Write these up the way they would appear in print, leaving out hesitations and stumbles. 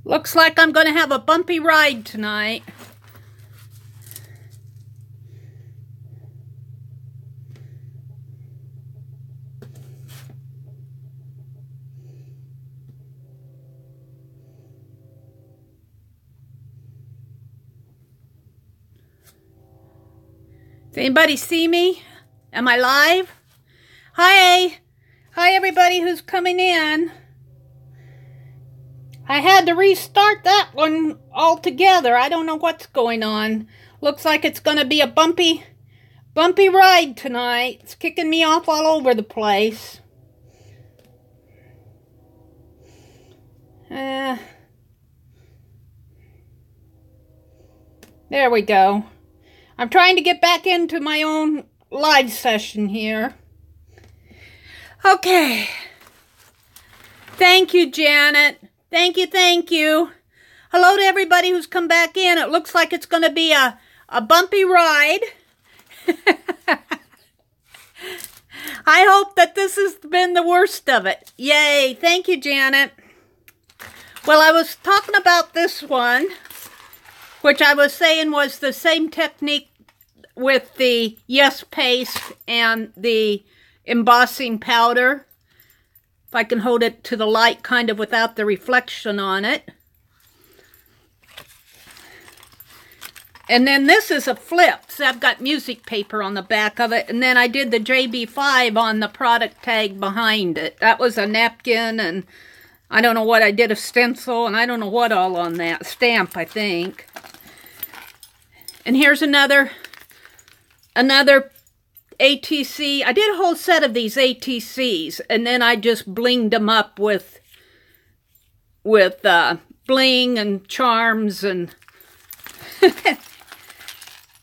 Looks like I'm going to have a bumpy ride tonight. Does anybody see me? Am I live? Hi! Hi everybody who's coming in. I had to restart that one altogether. I don't know what's going on. Looks like it's going to be a bumpy ride tonight. It's kicking me off all over the place. There we go. I'm trying to get back into my own live session here. Okay. Thank you, Janet. Thank you. Hello to everybody who's come back in. It looks like it's going to be a bumpy ride. I hope that this has been the worst of it. Yay. Thank you, Janet. Well, I was talking about this one, which I was saying was the same technique with the Yes paste and the embossing powder. If I can hold it to the light kind of without the reflection on it. And then this is a flip. So I've got music paper on the back of it. And then I did the JB5 on the product tag behind it. That was a napkin, and I don't know what I did, a stencil, and I don't know what all on that. Stamp, I think. And here's another ATC. I did a whole set of these ATCs, and then I just blinged them up with bling and charms, and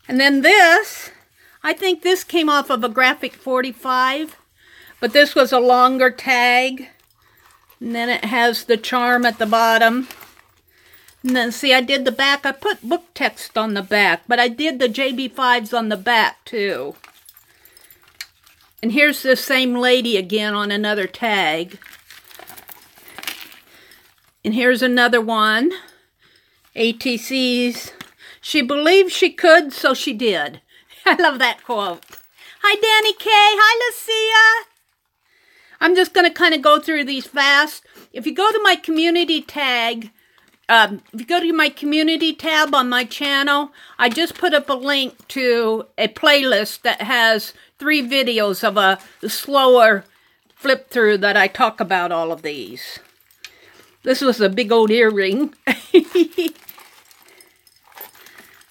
and then this, I think this came off of a graphic 45, but this was a longer tag, and then it has the charm at the bottom. And then, see, I did the back. I put book text on the back, but I did the JB5s on the back, too. And here's the same lady again on another tag. And here's another one. ATCs. She believed she could, so she did. I love that quote. Hi, Danny K. Hi, Lucia. I'm just going to kind of go through these fast. If you go to my community tag, if you go to my community tab on my channel, I just put up a link to a playlist that has 3 videos of a slower flip through that I talk about all of these. This was a big old earring.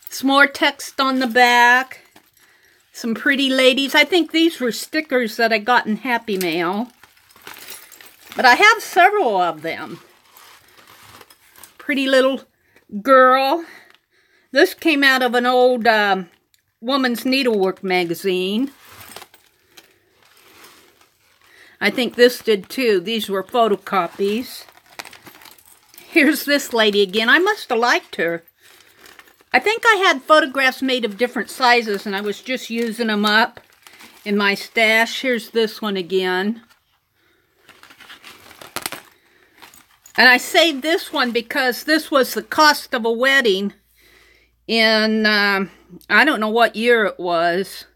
Some more text on the back. Some pretty ladies. I think these were stickers that I got in Happy Mail. But I have several of them. Pretty little girl. This came out of an old Woman's Needlework magazine. I think this did too. These were photocopies. Here's this lady again. I must have liked her. I think I had photographs made of different sizes, and I was just using them up in my stash. Here's this one again. And I saved this one because this was the cost of a wedding in, I don't know what year it was,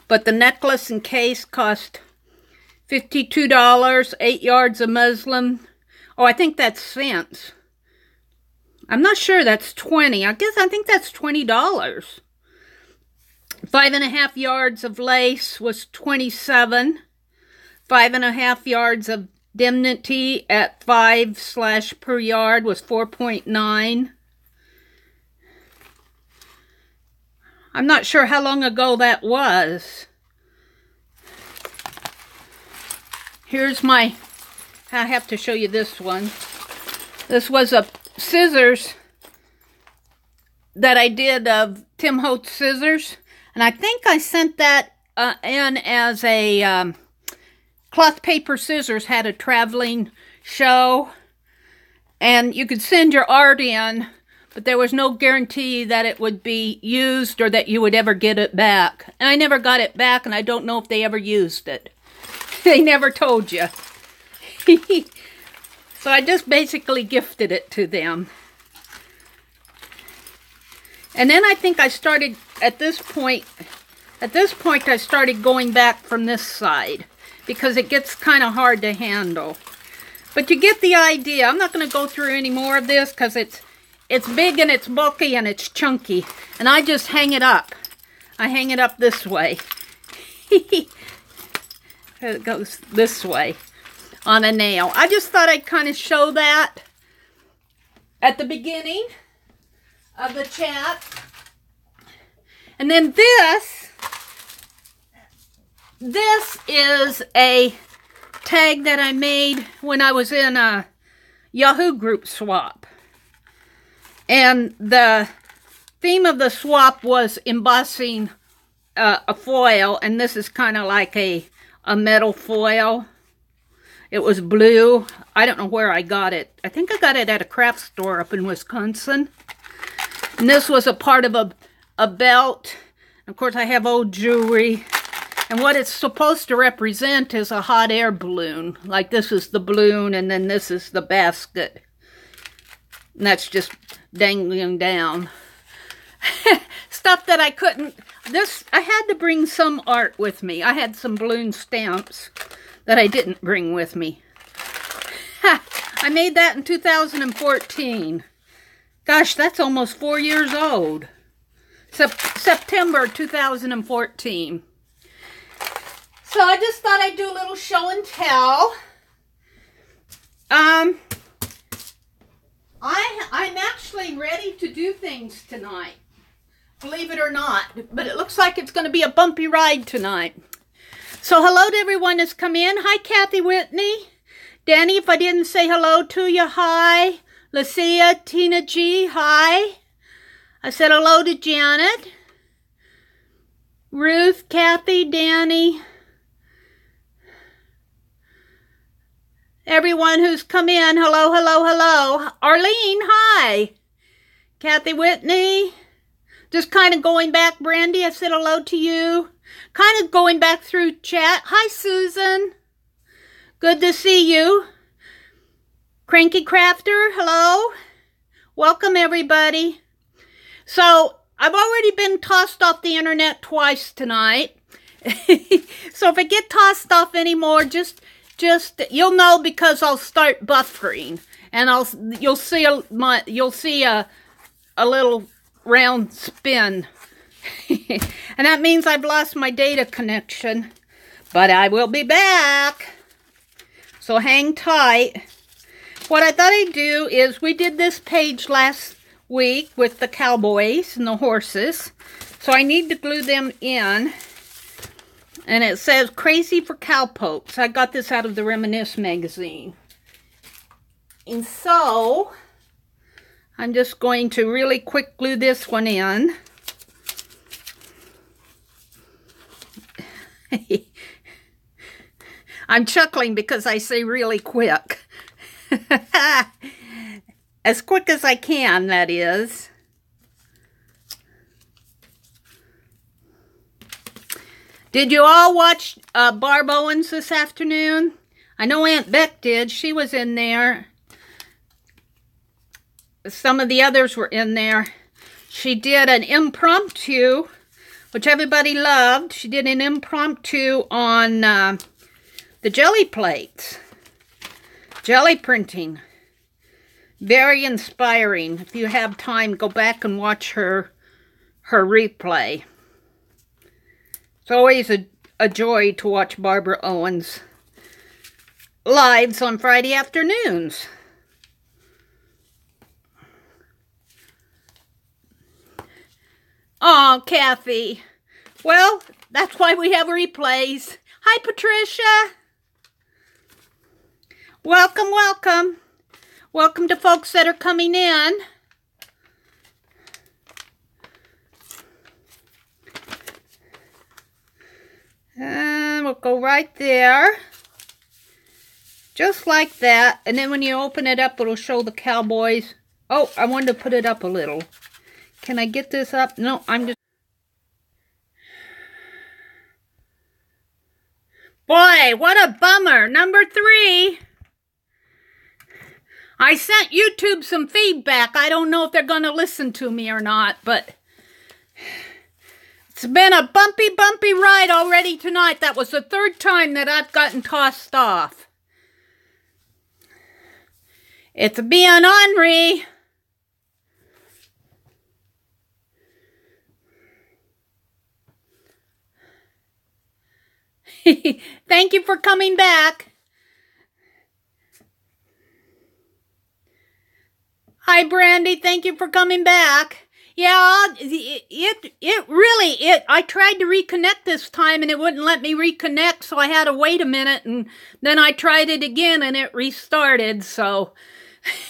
but the necklace and case cost $52, 8 yards of muslin. Oh, I think that's cents. I'm not sure that's 20. I think that's $20. 5.5 yards of lace was 27. 5.5 yards of Indemnity at 5/ per yard was 4.9. I'm not sure how long ago that was. Here's my, I have to show you this one. This was a scissors that I did of Tim Holtz scissors. And I think I sent that in as a Cloth Paper Scissors had a traveling show, and you could send your art in, but there was no guarantee that it would be used or that you would ever get it back. And I never got it back, and I don't know if they ever used it. They never told you. So I just basically gifted it to them. And then I think I started, at this point I started going back from this side because it gets kind of hard to handle. But you get the idea. I'm not going to go through any more of this because it's big and it's bulky and it's chunky. And I just hang it up. I hang it up this way. It goes this way on a nail. I just thought I'd kind of show that at the beginning of the chat. And then this is a tag that I made when I was in a Yahoo group swap. And the theme of the swap was embossing a foil, and this is kind of like a metal foil. It was blue. I don't know where I got it. I think I got it at a craft store up in Wisconsin. And this was a part of a belt. Of course, I have old jewelry. And what it's supposed to represent is a hot air balloon. Like this is the balloon, and then this is the basket. And that's just dangling down. Stuff that I couldn't... I had to bring some art with me. I had some balloon stamps that I didn't bring with me. I made that in 2014. Gosh, that's almost 4 years old. September 2014. So I just thought I'd do a little show and tell. I'm actually ready to do things tonight. Believe it or not. But it looks like it's going to be a bumpy ride tonight. So hello to everyone that's come in. Hi, Kathy Whitney. Danny, if I didn't say hello to you, hi. Lucia, Tina G, hi. I said hello to Janet. Ruth, Kathy, Danny. Everyone who's come in, hello, hello, hello. Arlene, hi. Kathy Whitney. Just kind of going back, Brandy, I said hello to you. Kind of going back through chat. Hi, Susan. Good to see you. Cranky Crafter, hello. Welcome, everybody. So, I've already been tossed off the internet twice tonight. So, if I get tossed off anymore, just you'll know because I'll start buffering. And you'll see a little round spin. And that means I've lost my data connection, but I will be back. So hang tight. What I thought I'd do is, we did this page last week with the cowboys and the horses. So I need to glue them in. And it says Crazy for Cowpokes. I got this out of the Reminisce magazine. And so I'm just going to really quick glue this one in. I'm chuckling because I say really quick. As quick as I can, that is. Did you all watch Barb Owens this afternoon? I know Aunt Beck did. She was in there. Some of the others were in there. She did an impromptu, which everybody loved. She did an impromptu on the jelly plates. Jelly printing. Very inspiring. If you have time, go back and watch her replay. It's always a joy to watch Barbara Owens lives on Friday afternoons. Oh, Kathy. Well, that's why we have replays. Hi, Patricia. Welcome, welcome. Welcome to folks that are coming in. And we'll go right there. Just like that. And then when you open it up, it'll show the cowboys. Oh, I wanted to put it up a little. Can I get this up? No, I'm just... Boy, what a bummer. Number 3. I sent YouTube some feedback. I don't know if they're going to listen to me or not, but it's been a bumpy ride already tonight. That was the third time that I've gotten tossed off. It's being ornery. Thank you for coming back. Hi, Brandy. Thank you for coming back. Yeah, I tried to reconnect this time and it wouldn't let me reconnect, so I had to wait a minute, and then I tried it again and it restarted, so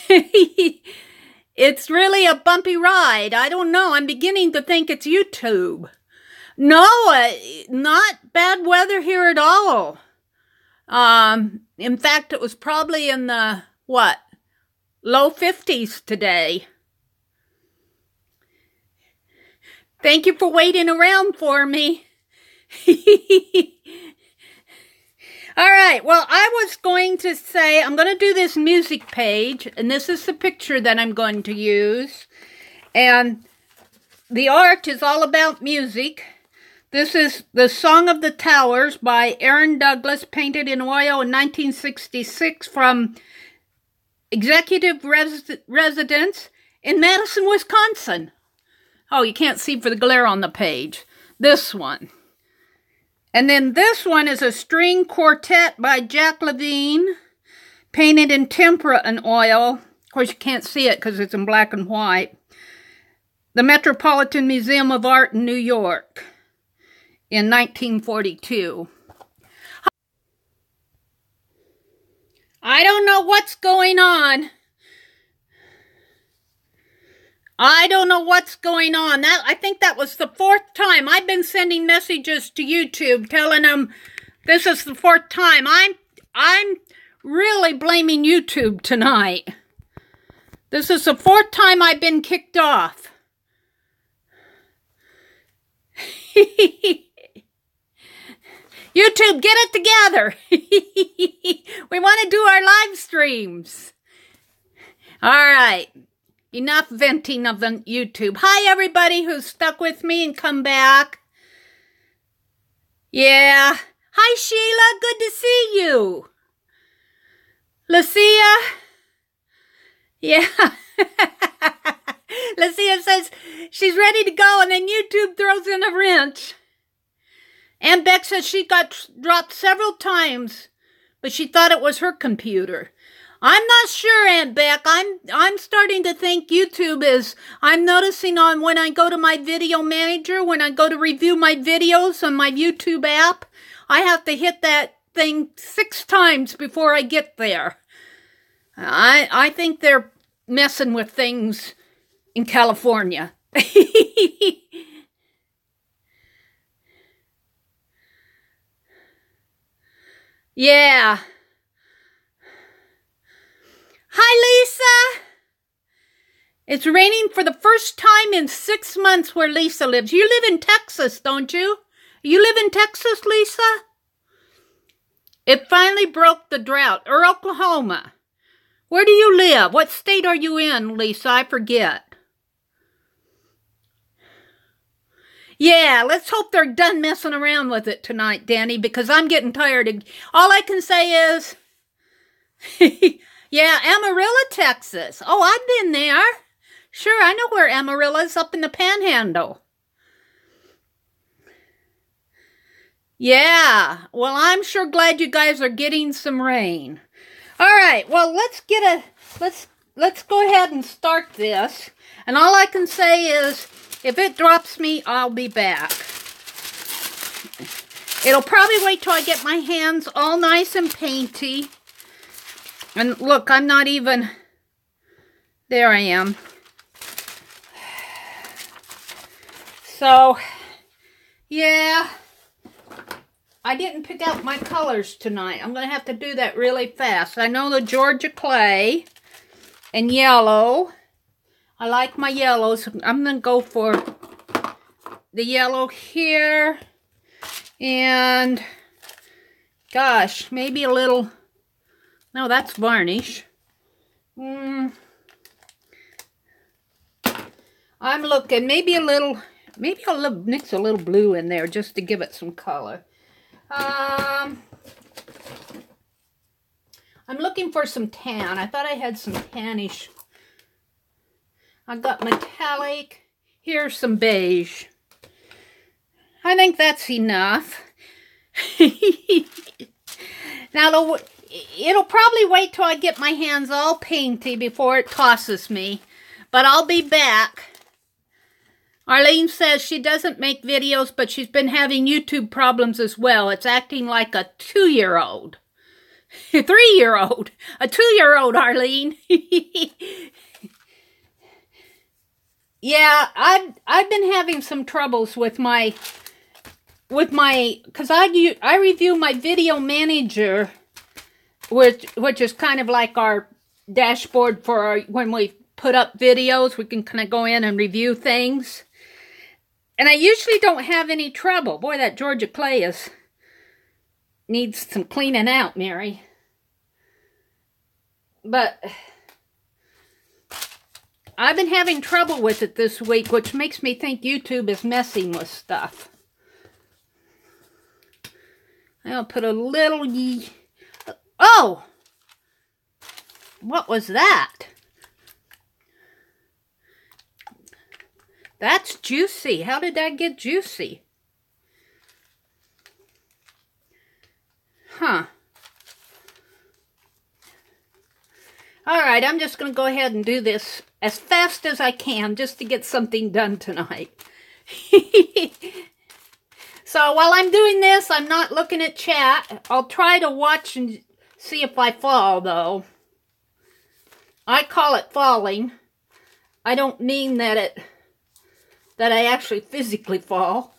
it's really a bumpy ride. I don't know. I'm beginning to think it's YouTube. No, not bad weather here at all. In fact, it was probably in the, low 50s today. Thank you for waiting around for me. All right, well, I was going to say, I'm going to do this music page, and this is the picture that I'm going to use. And the art is all about music. This is The Song of the Towers by Aaron Douglas, painted in oil in 1966 from Executive Residence in Madison, Wisconsin. Oh, you can't see for the glare on the page. This one. And then this one is a string quartet by Jack Levine, painted in tempera and oil. Of course, you can't see it because it's in black and white. The Metropolitan Museum of Art in New York in 1942. I don't know what's going on. I don't know what's going on. I think that was the fourth time. I've been sending messages to YouTube telling them this is the fourth time. I'm really blaming YouTube tonight. This is the fourth time I've been kicked off. YouTube, get it together. We want to do our live streams. All right. Enough venting of the YouTube. Hi, everybody who's stuck with me and come back. Yeah. Hi, Sheila. Good to see you. Lucia. Yeah. Lucia says she's ready to go, and then YouTube throws in a wrench. Aunt Beck says she got dropped several times, but she thought it was her computer. I'm not sure, Aunt Beck. I'm starting to think YouTube is, I'm noticing on when I go to my video manager, when I go to review my videos on my YouTube app, I have to hit that thing 6 times before I get there. I think they're messing with things in California. Yeah. Hi, Lisa. It's raining for the first time in 6 months where Lisa lives. You live in Texas, don't you? You live in Texas, Lisa? It finally broke the drought. Or Oklahoma. Where do you live? What state are you in, Lisa? I forget. Yeah, let's hope they're done messing around with it tonight, Danny, because I'm getting tired. All I can say is, yeah, Amarillo, Texas. Oh, I've been there. Sure, I know where Amarillo is, up in the Panhandle. Yeah, well, I'm sure glad you guys are getting some rain. All right, well, let's go ahead and start this. And all I can say is, if it drops me, I'll be back. It'll probably wait till I get my hands all nice and painty. And look, I'm not even... There I am. So, yeah. I didn't pick out my colors tonight. I'm going to have to do that really fast. I know the Georgia clay and yellow. I like my yellows. I'm going to go for the yellow here. And, gosh, maybe a little... No, that's varnish. I'm looking, maybe I'll mix a little blue in there just to give it some color. I'm looking for some tan. I thought I had some tannish. I got metallic. Here's some beige. I think that's enough. Now, it'll probably wait till I get my hands all painty before it tosses me. But I'll be back. Arlene says she doesn't make videos, but she's been having YouTube problems as well. It's acting like a 2-year-old. 3-year-old. A 2-year-old, Arlene. Yeah, I've been having some troubles with my, because I review my video manager, which is kind of like our dashboard for when we put up videos. We can kind of go in and review things. And I usually don't have any trouble. Boy, that Georgia clay needs some cleaning out, Mary. But I've been having trouble with it this week, which makes me think YouTube is messing with stuff. I'll put a little... Oh! What was that? That's juicy. How did that get juicy? Huh. Alright, I'm just going to go ahead and do this as fast as I can just to get something done tonight. So while I'm doing this, I'm not looking at chat. I'll try to watch and see if I fall, though. I call it falling. I don't mean that I actually physically fall.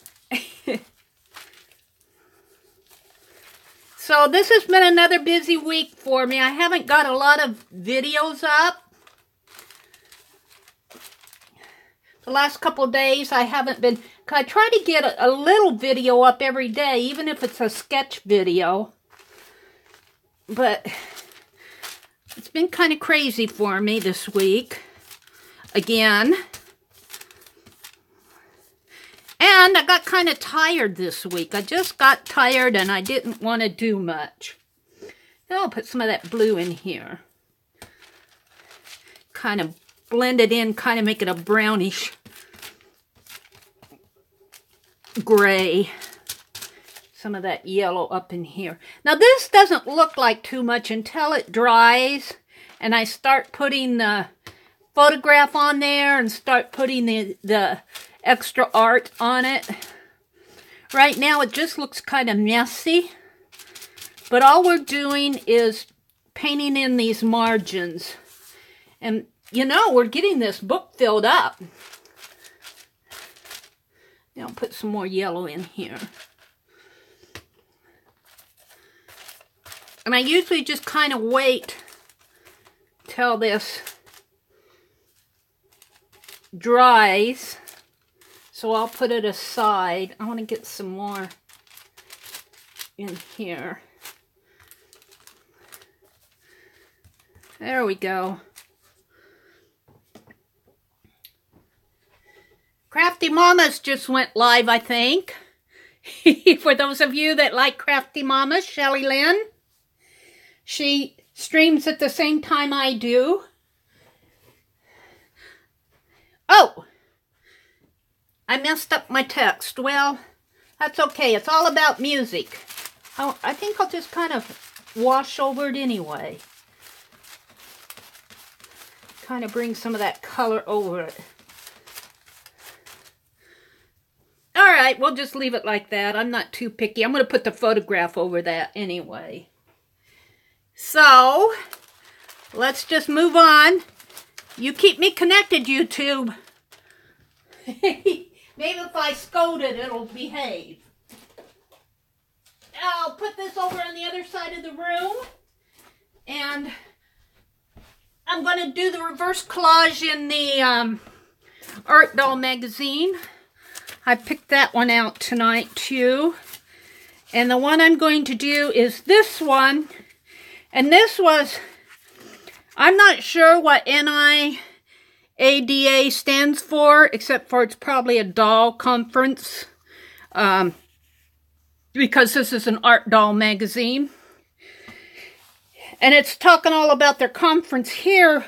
So this has been another busy week for me. I haven't got a lot of videos up. The last couple of days I haven't been... I try to get a little video up every day, even if it's a sketch video. But it's been kind of crazy for me this week. Again. And I got kind of tired this week. I just got tired and I didn't want to do much. Now I'll put some of that blue in here. Kind of blend it in, kind of make it a brownish gray. Some of that yellow up in here. Now this doesn't look like too much until it dries and I start putting the photograph on there and start putting the extra art on it. Right now it just looks kind of messy, but all we're doing is painting in these margins. And you know, we're getting this book filled up. Now I'll put some more yellow in here. And I usually just kind of wait till this dries. So I'll put it aside. I want to get some more in here. There we go. Crafty Mamas just went live, I think. For those of you that like Crafty Mamas, Shelly Lynn. She streams at the same time I do. Oh! I messed up my text. Well, that's okay. It's all about music. I think I'll just kind of wash over it anyway. Kind of bring some of that color over it. Alright, we'll just leave it like that. I'm not too picky. I'm going to put the photograph over that anyway. So, let's just move on. You keep me connected, YouTube. Maybe if I scold it, it'll behave. I'll put this over on the other side of the room. And I'm going to do the reverse collage in the Art Doll magazine. I picked that one out tonight too. And the one I'm going to do is this one. And this was I'm not sure what NIADA stands for, except for it's probably a doll conference, because this is an art doll magazine. And it's talking all about their conference here,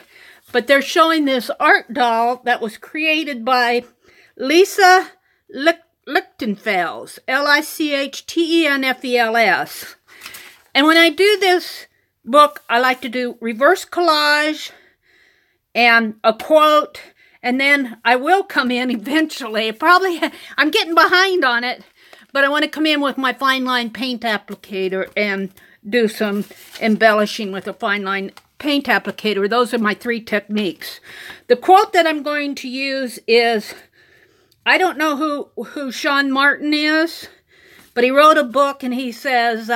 but they're showing this art doll that was created by Lisa Lichtenfels, Lichtenfels. And when I do this book, I like to do reverse collage and a quote, and then I will come in eventually. Probably, I'm getting behind on it, but I want to come in with my fine line paint applicator and do some embellishing with a fine line paint applicator. Those are my 3 techniques. The quote that I'm going to use is, I don't know who Sean Martin is, but he wrote a book and he says,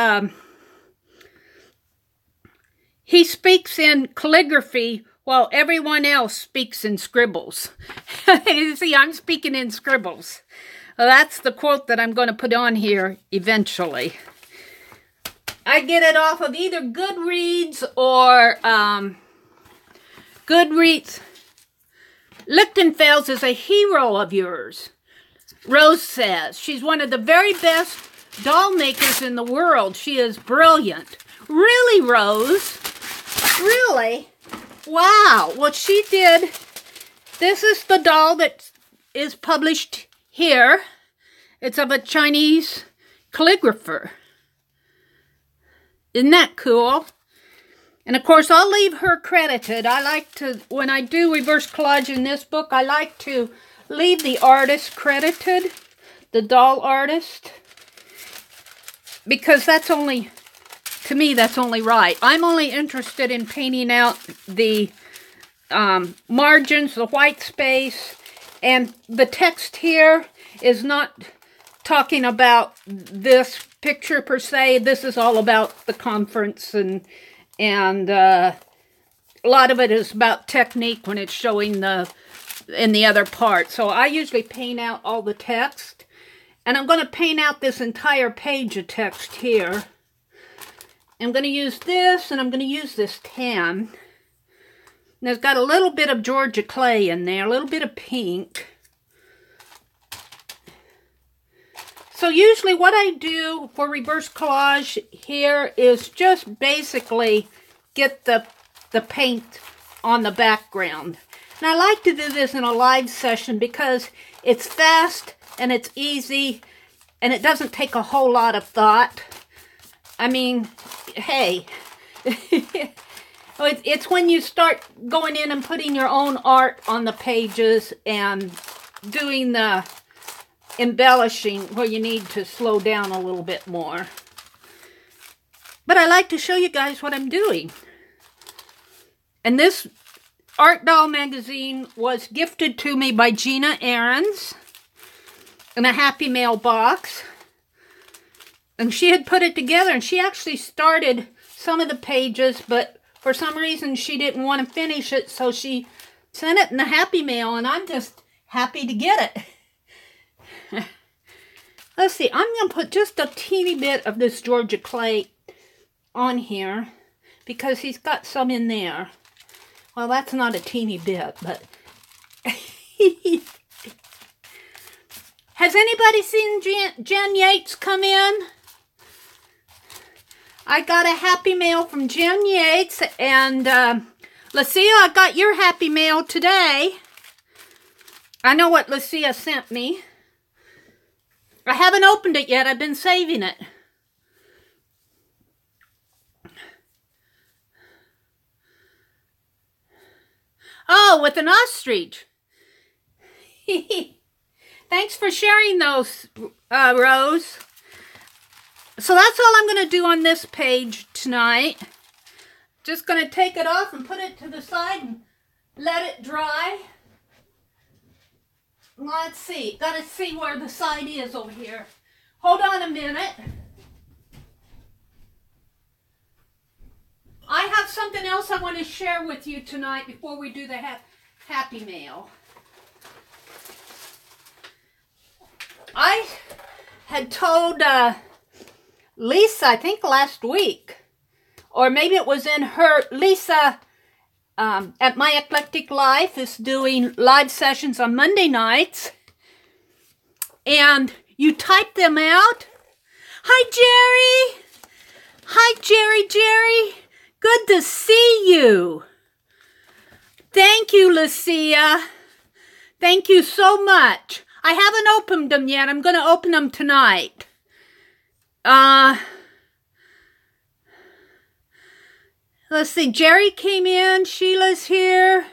he speaks in calligraphy while everyone else speaks in scribbles. You see, I'm speaking in scribbles. Well, that's the quote that I'm going to put on here eventually. I get it off of either Goodreads or Goodreads. Lichtenfels is a hero of yours, Rose says. She's one of the very best doll makers in the world. She is brilliant. Really, Rose? Really? Wow. Well, she did. This is the doll that is published here. It's of a Chinese calligrapher. Isn't that cool? And of course, I'll leave her credited. I like to, when I do reverse collage in this book, I like to leave the artist credited, the doll artist, because that's only, to me, that's only right. I'm only interested in painting out the margins, the white space, and the text here is not talking about this picture per se. This is all about the conference, and a lot of it is about technique when it's showing in the other part. So I usually paint out all the text, and I'm going to paint out this entire page of text here. I'm going to use this, and I'm going to use this tan. And it's got a little bit of Georgia clay in there, a little bit of pink. So usually what I do for reverse collage here is just basically get the paint on the background. And I like to do this in a live session because it's fast and it's easy and it doesn't take a whole lot of thought. I mean, hey, it's when you start going in and putting your own art on the pages and doing the embellishing where you need to slow down a little bit more. But I like to show you guys what I'm doing. And this art doll magazine was gifted to me by Gina Ahrens in a Happy Mail box. And she had put it together, and she actually started some of the pages, but for some reason she didn't want to finish it, so she sent it in the Happy Mail, and I'm just happy to get it. Let's see, I'm going to put just a teeny bit of this Georgia clay on here because he's got some in there. Well, that's not a teeny bit, but... Has anybody seen Jen Yates come in? I got a Happy Mail from Jen Yates, and Lucia, I got your Happy Mail today. I know what Lucia sent me. I haven't opened it yet. I've been saving it. Oh, with an ostrich. Thanks for sharing those, Rose. So that's all I'm going to do on this page tonight. Just going to take it off and put it to the side and let it dry. Let's see. Got to see where the side is over here. Hold on a minute. I have something else I want to share with you tonight before we do the Happy Mail. I had told Lisa, I think last week, or maybe it was in her, Lisa at My Eclectic Life is doing live sessions on Monday nights. And you type them out. Hi, Jerry. Hi, Jerry. Good to see you. Thank you, Lucia. Thank you so much. I haven't opened them yet. I'm going to open them tonight. Let's see. Jerry came in. Sheila's here.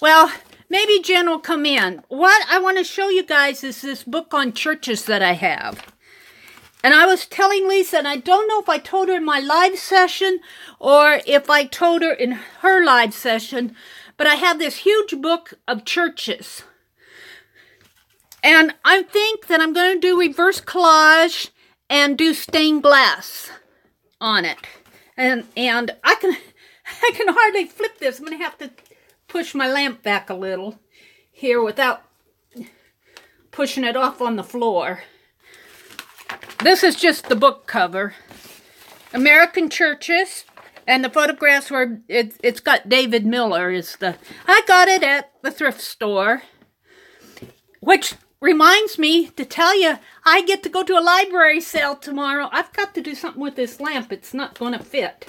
Well, maybe Jen will come in. What I want to show you guys is this book on churches that I have. And I was telling Lisa, and I don't know if I told her in my live session or if I told her in her live session, but I have this huge book of churches. And I think that I'm going to do reverse collage and do stained glass on it. And I can hardly flip this. I'm going to have to push my lamp back a little here without pushing it off on the floor. This is just the book cover. American Churches, and the photographs were, it's got David Miller I got it at the thrift store, which reminds me to tell you, I get to go to a library sale tomorrow. I've got to do something with this lamp. It's not going to fit.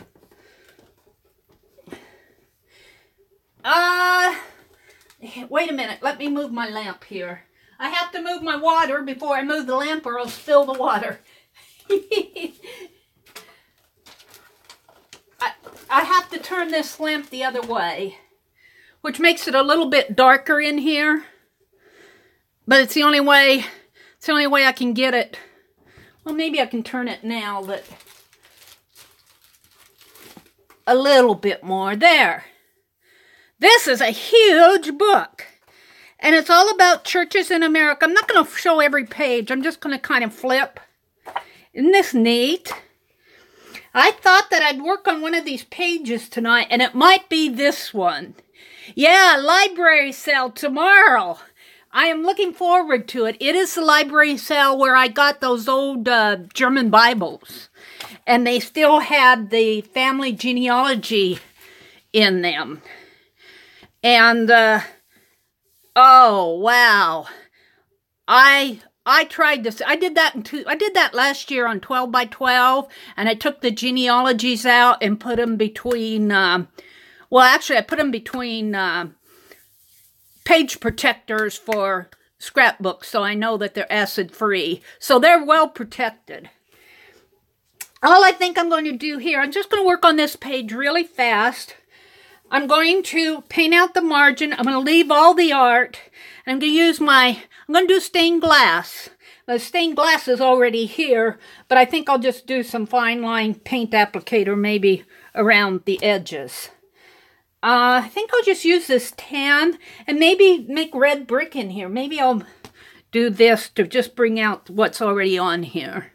Wait a minute. Let me move my lamp here. I have to move my water before I move the lamp or I'll spill the water. I have to turn this lamp the other way, which makes it a little bit darker in here. But it's the only way I can get it. Well, maybe I can turn it now, but a little bit more. There. This is a huge book. And it's all about churches in America. I'm not going to show every page. I'm just going to kind of flip. Isn't this neat? I thought that I'd work on one of these pages tonight, and it might be this one. Yeah, library sale tomorrow. I am looking forward to it. It is the library sale where I got those old German Bibles. And they still had the family genealogy in them. And, oh, wow. I tried this. I did that last year on 12 by 12, and I took the genealogies out and put them between, well, actually, I put them between page protectors for scrapbooks, so I know that they're acid-free. So they're well protected. All I think I'm going to do here, I'm just going to work on this page really fast. I'm going to paint out the margin. I'm going to leave all the art. And I'm going to use I'm going to do stained glass. The stained glass is already here, but I think I'll just do some fine line paint applicator maybe around the edges. I think I'll just use this tan and maybe make red brick in here. Maybe I'll do this to just bring out what's already on here.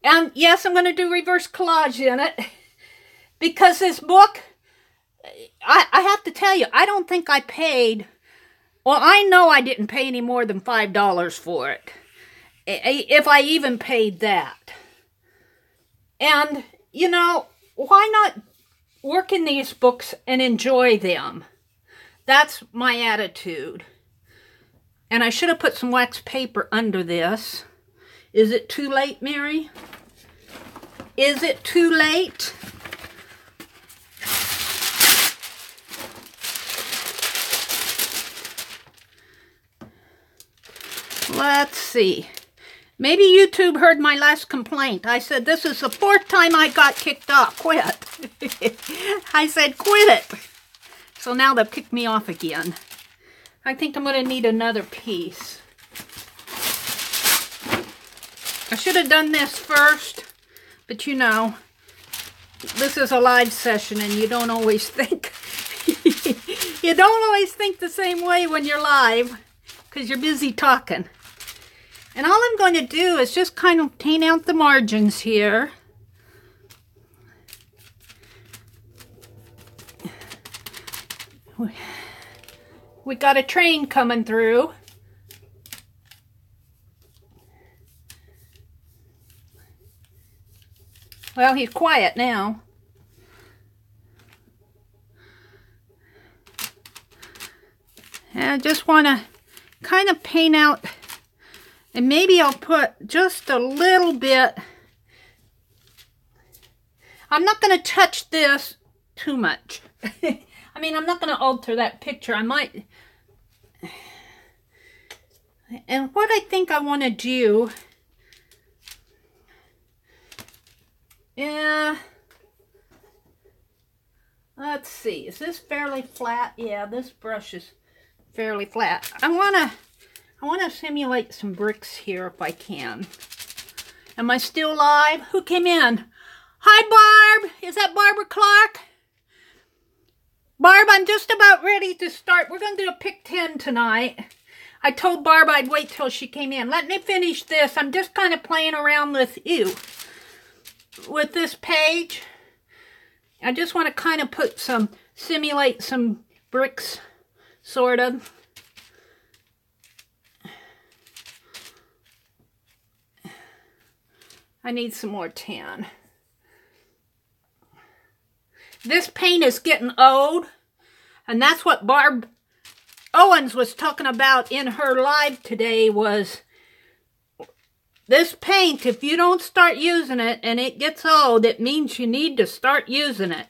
And yes, I'm going to do reverse collage in it because this book, I have to tell you, I don't think I paid, well, I know I didn't pay any more than $5 for it, if I even paid that. And, you know, why not work in these books and enjoy them? That's my attitude. And I should have put some wax paper under this. Is it too late, Mary? Is it too late? Let's see. Maybe YouTube heard my last complaint. I said, this is the 4th time I got kicked off. Quit. I said, quit it. So now they've kicked me off again. I think I'm going to need another piece. I should have done this first, but you know, this is a live session and you don't always think, you don't always think the same way when you're live because you're busy talking. And all I'm going to do is just kind of paint out the margins here. We got a train coming through. Well, he's quiet now. I just want to kind of paint out, and maybe I'll put just a little bit. I'm not going to touch this too much. I mean, I'm not going to alter that picture. I might. And what I think I want to do, yeah, let's see. Is this fairly flat? Yeah, this brush is fairly flat. I want to simulate some bricks here if I can. Am I still live? Who came in? Hi, Barb. Is that Barbara Clark? Barb, I'm just about ready to start. We're going to do a pick 10 tonight. I told Barb I'd wait till she came in. Let me finish this. I'm just kind of playing around with this page. I just want to kind of simulate some bricks, sort of. I need some more tan. This paint is getting old, and that's what Barb Owens was talking about in her live today, was this paint, if you don't start using it and it gets old, it means you need to start using it.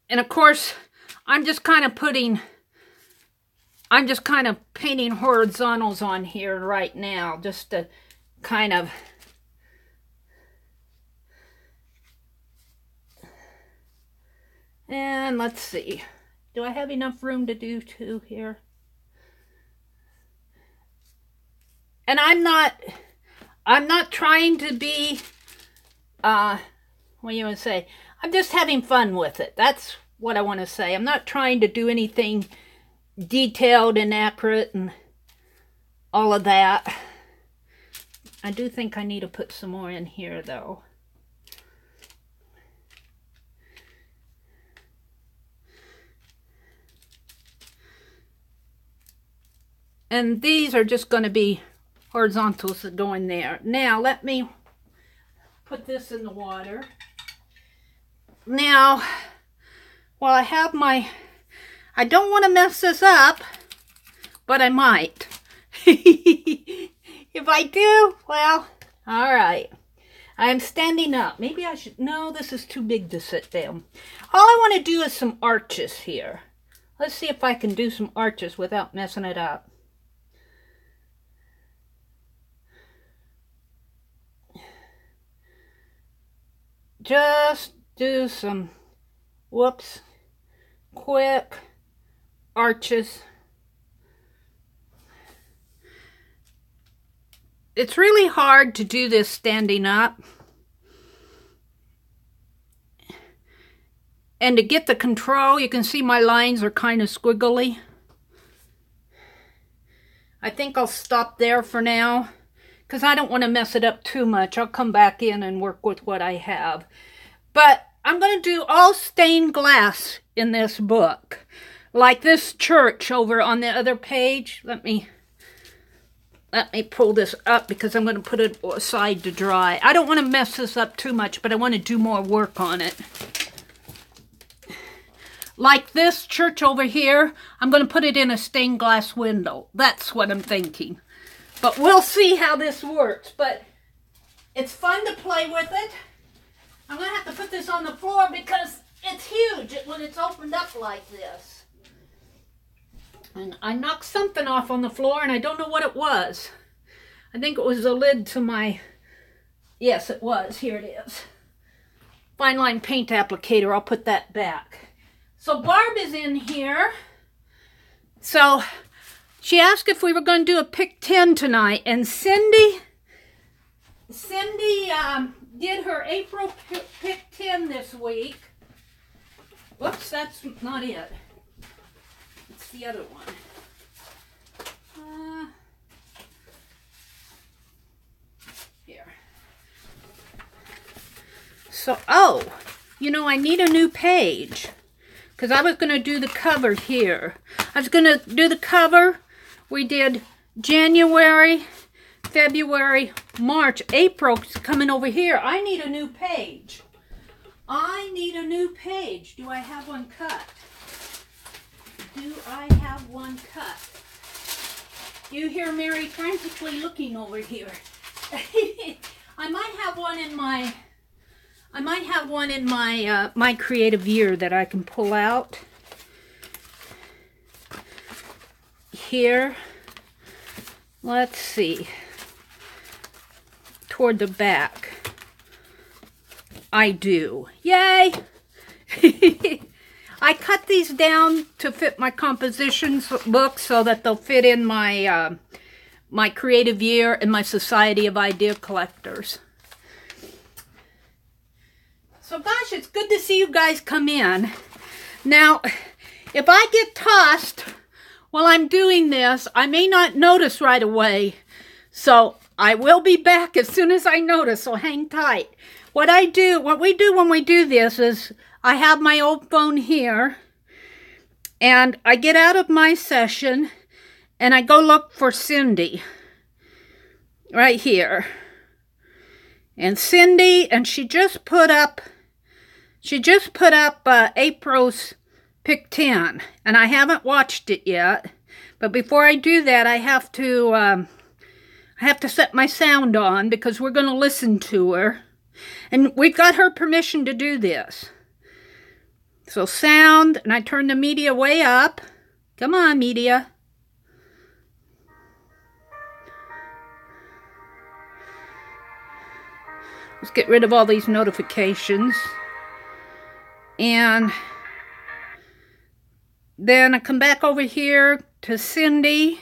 And of course, I'm just kind of painting horizontals on here right now, just to kind of and let's see. Do I have enough room to do two here? And I'm not trying to be, what do you want to say? I'm just having fun with it. That's what I want to say. I'm not trying to do anything detailed and accurate and all of that. I do think I need to put some more in here, though. And these are just going to be horizontals that go in there. Now, let me put this in the water. Now, while I have my... I don't want to mess this up, but I might. If I do, well, all right. I'm standing up. Maybe I should... No, this is too big to sit down. All I want to do is some arches here. Let's see if I can do some arches without messing it up. Just do some, whoops, quick arches. It's really hard to do this standing up. And to get the control, you can see my lines are kind of squiggly. I think I'll stop there for now, because I don't want to mess it up too much. I'll come back in and work with what I have. But I'm going to do all stained glass in this book. Like this church over on the other page. Let me pull this up because I'm going to put it aside to dry. I don't want to mess this up too much, but I want to do more work on it. Like this church over here, I'm going to put it in a stained glass window. That's what I'm thinking. But we'll see how this works. But it's fun to play with it. I'm going to have to put this on the floor because it's huge when it's opened up like this. And I knocked something off on the floor and I don't know what it was. I think it was the lid to my... Yes, it was. Here it is. Fine line paint applicator. I'll put that back. So Barb is in here. So... she asked if we were going to do a pick 10 tonight, and Cindy did her April pick 10 this week. Whoops, that's not it. It's the other one. Here. So, oh, you know, I need a new page, because I was going to do the cover here. I was going to do the cover. We did January, February, March, April's coming over here. I need a new page. I need a new page. Do I have one cut? Do I have one cut? You hear Mary frantically looking over here. I might have one in my my creative year that I can pull out. Here. Let's see. Toward the back. I do. Yay! I cut these down to fit my compositions book so that they'll fit in my my creative year and my Society of Idea Collectors. So gosh, it's good to see you guys come in. Now, if I get tossed while I'm doing this, I may not notice right away. So I will be back as soon as I notice, so hang tight. What we do when we do this is I have my old phone here and I get out of my session and I go look for Cindy right here. And Cindy, and she just put up April's Pick 10 and I haven't watched it yet. But before I do that, I have to set my sound on because we're going to listen to her. And we've got her permission to do this. So sound, and I turn the media way up. Come on, media. Let's get rid of all these notifications. And then I come back over here to Cindy.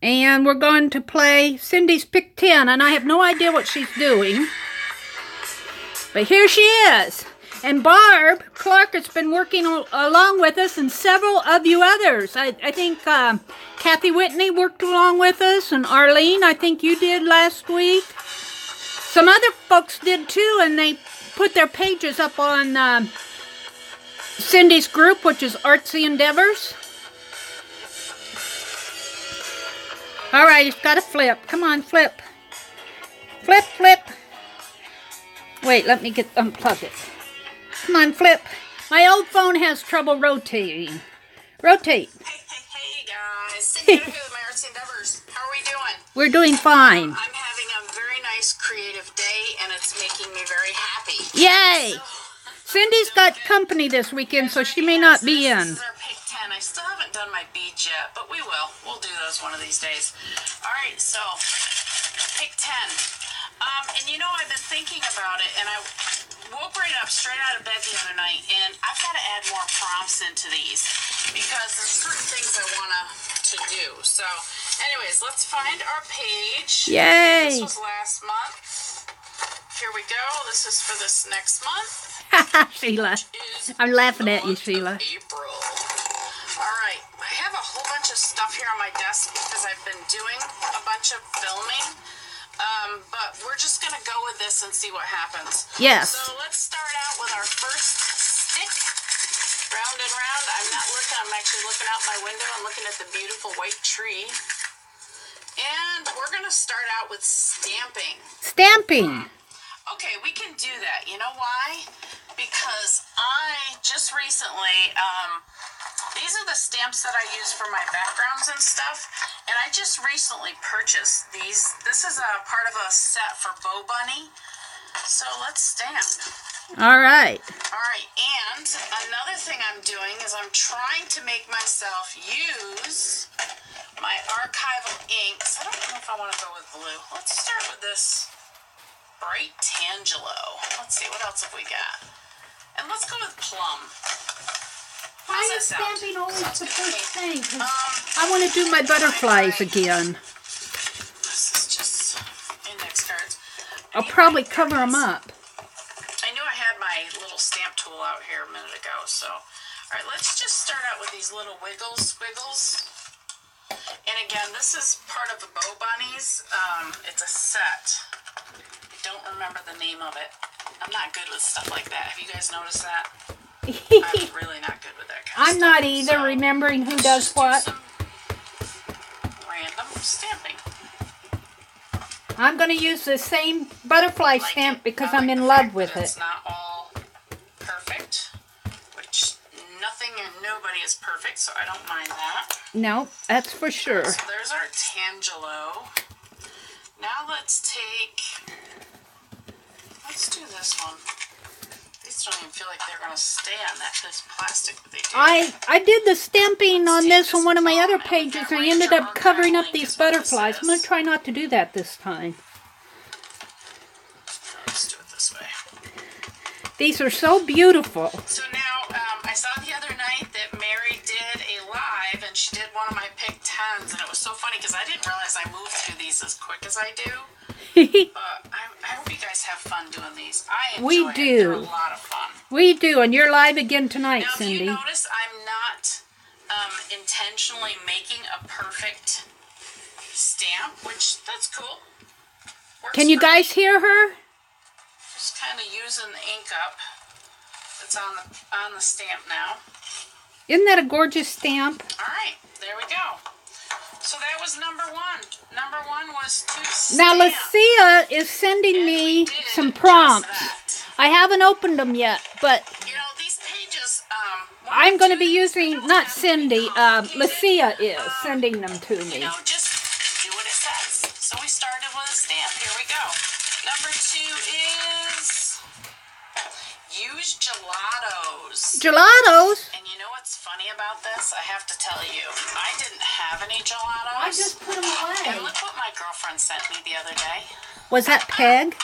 And we're going to play Cindy's Pick 10. And I have no idea what she's doing. But here she is. And Barb Clark has been working along with us, and several of you others. I think Kathy Whitney worked along with us, and Arlene, I think you did last week. Some other folks did too, and they put their pages up on Cindy's group, which is Artsy Endeavors. All right, it's got to flip. Come on, flip. Flip, flip. Wait, let me unplug it. Come on, flip. My old phone has trouble rotating. Rotate. Hey guys. Cindy here with my Artsy Endeavors. How are we doing? We're doing fine. I'm having a very nice creative day, and it's making me very happy. Yay! Cindy's got company this weekend, so she may not be in. This is our Pick 10. I still haven't done my beads yet, but we will. We'll do those one of these days. All right, so Pick 10. And you know, I've been thinking about it, and I woke right up straight out of bed the other night, and I've got to add more prompts into these because there's certain things I want to do. So, anyways, let's find our page. Yay! This was last month. Here we go. This is for this next month. Sheila. I'm laughing at you, Sheila. April. All right. I have a whole bunch of stuff here on my desk because I've been doing a bunch of filming. But we're just going to go with this and see what happens. Yes. So let's start out with our first stick. Round and round. I'm not looking. I'm actually looking out my window. I'm looking at the beautiful white tree. And we're going to start out with stamping. Stamping. Okay, we can do that. You know why? Because I just recently, these are the stamps that I use for my backgrounds and stuff, and I just recently purchased these. This is a part of a set for Bow Bunny, so let's stamp. All right. All right, and another thing I'm doing is I'm trying to make myself use my archival inks. I don't know if I want to go with blue. Let's start with this bright Tangelo. Let's see, what else have we got? And let's go with plum. Why is stamping always the first thing? I want to do my butterflies again. This is just index cards. I'll probably cover them up. I knew I had my little stamp tool out here a minute ago, so. Alright, let's just start out with these little squiggles. And again, this is part of the Bow Bunnies. It's a set. Don't remember the name of it. I'm not good with stuff like that. Have you guys noticed that? I'm really not good with that kind of stuff. I'm not either, so remembering who does what. Random stamping. I'm going to use the same butterfly stamp because I'm in love with it. It's not all is perfect, so I don't mind that. No, that's for sure. So there's our Tangelo. Now let's do this one. These don't even feel like they're going to stay on this plastic, but they do. I did the stamping on this on one of my other pages, and I ended up covering up these butterflies. I'm going to try not to do that this time. Let's do it this way. These are so beautiful. So now, I saw the other night that Meri did a live, and she did one of my pick 10s, and it was so funny because I didn't realize I moved through these as quick as I do. I hope you guys have fun doing these. I enjoy it. They're a lot of fun. We do, and you're live again tonight, now, Cindy. If you notice, I'm not intentionally making a perfect stamp, which that's cool. Works. Can you guys hear her? Just kind of using the ink up that's on the stamp now. Isn't that a gorgeous stamp? All right, there we go. So that was number one. Number one was to stamp. Now, Lucia is sending me some prompts. I haven't opened them yet, but you know, these pages, I'm going to be using, not Cindy, Lucia is sending them to me. You know, just do what it says. So we started with a stamp. Here we go. Number 2 is use gelatos. Gelatos? And you know what's funny about this? I have to tell you, I didn't have any gelatos. I just put them away. And look what my girlfriend sent me the other day. Was that Peg?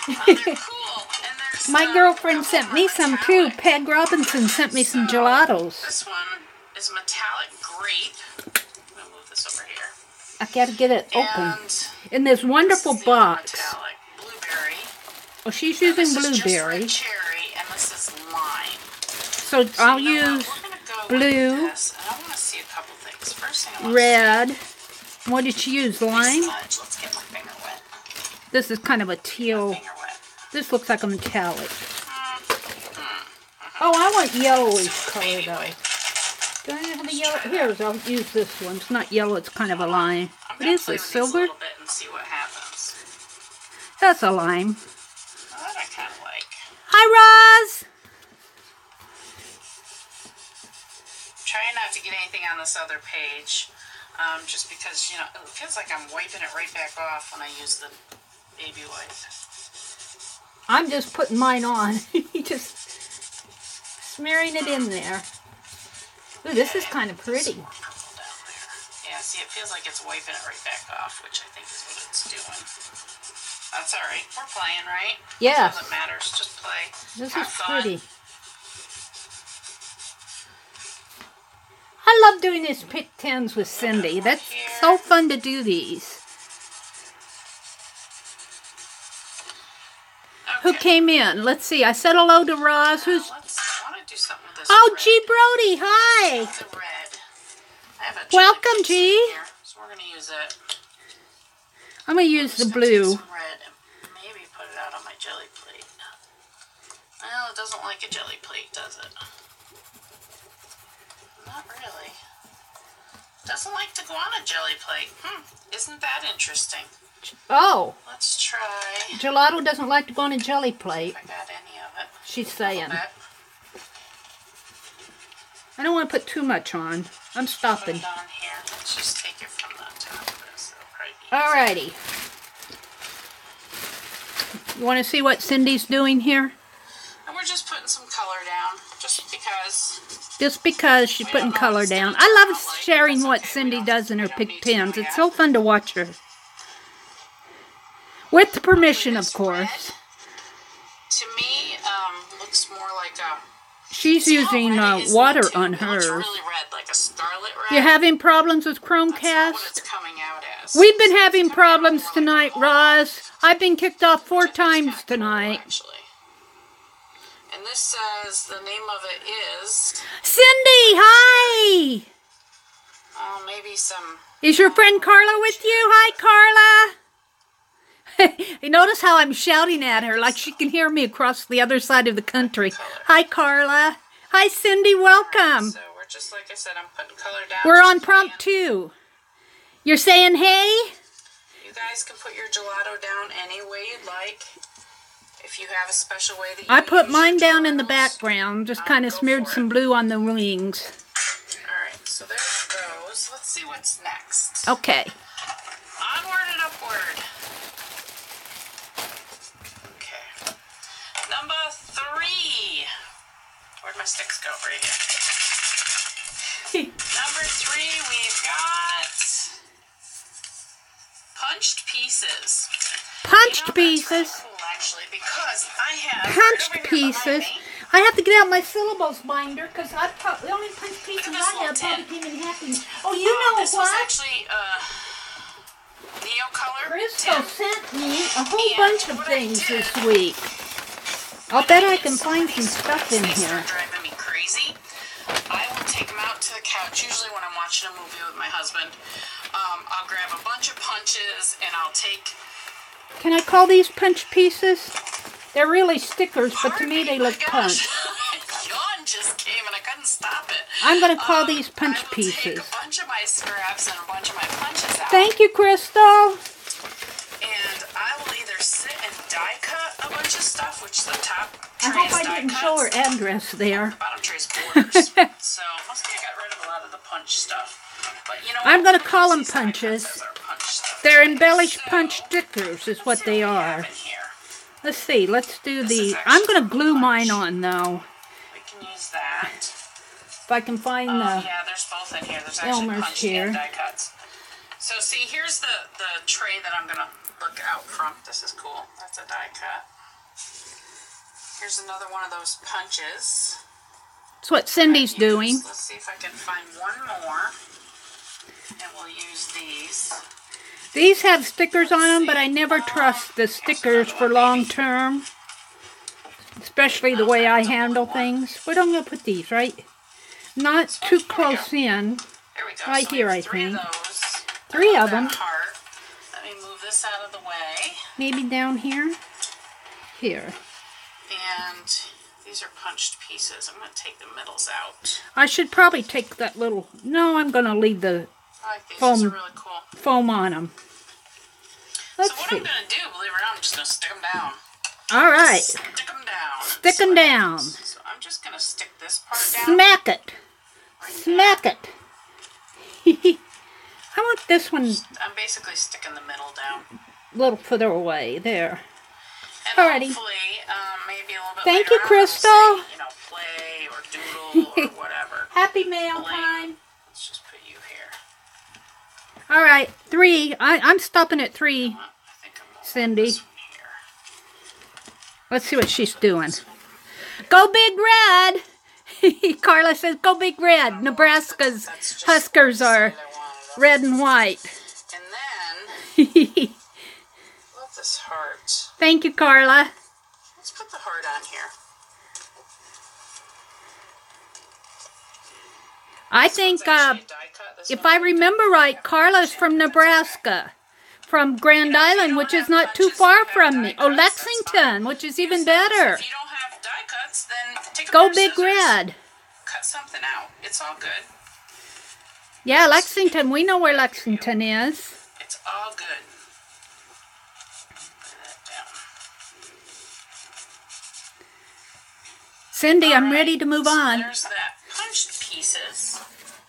They're cool. And there's, My girlfriend sent me some too. Peg Robinson sent me some gelatos. This one is metallic grape. I'm going to move this over here. I gotta get it open. And in this wonderful this is box. Metallic blueberry. Oh, she's using blueberry. This is just cherry, and this is lime. So I'll use blue, this, and I want to see a couple things. First thing I want red. to see, What did she use? Lime? let's get my finger wet. This is kind of a teal. Finger wet. This looks like a metallic. Oh, I want yellowish color though. Do I have a yellow? Here, I'll use this one. It's not yellow, it's kind of a lime. What is this, silver? A little bit and see what happens. That's a lime. Oh, that I kind of like. Hi, Roz! Trying not to get anything on this other page, just because, you know, it feels like I'm wiping it right back off when I use the baby wipe. I'm just putting mine on. Just smearing it in there. Ooh, this is kind of pretty. Yeah, see, it feels like it's wiping it right back off, which I think is what it's doing. That's all right. We're playing, right? Yes. It doesn't matter. It's just play. This Have is fun. pretty. I love doing these pick 10s with Cindy. That's so fun to do these. Okay. Who came in? Let's see. I said hello to Roz. I want to do something with this. Oh, red. G. Brody. Hi. The red. I have a Welcome, G. here, so we're going to use it. I'm going to use the blue. Some red and maybe put it out on my jelly plate. Well, it doesn't like a jelly plate, does it? Not really. Doesn't like to go on a jelly plate. Isn't that interesting? Oh. Let's try. Gelato doesn't like to go on a jelly plate. If I got any of it. She's saying. I don't want to put too much on. I'm stopping. Put it on here. Let's just take it from the top of this. Alrighty. You want to see what Cindy's doing here? And we're just putting some color down. Just because. Just because she's putting color down. I love sharing what Cindy does in her pick pens. It's so fun to watch her. With the permission, of course. To me, looks more like a... She's using water on hers. It looks really red, like a scarlet red. You having problems with Chromecast? That's not what it's coming out as. We've been having problems tonight, Roz. I've been kicked off 4 times tonight. Actually. And this says the name of it is... Cindy, hi! Maybe some... Is your friend Carla with you? Hi, Carla! You notice how I'm shouting at her like she can hear me across the other side of the country. Hi, Carla. Hi, Cindy. Welcome. So we're just, like I said, I'm putting color down. We're on prompt 2. You're saying hey? You guys can put your gelato down any way you'd like. If you have a special way that you I put mine down in the gelatos, background. Just kind of smeared some blue on the wings. So there's those. Let's see what's next. Okay. Onward and upward. Okay. Number 3. Where'd my sticks go? Right here. Number 3, we've got punched pieces. Punched pieces. That's really cool, actually, because I have Punched pieces. I have to get out my syllables binder because the only punched pieces I have probably came in happy. Oh, you know this what? was actually Neo-color. Crystal sent me a whole bunch of things this week. I'll bet I can find some stuff in here. Driving me crazy. I will take them out to the couch, usually when I'm watching a movie with my husband. I'll grab a bunch of punches and I'll take... Can I call these punch pieces? They're really stickers, but to me they look punched. Yawn just came and I couldn't stop it. I'm going to call these punch I will pieces. take a bunch of my scraps and a bunch of my punches out. Thank you, Crystal. And I will either sit and die cut a bunch of stuff, which the top I tray hope is I die didn't cuts. show her address there. The bottom tray is borders. So must be I got rid of a lot of the punch stuff. But you know what? I'm going to call them These die cuts punches. as our punch stuff. They're embellished So, punch stickers is what they what we are. have in here. Let's see. Let's do This is the... I'm going to actually glue punch. mine on, though. We can use that. If I can find the... Yeah, there's both in here. There's actually Elmer's punch here. and die cuts. So see, here's the tray that I'm going to look out from. This is cool. That's a die cut. Here's another one of those punches. That's what Cindy's doing. Let's see if I can find one more. And we'll use these. These have stickers on them, but I never trust the stickers for long term. Especially the way I handle things. Where am I going to put these, right? Not too close in. There we go. Right So here, we I have three think. of those. 3 of That them. heart. Let me move this out of the way. Maybe down here. Here. And these are punched pieces. I'm going to take the middles out. I should probably take that little... No, I'm going to leave the I like these. Foam. These are really cool. foam on them. Let's So what see. I'm going to do, believe it or not, I'm just going to stick them down. All right. Stick them down. Stick them down. So I'm just going to stick this part down. Smack it. right Smack it. I want this one I'm basically sticking the middle down. a little further away. There. And Alrighty. hopefully, maybe a little bit Thank later you, on, Crystal. I'll say, you know, play or doodle or whatever. Happy mail Bling. time. Let's just put you here. All right. 3. I'm stopping at 3. I think I'm gonna Cindy. this one here. Let's see what she's doing. Go Big Red! Carla says, go Big Red. Nebraska's That's just Huskers the are side I wanted. red and white. And then, love this heart. Thank you, Carla. Let's put the heart on here. I think, Actually a die cut. This if one- I remember right, Carla's from Nebraska. From Grand Island, which is not too far from me. Oh, Lexington, which is even better. If you don't have die cuts, then take a Go pair of Big scissors, Red. Cut something out. It's all good. Yeah, Lexington. We know where Lexington is. It's all good. Put that down. Cindy, I'm Alright, ready to move so on. There's that punched pieces.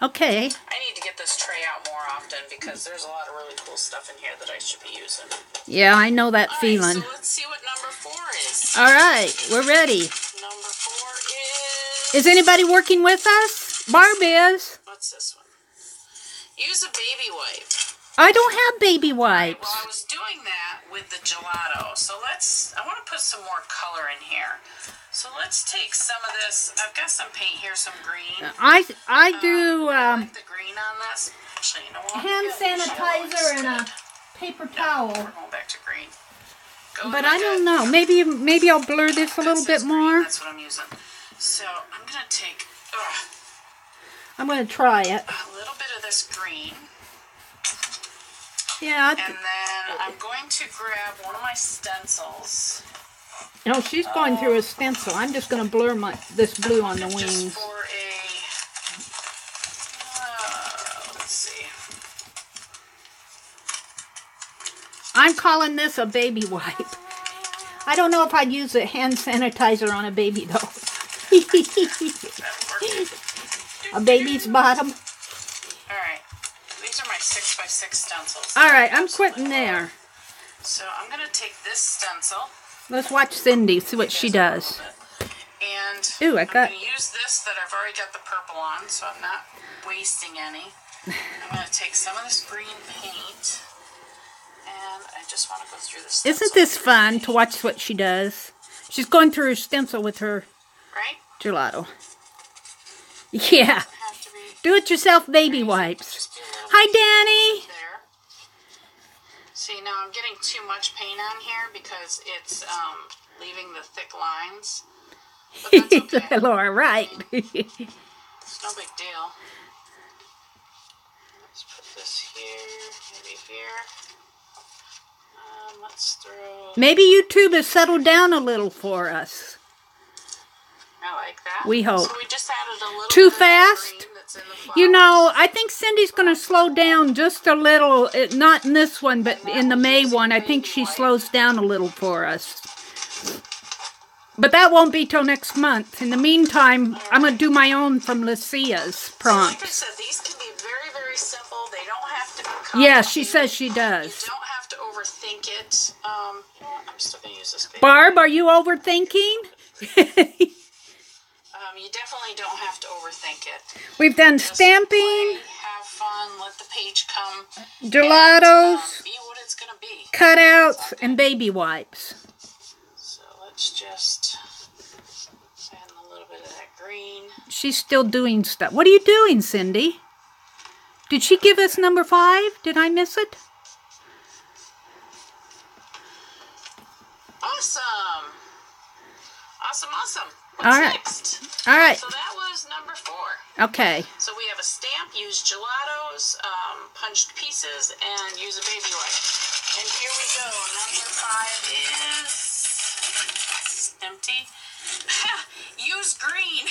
Okay. I need to get this tray out more often because there's a lot of really cool stuff in here that I should be using. Yeah, I know that Alright, feeling. so let's see what number 4 is. All right, we're ready. Number 4 Is anybody working with us? Barb is. What's this one? Use a baby wipe. I don't have baby wipes. Well, I was doing that with the gelato. So I want to put some more color in here. So let's take some of this. I've got some paint here, some green. I do I like the green on this. Actually, you know what? hand Yellow sanitizer and a looks paper good. towel. We're going back to green. Go But with I it. don't know. Maybe I'll blur this a little This bit is green. more. That's what I'm using. So I'm going to take I'm going to try it. a little bit of this green. Yeah. And then I'm going to grab one of my stencils. No, she's going through a stencil. I'm just going to blur this blue on the Just wings. for let's see. I'm calling this a baby wipe. I don't know if I'd use a hand sanitizer on a baby, though. A baby's bottom. 6x6 stencils. All right, I'm quitting there. So I'm going to take this stencil. Let's watch Cindy, see what she does. And ooh, I'm going to use this that I've already got the purple on, so I'm not wasting any. I'm going to take some of this green paint, and I just want to go through this. Isn't this fun to watch what she does? She's going through her stencil with her gelato. Yeah. Do-it-yourself baby wipes. Hi, Danny. There. See, now I'm getting too much paint on here because it's leaving the thick lines. But that's okay. Laura, right. It's no big deal. Let's put this here, maybe here. Let's throw... Maybe YouTube has settled down a little for us. I like that. We hope. So we just added a little too bit fast? of green that's in the You know, I think Cindy's going to slow down just a little. Not in this one, but in the May one. I think she slows down a little for us. But that won't be till next month. In the meantime, I'm going to do my own from Lucia's prompts. Like I said, these can be very, very simple. They don't have to be complicated. Yeah, she says she does. You don't have to overthink it. You know what? I'm still going to use this baby. Barb, are you overthinking? You definitely don't have to overthink it. We've done Just stamping. Play, have fun, let the page come. Gelatos. And, be what it's going to be. Cutouts and baby wipes. So let's just add a little bit of that green. She's still doing stuff. What are you doing, Cindy? Did she give us number 5? Did I miss it? Awesome. Awesome, awesome. What's all right. next? All right. So that was number 4. Okay. So we have a stamp, use gelatos, punched pieces, and use a baby wipe. And here we go. Number 5 is empty. Use green.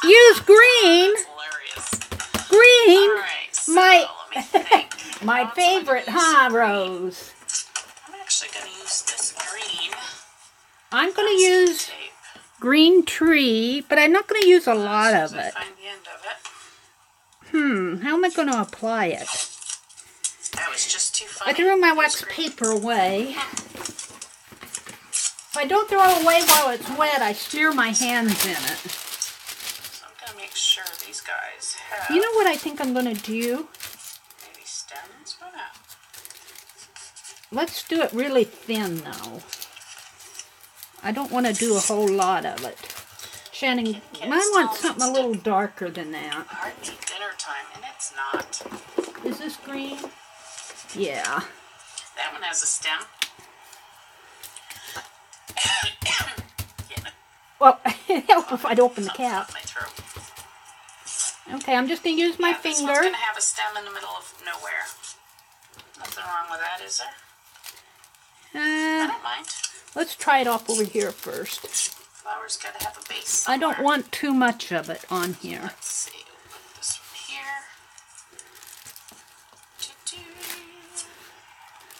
Use green. That's hilarious. Green. All right. So let me think. My favorite, huh, Rose? I'm actually going to use this green. I'm going to use green tree, but I'm not going to use a lot of it. Find the end of it. How am I going to apply it? That was just too funny. I threw my wax paper away. If I don't throw it away while it's wet, I smear my hands in it. So I'm going to make sure these guys have... You know what I think I'm going to do? Maybe stems? Why not? Let's do it really thin, though. I don't want to do a whole lot of it. Shannon, I want something a little darker than that. Hardly dinner time, and it's not. Is this green? Yeah. That one has a stem. Well, help if I'd open the cap. My throat. Okay, I'm just going to use my This finger. one's going to have a stem in the middle of nowhere. Nothing wrong with that, is there? I don't mind. Let's try it off over here first. Flower's got to have a base I somewhere. don't want too much of it on here. Let's see. We'll put this one here.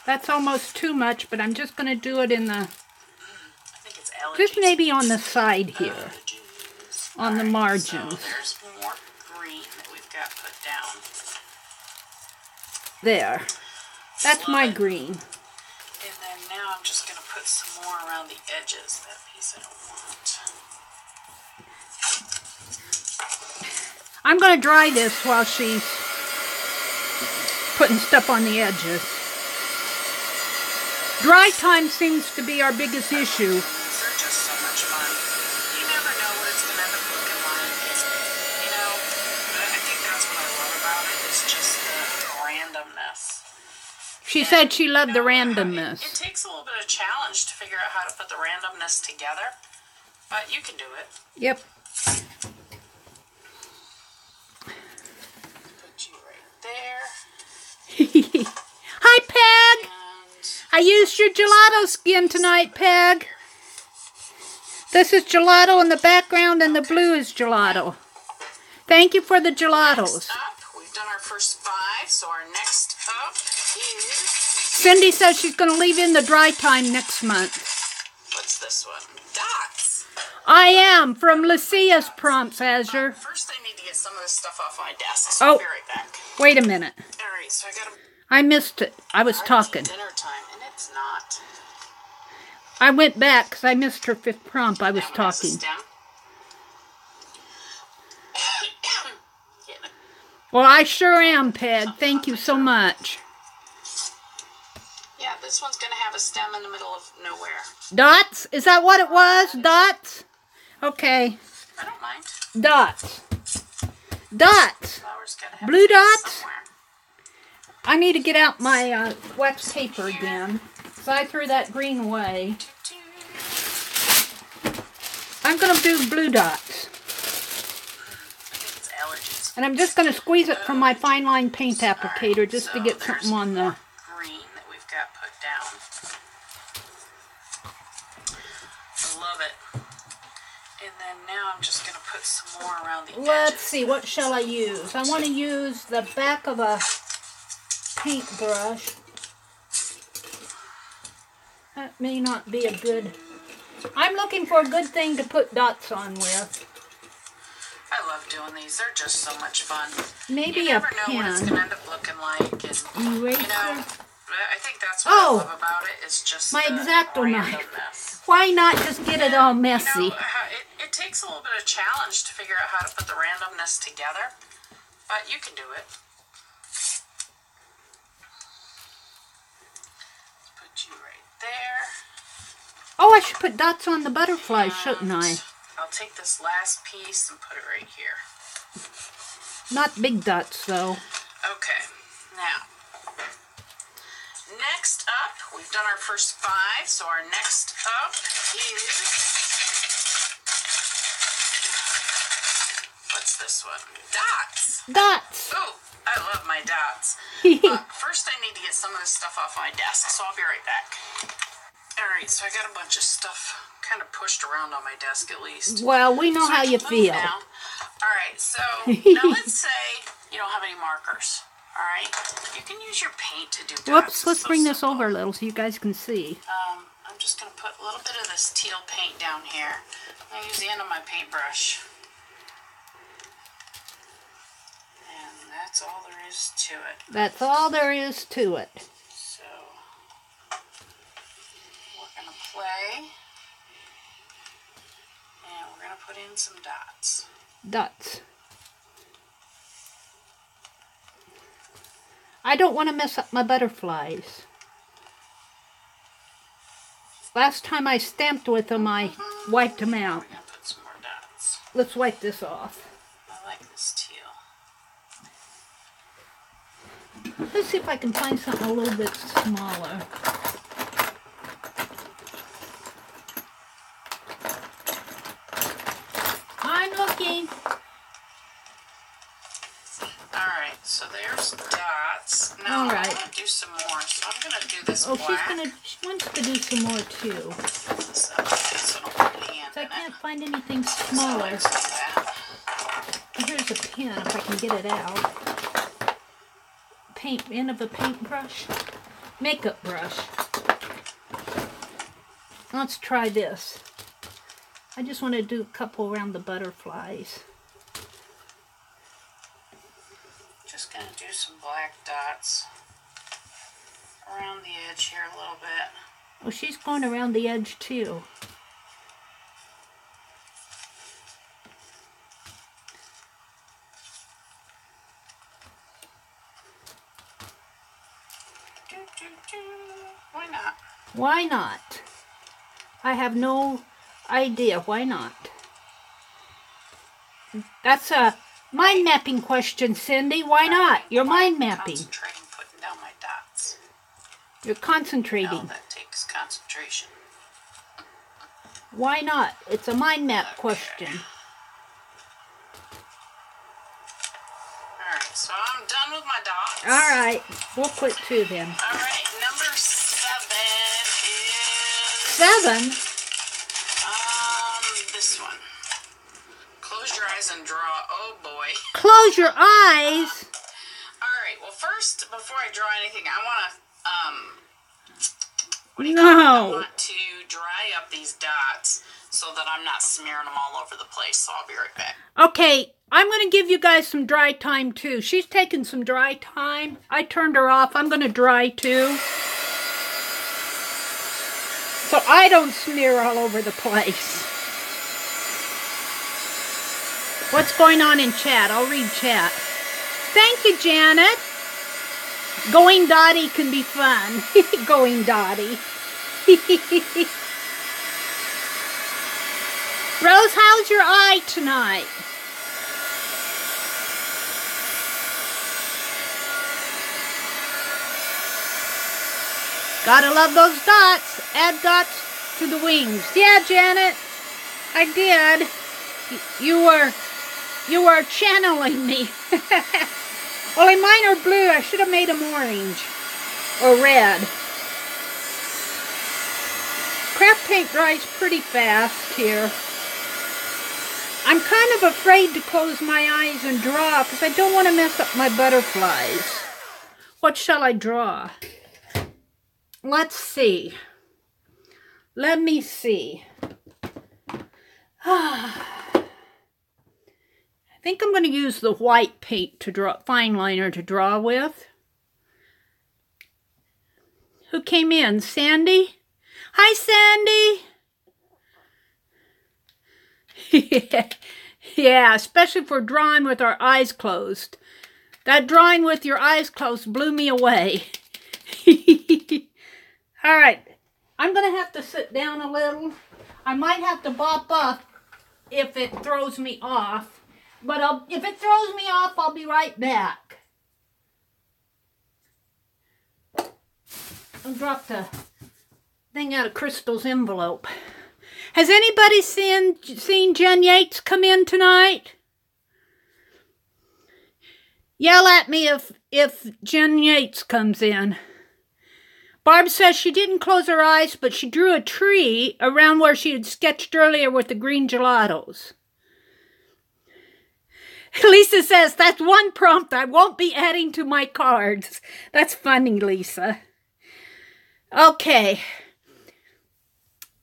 That's almost too much, but I'm just going to do it in the... I think it's allergies. Just maybe on the side here. On the margins. So there's more green that we've got put down. There. That's my green. And then now I'm just going to put some more around the edges. That piece I don't want. I'm going to dry this while she's putting stuff on the edges. Dry time seems to be our biggest issue. They're just so much fun. You never know what it's going to end up looking like. You know, I think that's what I love about it. It's just the randomness. She said she loved the randomness. It takes a little bit of challenge to figure out how to put the randomness together, but you can do it. Yep. Put you right there. Hi, Peg! And I used your gelato skin tonight, Peg. This is gelato in the background and the blue is gelato. Thank you for the gelatos. next up, we've done our first 5, so our next up is... Cindy says she's going to leave in the dry time next month. What's this one? Dots. I am, from Lucia's prompts, Azure. First I need to get some of this stuff off my desk, so I'll be right back. Wait a minute. Alright, so I gotta... I missed it. I was talking. Dinner time, and it's not. I went back because I missed her 5th prompt. I was That one has a talking. stem. Well, I sure am, Peg. Thank you so much. Yeah, this one's going to have a stem in the middle of nowhere. Dots? Is that what it was? Dots? Okay. I don't mind. Dots. Dots. Flower's gotta have Blue dots? somewhere. I need to get out my wax paper again. So I threw that green away. I'm going to do blue dots. And I'm just going to squeeze it from my fine line paint applicator just to get something on the... green that we've got put down. I love it. And then now I'm just going to put some more around the edges. Let's see, what shall I use? I want to use the back of a paintbrush. That may not be a good... I'm looking for a good thing to put dots on with. I love doing these. They're just so much fun. Maybe you a never know what it's pen. going to end up looking like. And, Eraser. you know, I think that's what I love about it. Is just my the X-Acto knife. randomness. Why not just get it all messy? You know, it takes a little bit of challenge to figure out how to put the randomness together, but you can do it. Let's put you right there. Oh, I should put dots on the butterflies, shouldn't I? I'll take this last piece and put it right here. Not big dots, though. Okay, now, next up, we've done our first 5, so our next up is, what's this one? Dots. Dots. Ooh, I love my dots. First I need to get some of this stuff off my desk, so I'll be right back. Alright, so I got a bunch of stuff kind of pushed around on my desk at least. Well, we know how you feel. Alright, so now let's say you don't have any markers. Alright, you can use your paint to do dots. Whoops, let's so bring this simple. over a little so you guys can see. I'm just going to put a little bit of this teal paint down here. I use the end of my paintbrush. And that's all there is to it. That's all there is to it. So, we're going to play. And we're going to put in some dots. Dots. I don't want to mess up my butterflies. Last time I stamped with them, I wiped them out. We're going to put some more dots. Let's wipe this off. I like this teal. Let's see if I can find something a little bit smaller. I'm looking. Alright, so there's dots. Now, All right. I want to do some more, so I'm going to do this Oh, black. she wants to do some more too. So I don't put my hand So I in it. can't find anything So smaller. let's do that. Here's a pen if I can get it out. End of a paintbrush. Makeup brush. Let's try this. I just want to do a couple around the butterflies. Just going to do some black dots around the edge here a little bit. Oh, she's going around the edge too. Why not? Why not? I have no idea. Why not? That's a mind mapping question, Cindy. Why not? You're mind mapping. Concentrating putting down my dots. You're concentrating. No, that takes concentration. Why not? It's a mind map question. Alright, so I'm done with my dots. Alright, we'll quit too then. Alright, number 7 is... 7? This one. Close your eyes and draw. Oh boy. Close your eyes? Alright, well first, before I draw anything, I want to, I No. want to dry up these dots so that I'm not smearing them all over the place, so I'll be right back. Okay, I'm going to give you guys some dry time too. She's taking some dry time. I turned her off. I'm going to dry too. So I don't smear all over the place. What's going on in chat? I'll read chat. Thank you, Janet. Going Dottie can be fun. Going Dottie. Rose, how's your eye tonight? Gotta love those dots. Add dots to the wings. Yeah, Janet, I did. You were channeling me. Only mine are blue. I should have made them orange or red. Craft paint dries pretty fast here. I'm kind of afraid to close my eyes and draw because I don't want to mess up my butterflies. What shall I draw? Let's see. Let me see. I think I'm going to use the white paint to draw, fine liner to draw with. Who came in? Sandy? Hi, Sandy. Yeah, especially for drawing with our eyes closed. That drawing with your eyes closed blew me away. All right, I'm going to have to sit down a little. I might have to bop up if it throws me off. But if it throws me off, I'll be right back. I'll drop the thing out of Crystal's envelope. Has anybody seen Jen Yates come in tonight? Yell at me if Jen Yates comes in. Barb says she didn't close her eyes, but she drew a tree around where she had sketched earlier with the green gelatos. Lisa says, that's one prompt I won't be adding to my cards. That's funny, Lisa. Okay.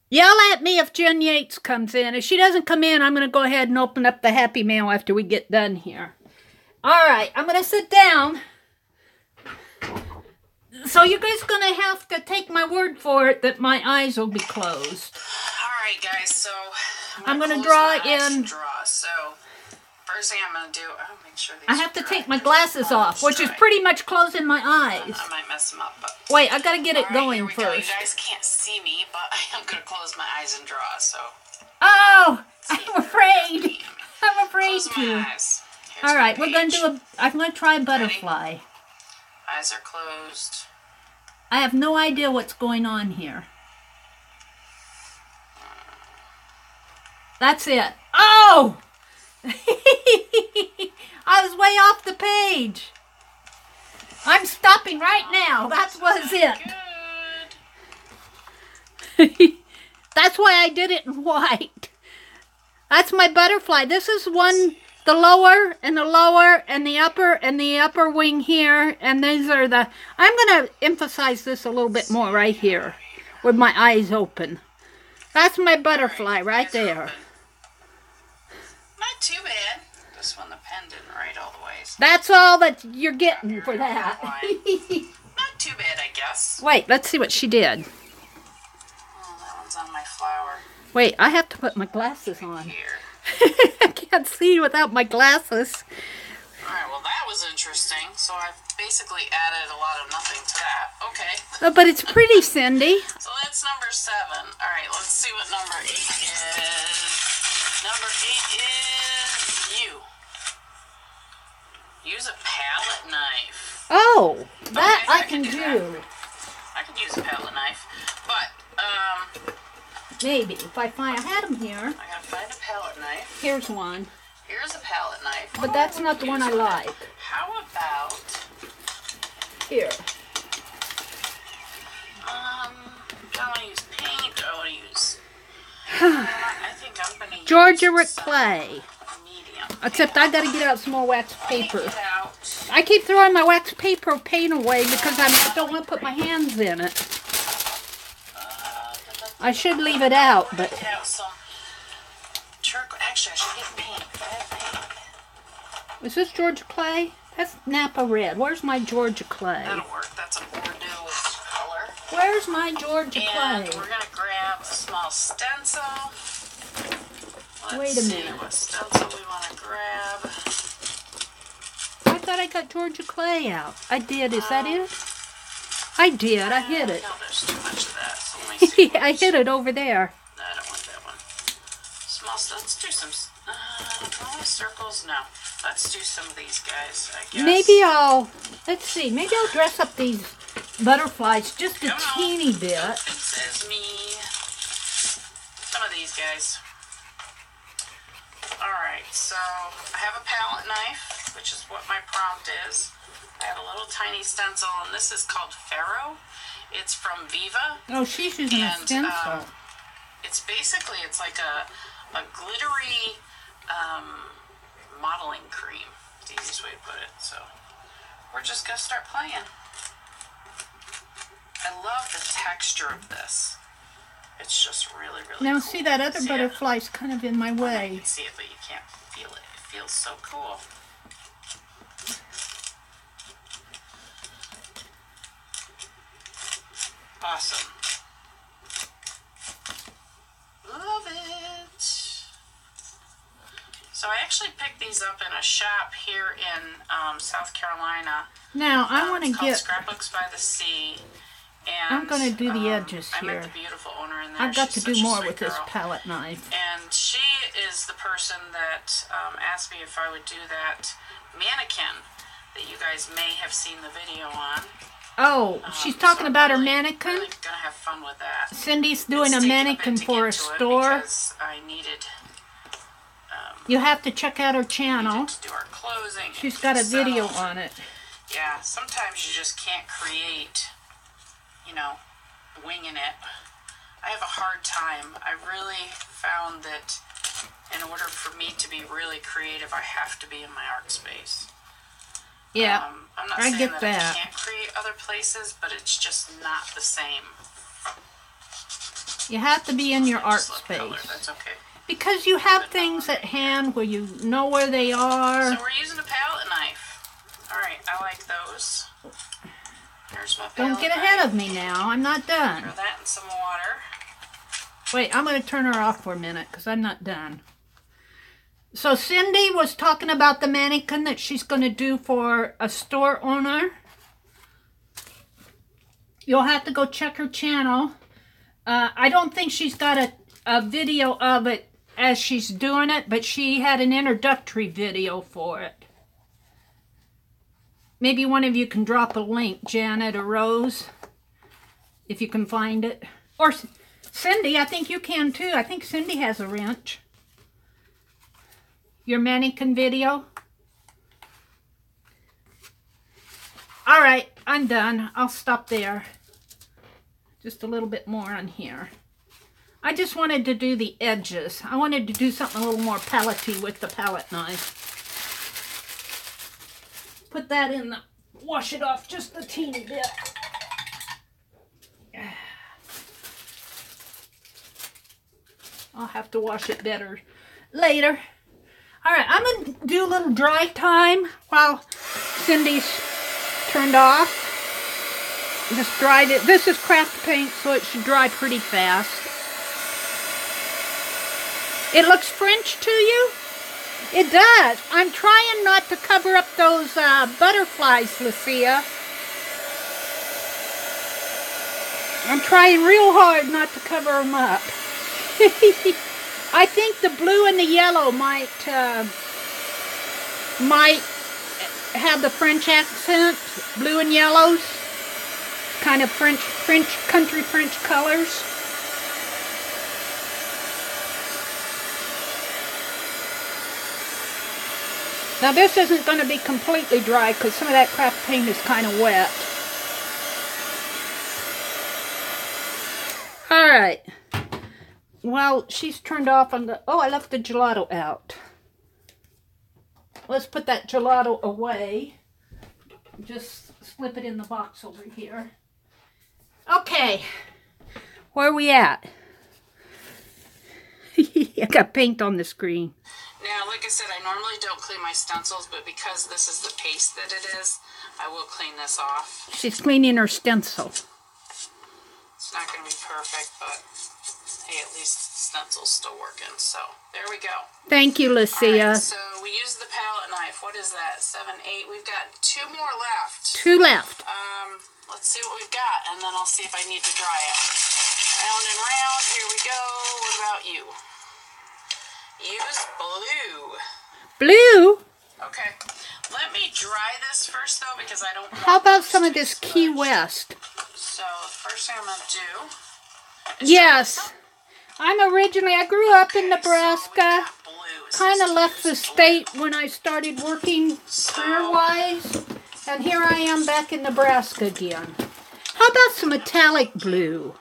Yell at me if Jen Yates comes in. If she doesn't come in, I'm going to go ahead and open up the Happy Mail after we get done here. All right, I'm going to sit down. So you guys are going to have to take my word for it that my eyes will be closed. All right, guys, so I'm going to draw in... So, first thing I'm going to do, I'll make sure these I have to take my glasses off, which is pretty much closing my eyes. I might mess them up, but... Wait, I got to get it going here we first. go. You guys can't see me, but I'm going to close my eyes and draw, so... Oh, I'm afraid. I'm afraid Close to. my eyes. All right, we're going to do a... I'm going to try a butterfly. Ready? Eyes are closed. I have no idea what's going on here. That's it. Oh! I was way off the page. I'm stopping right now. That was it. That's why I did it in white. That's my butterfly. This is one... The lower and the lower and the upper wing here, and these are the... I'm going to emphasize this a little bit more right here, with my eyes open. That's my butterfly right there. Not too bad. Just when the pen didn't write all the ways. That's all that you're getting for that. Not too bad, I guess. Wait, let's see what she did. Oh, that one's on my flower. Wait, I have to put my glasses on. Here. I can't see without my glasses. Alright, well that was interesting. So I've basically added a lot of nothing to that. Okay. Oh, but it's pretty, Cindy. So that's number 7. Alright, let's see what number 8 is. Number 8 is you. Use a palette knife. Oh, that okay, I can do. I can use a palette knife. But, maybe. If I find... I had them here. I gotta find a palette knife. Here's one. Here's a palette knife. But that's not the one I like. How about... Here. I want to use paint. I want to use... I think I'm going to use... Georgia Rick Clay. Medium. Except I gotta get out some more wax paper. I keep throwing my wax paper paint away because I don't want to put my hands in it. I should leave it out, but... Actually, I should get paint. I have paint. Is this Georgia clay? That's Napa red. Where's my Georgia clay? That'll work. That's a Bordeaux color. Where's my Georgia clay? And we're going to grab a small stencil. Wait a minute. See what stencil we want to grab. I thought I got Georgia clay out. I did. Is that it? I did. I hit it. No, there's too much of that. So let me see. I hit it over there. No, I don't want that one. Small. Let's do some circles. No. Let's do some of these guys, I guess. Maybe I'll, let's see, maybe I'll dress up these butterflies just a teeny bit. It says me. Some of these guys. Alright, so I have a palette knife, which is what my prompt is. I have a little tiny stencil, and this is called Pharaoh. It's from Viva. Oh, she's using a stencil. It's basically, it's like a glittery modeling cream. It's the easiest way to put it. So we're just going to start playing. I love the texture of this. It's just really, really now, cool. see, that other butterfly's kind of in my way. You can see it, but you can't feel it. It feels so cool. Awesome. Love it. So I actually picked these up in a shop here in South Carolina. Now, I want to get... Scrapbooks by the Sea. And, I'm going to do the edges I here. met the beautiful owner in there. I've got to do more with girl. this palette knife. And she is the person that asked me if I would do that mannequin that you guys may have seen the video on. Oh, she's talking about her mannequin? I'm really going to have fun with that. Cindy's doing a mannequin for a store. I needed... you have to check out her channel. To do our closing. She's got a video on it. Yeah, sometimes you just can't create, you know, winging it. I have a hard time. I really found that in order for me to be really creative, I have to be in my art space. Yeah, I'm not I saying get that I can't create other places, but it's just not the same. You have to be in your art space. Color. That's okay. Because you have things at hand where you know where they are. So we're using a palette knife. Alright, I like those. Here's my palette Don't get ahead of me now. I'm not done. Throw that in some water. Wait, I'm going to turn her off for a minute because I'm not done. So Cindy was talking about the mannequin that she's going to do for a store owner. You'll have to go check her channel. I don't think she's got a video of it as she's doing it, but she had an introductory video for it. Maybe one of you can drop a link, Janet or Rose, if you can find it. Or Cindy, I think you can too. I think Cindy has a wrench. Your mannequin video. All right, I'm done. I'll stop there. Just a little bit more on here. I just wanted to do the edges. I wanted to do something a little more palette-y with the palette knife. Put that in the, wash it off just a teeny bit. I'll have to wash it better later. All right, I'm going to do a little dry time while Cindy's turned off. Just dried it. This is craft paint, so it should dry pretty fast. It looks French to you? It does. I'm trying not to cover up those butterflies, Lucia. I'm trying real hard not to cover them up. I think the blue and the yellow might have the French accent. Blue and yellows. Kind of country French colors. Now this isn't going to be completely dry because some of that craft paint is kind of wet. Alright. Well, she's turned off on the... Oh, I left the gelato out. Let's put that gelato away. Just slip it in the box over here. Okay. Where are we at? I got paint on the screen. Now, like I said, I normally don't clean my stencils, but because this is the paste that it is, I will clean this off. She's cleaning her stencil. It's not going to be perfect, but hey, at least the stencil's still working. So, there we go. Thank you, Lucia. Right, so, we used the palette knife. What is that? 7, 8. We've got 2 more left. 2 left. Let's see what we've got, and then I'll see if I need to dry it. Round and round. Here we go. What about you? Use blue. Blue? Okay. Let me dry this first, though, because I don't want How about some of this Key West? So, the first thing I'm going to do is yes. I grew up in Nebraska. Kind of left the state when I started working career-wise. And here I am back in Nebraska again. How about some metallic blue?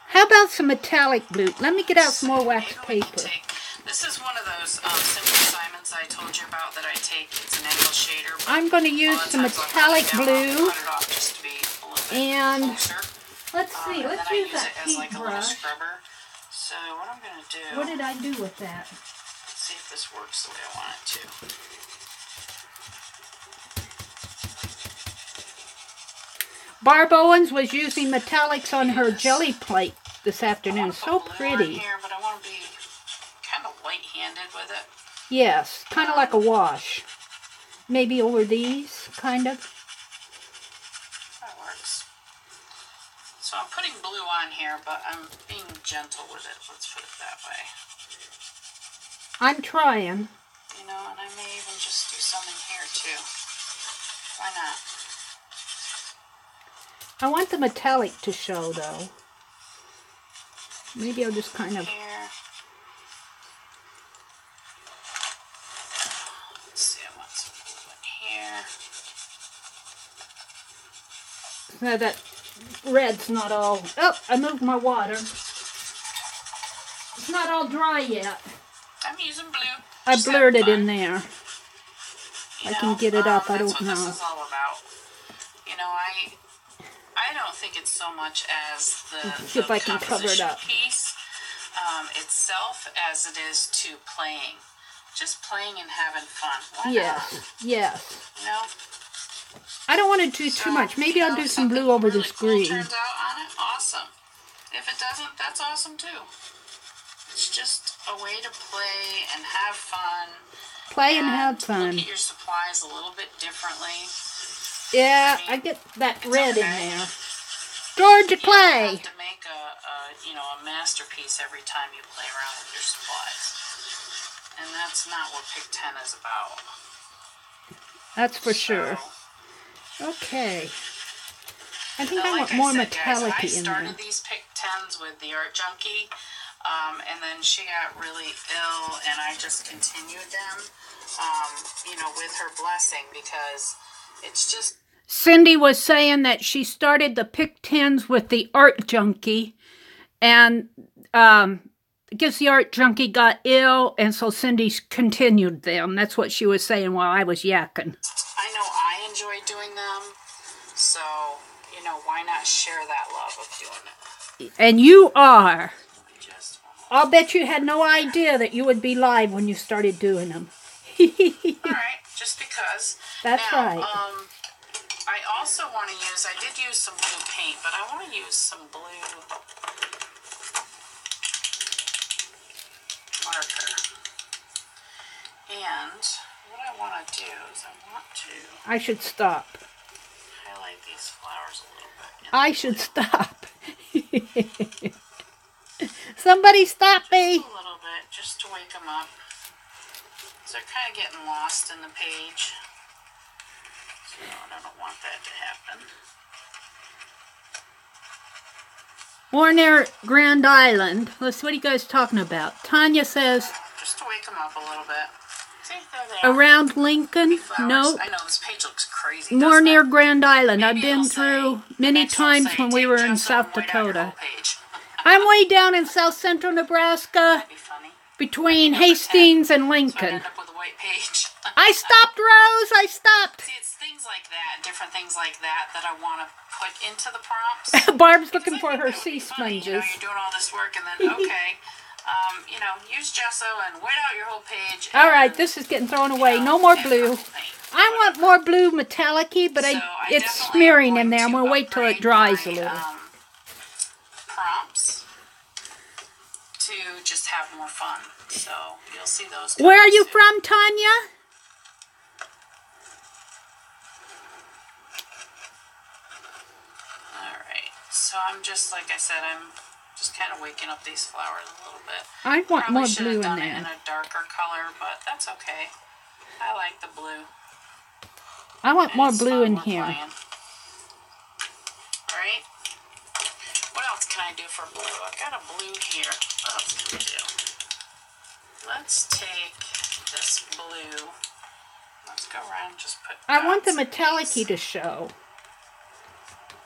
How about some metallic blue? Let me get out some more wax paper. This is one of those simple assignments I told you about that I take. It's an angle shader. I'm going to use some metallic blue. And let's see. Let's use that paintbrush. So what I'm going to do... What did I do with that? Let's see if this works the way I want it to. Barb Owens was using metallics on her jelly plate this afternoon. So pretty. Here, but I want to be kind of light-handed with it. Yes, kind of like a wash. Maybe over these, kind of. That works. So I'm putting blue on here, but I'm being gentle with it. Let's put it that way. I'm trying. You know, and I may even just do some in here too. Why not? I want the metallic to show, though. Maybe I'll just kind of... Here. Let's see, I want some blue in here. No, that red's not all... Oh, I moved my water. It's not all dry yet. I'm using blue. I blurred it in there. You I can get it up, I don't know. That's what this is all about. You know, I don't think it's so much as the if I can cover it up. Piece itself as it is to playing. Just playing and having fun. Why yes, not? Yes. You know? I don't want to do too much. Maybe I'll do some blue over this green. Cool turns out on it, awesome. If it doesn't, that's awesome too. It's just a way to play and have fun. Play and have fun. Look at your supplies a little bit differently. Yeah, I get that red in there. Georgia Clay. You have to make a masterpiece every time you play around with your supplies. And that's not what Pick 10 is about. That's for sure. Okay. I think I want more metallic in there. I started these Pick 10s with the Art Junkie, and then she got really ill, and I just continued them, with her blessing, because it's just... Cindy was saying that she started the Pick 10s with the Art Junkie, and I guess the Art Junkie got ill, and so Cindy continued them. That's what she was saying while I was yakking. I know I enjoy doing them, so, why not share that love of doing it? And you are. I'll bet you had no idea that you would be live when you started doing them. All right, just because. That's right. I also want to use, I did use some blue paint, but I want to use some blue marker. And what I want to do is I should stop. Highlight these flowers a little bit. I should stop. Somebody stop me. Just a little bit, just to wake them up. So they're kind of getting lost in the page. So I don't want that to happen. Warner Grand Island. Let's see, what are you guys talking about? Tanya says... Just to wake them up a little bit. See, there around Lincoln? No. I know, this page looks crazy. More near Grand Island. I've been through many times when we were in South Dakota. I'm way down in south central Nebraska, between Hastings and Lincoln. I stopped, Rose. I stopped. See, it's things like that, different things like that I want to put into the prompts. Barb's looking for her sea sponges. You're doing all this work, and then, okay, You know, use gesso and white out your whole page. All right, this is getting thrown away. No more blue. I want more blue metallic-y, but it's smearing in there. I'm going to wait till it dries a little. Prompts to just have more fun. So you'll see those. Where are you from, Tanya? All right. So I'm just, like I said, I'm just kind of waking up these flowers a little bit. I want Probably more should blue have done in it there. in a darker color, but that's okay. I like the blue. I want more It's blue fun in when here. playing. All right. What else can I do for blue? I've got a blue here. What else can we do? Let's take this blue. Let's go around and just put I want the dots in metallic-y these. to show.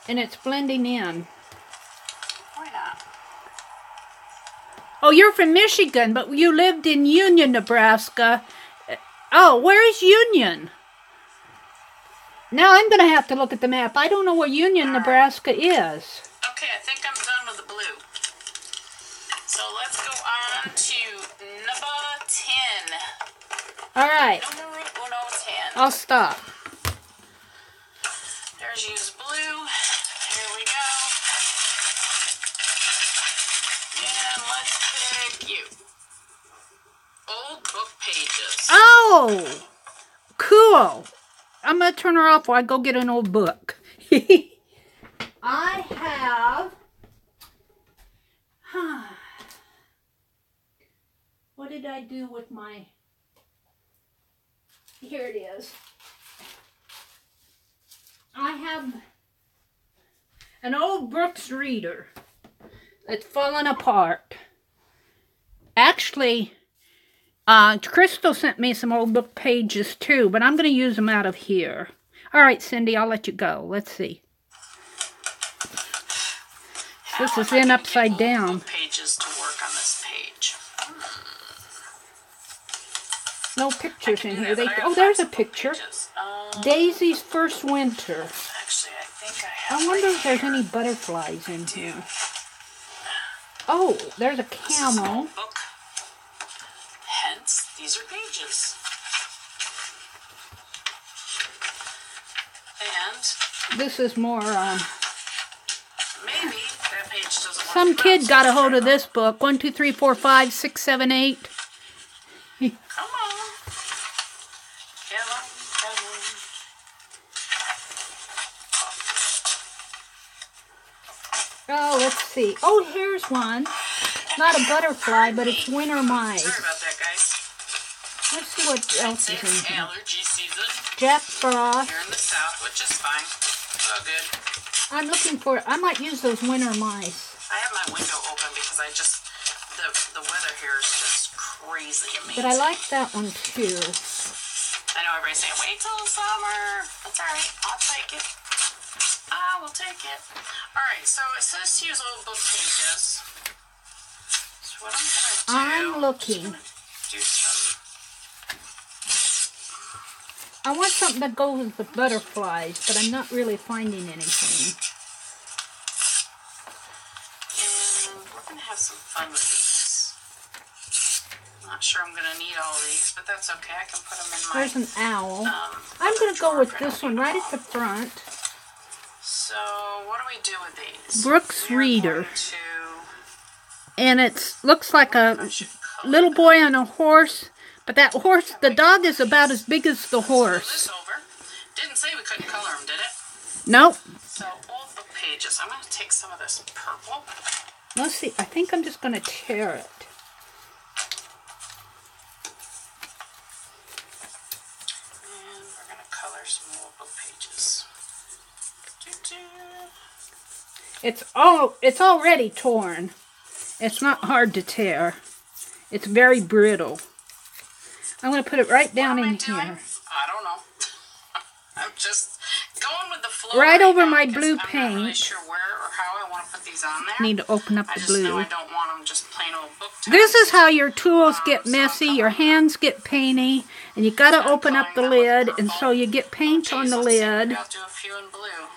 And it's blending in. Why not? Oh, you're from Michigan, but you lived in Union, Nebraska. Oh, where is Union? Now I'm going to have to look at the map. I don't know where Union, Nebraska is. Okay, I think I'm done with the blue. So let's go on to number 10. All right. Numero 10. I'll stop. There's use blue. Here we go. And let's pick you. Old book pages. Oh, cool. I'm going to turn her off while I go get an old book. I have... What did I do with my... Here it is. I have an old Brooks reader that's fallen apart. Actually, Crystal sent me some old book pages too, but I'm going to use them out of here. All right, Cindy, I'll let you go. Let's see. This is in upside down. Pages to work on this page. No pictures in here. Oh, there's a picture. Daisy's first winter. Actually, I think I have. I wonder if there's any butterflies in here. Oh, there's a camel. Book. Hence, these are pages. And this is more. Maybe that page doesn't want some to kid got a hold of this book. 1, 2, 3, 4, 5, 6, 7, 8. Come on. Come on. Oh, let's see. Oh, here's one. Not a butterfly, but it's winter mice. Sorry about that, guys. Let's see what else is in here. Allergy season. Jack Frost. Here in the south, which is fine. It's all good. I'm looking for. I might use those winter mice. I have my window open because I just the weather here is just crazy amazing. But I like that one too. I know everybody's saying wait till the summer. That's all right. I'll take it. I will take it. All right. So it says to use old book pages. So what I'm gonna do? I'm looking. Do some. I want something that goes with the butterflies, but I'm not really finding anything. And we're going to have some fun with these. I'm not sure I'm going to need all of these, but that's okay. I can put them in my... There's an owl. I'm going to go with this one right at the front. So, what do we do with these? Brooks Reader. To... And it looks like a little boy on a horse. But that horse, the dog is about as big as the horse. This over. Didn't say we couldn't color them, did it? Nope. So, old book pages. I'm going to take some of this purple. Let's see. I think I'm just going to tear it. And we're going to color some old book pages. It's already torn. It's not hard to tear. It's very brittle. I'm going to put it right down in here. I don't know. I'm just going with the flow. Right over now my because blue I'm not really paint. sure where or how I want to put these on there. Need to open up the I just blue. know I don't want them just plain old book tags. This is how your tools get messy, your hands get painty, and you got to open up the lid, and so you get paint on the lid. I'll do a few in blue.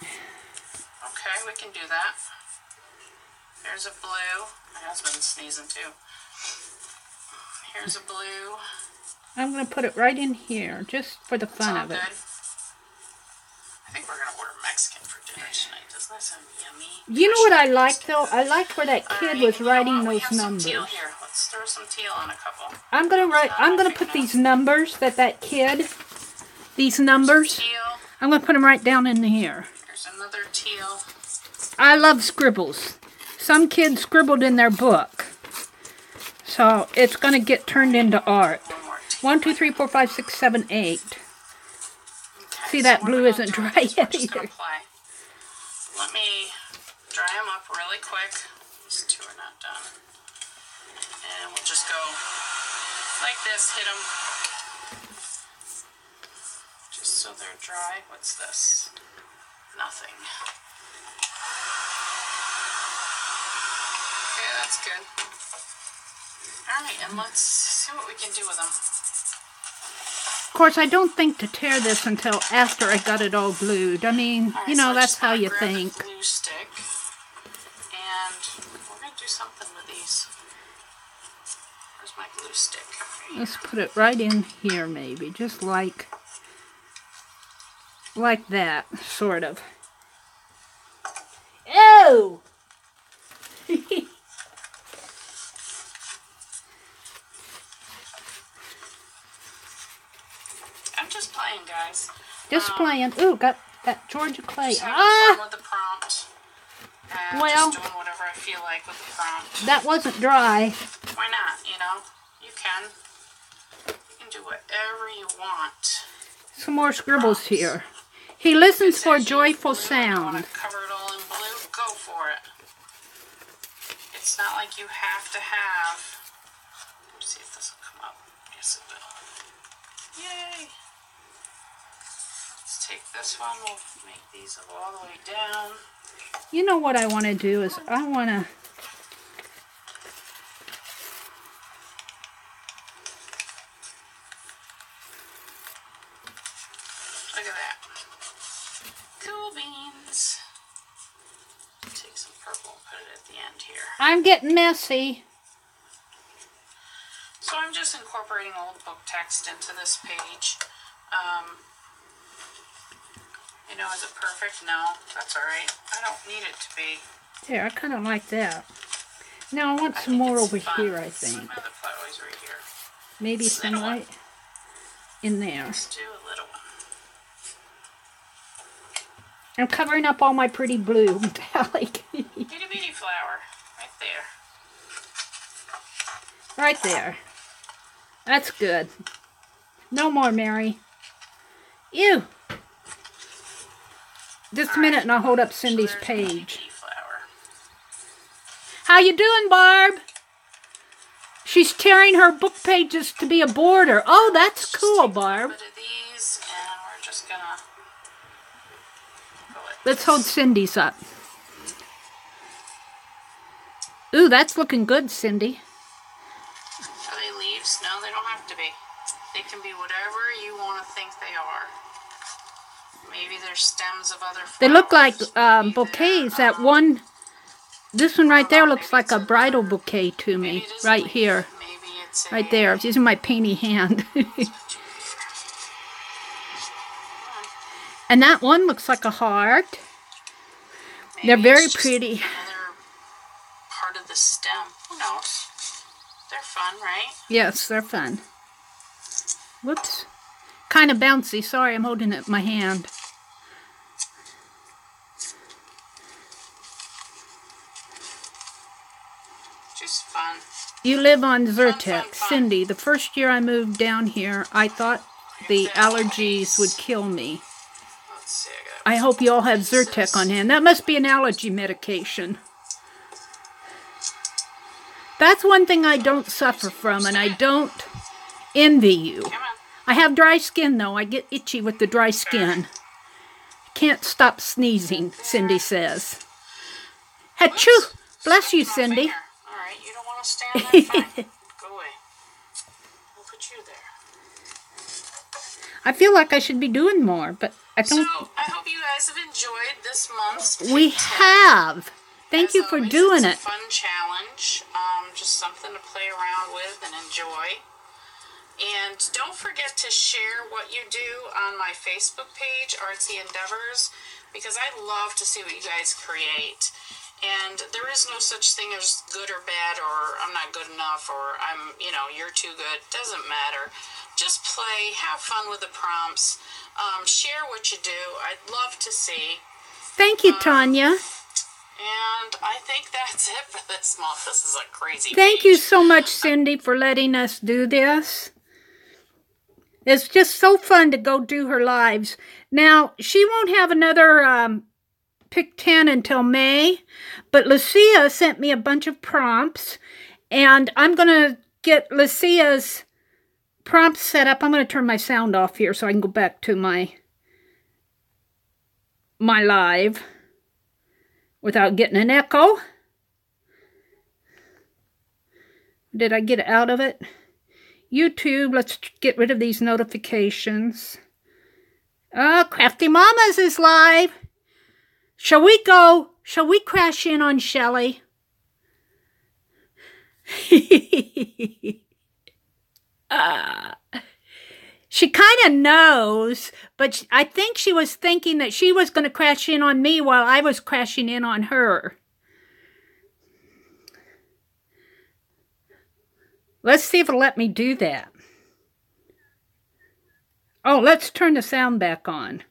Okay, we can do that. Here's a blue. My husband's sneezing too. Here's a blue. I'm going to put it right in here, just for the fun of it. Good. I think we're going to order Mexican for dinner tonight. Doesn't that sound yummy? You know what I like, though? I like where that kid was writing those numbers. Some teal here. Let's throw some teal on a couple. I'm going to put these numbers that kid, these numbers, I'm going to put them right down in here. There's another teal. I love scribbles. Some kids scribbled in their book. So it's going to get turned into art. 1, 2, 3, 4, 5, 6, 7, 8. Okay, see, that blue isn't dry yet either. Let me dry them up really quick. These two are not done. And we'll just go like this, hit them. Just so they're dry. What's this? Nothing. Okay, that's good. Alright, and let's see what we can do with them. Of course, I don't think to tear this until after I got it all glued. I mean, right, you know, so that's how you think. The glue stick, and we're going to do something with these. Where's my glue stick? Right. Let's put it right in here, maybe, just like that, sort of. Oh! I'm just playing, guys. Just playing. Ooh, got that Georgia clay. Just having fun with the prompt. And well, just doing whatever I feel like with the prompt. That wasn't dry. Why not? You know, you can. You can do whatever you want. Some more scribbles here. He listens for a joyful sound. You want to cover it all in blue? Go for it. It's not like you have to have. Let's see if this will come up. Yes, it will. Yay! Let's take this one. We'll make these go all the way down. You know what I want to do is I want to look at that. Cool beans. Take some purple and put it at the end here. I'm getting messy. So I'm just incorporating old book text into this page. You know, is it perfect? No, that's all right. I don't need it to be. There, I kind of like that. Now I want some more over here, I think. Some other flowers right here. Maybe some right in there. Let's do a little one. I'm covering up all my pretty blue metallic. Itty bitty flower. Right there. Right there. That's good. No more, Mary. Ew. Just a minute and I'll hold up Cindy's page. How you doing, Barb? She's tearing her book pages to be a border. Oh, that's cool, Barb. Let's hold Cindy's up. Ooh, that's looking good, Cindy. Are they leaves? No, they don't have to be. They can be whatever you want to think they are. Maybe they're stems of other flowers. They look like bouquets. That one, this one right there looks like a bridal bouquet to me. Right here. Maybe it's right there. I'm using my painty hand. And that one looks like a heart. Maybe they're very pretty. Another part of the stem. Who knows? They're fun, right? Yes, they're fun. Whoops. Kind of bouncy. Sorry, I'm holding it in my hand. Just fun. You live on Zyrtec. Cindy, the first year I moved down here, I thought the allergies would kill me. Let's see, I hope you all have Zyrtec on hand. That must be an allergy medication. That's one thing I don't suffer from, and I don't envy you. I have dry skin, though. I get itchy with the dry skin. Can't stop sneezing, Cindy says. Achoo! Bless you, Cindy. Alright, you don't want to stand there? Fine. Go away. We'll put you there. I feel like I should be doing more, but I don't. So, I hope you guys have enjoyed this month's We have. Thank you for always, doing it's it. a fun challenge, just something to play around with and enjoy. And don't forget to share what you do on my Facebook page, Artsy Endeavors, because I love to see what you guys create. And there is no such thing as good or bad, or I'm not good enough, or you're too good. Doesn't matter. Just play, have fun with the prompts, share what you do. I'd love to see. Thank you, Tanya. And I think that's it for this month. This is a crazy Thank you so much, Cindy, for letting us do this. It's just so fun to go do her lives. Now, she won't have another Pick 10 until May, but Lucia sent me a bunch of prompts, and I'm going to get Lucia's prompts set up. I'm going to turn my sound off here so I can go back to my live without getting an echo. Did I get out of it? YouTube, let's get rid of these notifications. Oh, Crafty Mamas is live. Shall we go? Shall we crash in on Shelley? She kind of knows, but I think she was thinking that she was going to crash in on me while I was crashing in on her. Let's see if it'll let me do that. Oh, let's turn the sound back on.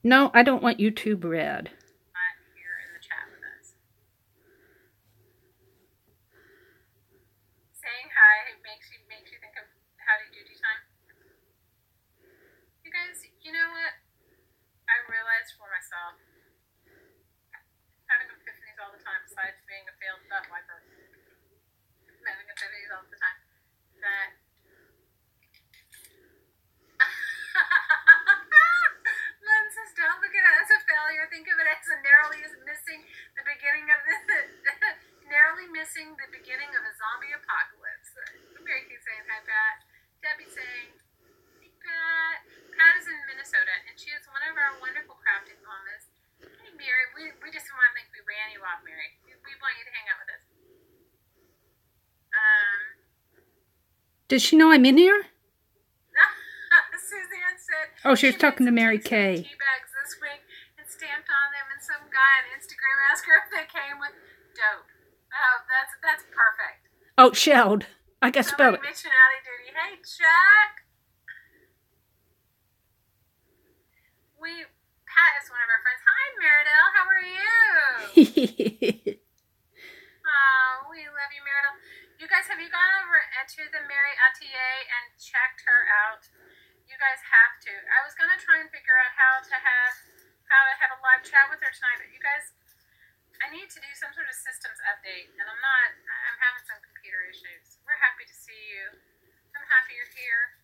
No, I don't want YouTube red. Here in the chat with us. Saying hi makes you think of Howdy Doody time. You guys, you know what? I realized for myself, having epiphanies all the time, besides being a failed butt wiper, having epiphanies all the time, that Lynn says, don't look at it as a failure. Think of it as narrowly missing the beginning of a zombie apocalypse. Mary keeps saying hi, Pat. Debbie saying, hey, Pat. Pat is in Minnesota, and she is one of our wonderful crafting mamas. Hey, Mary, we just want to think we ran you off, Mary. We want you to hang out with us. Does she know I'm in here? Suzanne said, oh, she was talking to Mary Kay. Tea bags this week and stamped on them, and some guy on Instagram asked her if they came with dope. Oh, that's perfect. Oh, shelled. I got spelled it. Mention Howdy Doody. Hey, Chuck. Pat is one of our friends. Hi, Meridel. How are you? Oh, we love you, Meridel. You guys, have you gone over to the Meri Atelier and checked her out? You guys have to. I was gonna try and figure out how to have a live chat with her tonight, but you guys, I need to do some sort of systems update, and I'm having some computer issues. We're happy to see you. I'm happy you're here.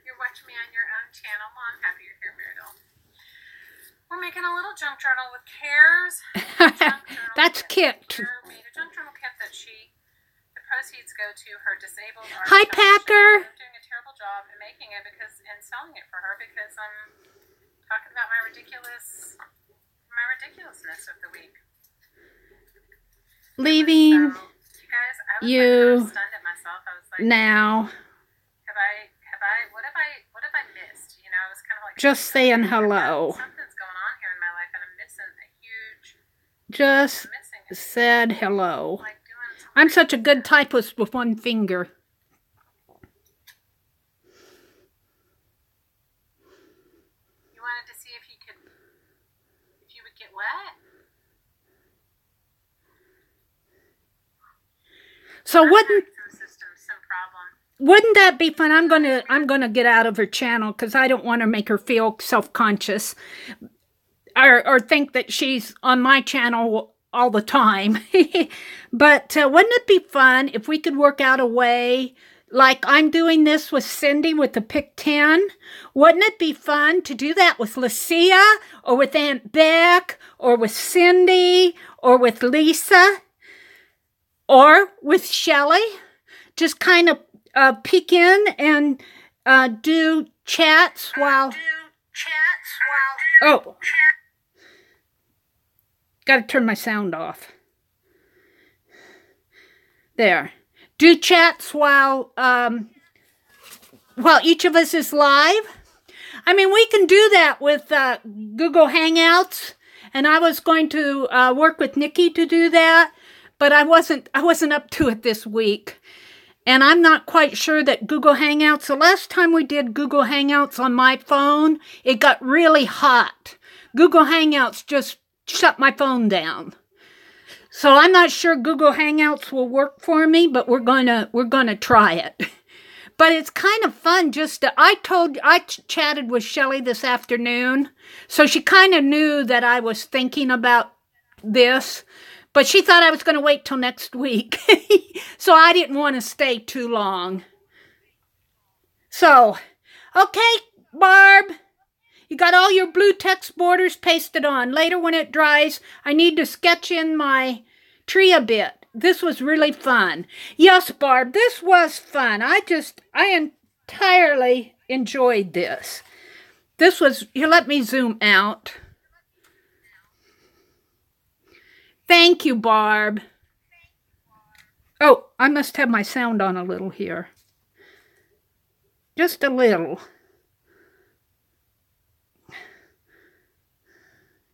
You're watching me on your own channel. Well, I'm happy you're here, Meridel. We're making a little junk journal with cares. That's kicked. Made a junk journal kit that the proceeds go to her disabled artist. Hi, Packer. I'm doing a terrible job at making it and selling it for her because I'm talking about my ridiculousness of the week. Leaving so, you guys, I was you kind of stunned at myself. I was like, now. What have I missed? You know, I was kind of like, just saying hello. Something's going on here in my life, and I'm missing a huge. Just said hello. I'm such a good typist with one finger. You wanted to see if you would get wet? So wouldn't that be fun? I'm gonna get out of her channel because I don't want to make her feel self-conscious or think that she's on my channel all the time. But wouldn't it be fun if we could work out a way, like I'm doing this with Cindy with the Pick 10? Wouldn't it be fun to do that with Lucia or with Aunt Beck or with Cindy or with Lisa or with Shelley? Just kind of peek in and do chats while... Oh. Gotta turn my sound off. There. Do chats while each of us is live. I mean, we can do that with Google Hangouts, and I was going to work with Nikki to do that, but I wasn't up to it this week. And I'm not quite sure that Google Hangouts, the last time we did Google Hangouts on my phone, it got really hot. Google Hangouts just shut my phone down. So I'm not sure Google Hangouts will work for me, but we're gonna try it. But it's kind of fun just to, I chatted with Shelly this afternoon, so she kind of knew that I was thinking about this. But she thought I was going to wait till next week. So I didn't want to stay too long. So, okay, Barb. You got all your blue text borders pasted on. Later when it dries, I need to sketch in my tree a bit. This was really fun. Yes, Barb, this was fun. I entirely enjoyed this. This was, here, let me zoom out. Thank you, Barb. Oh, I must have my sound on a little here. Just a little.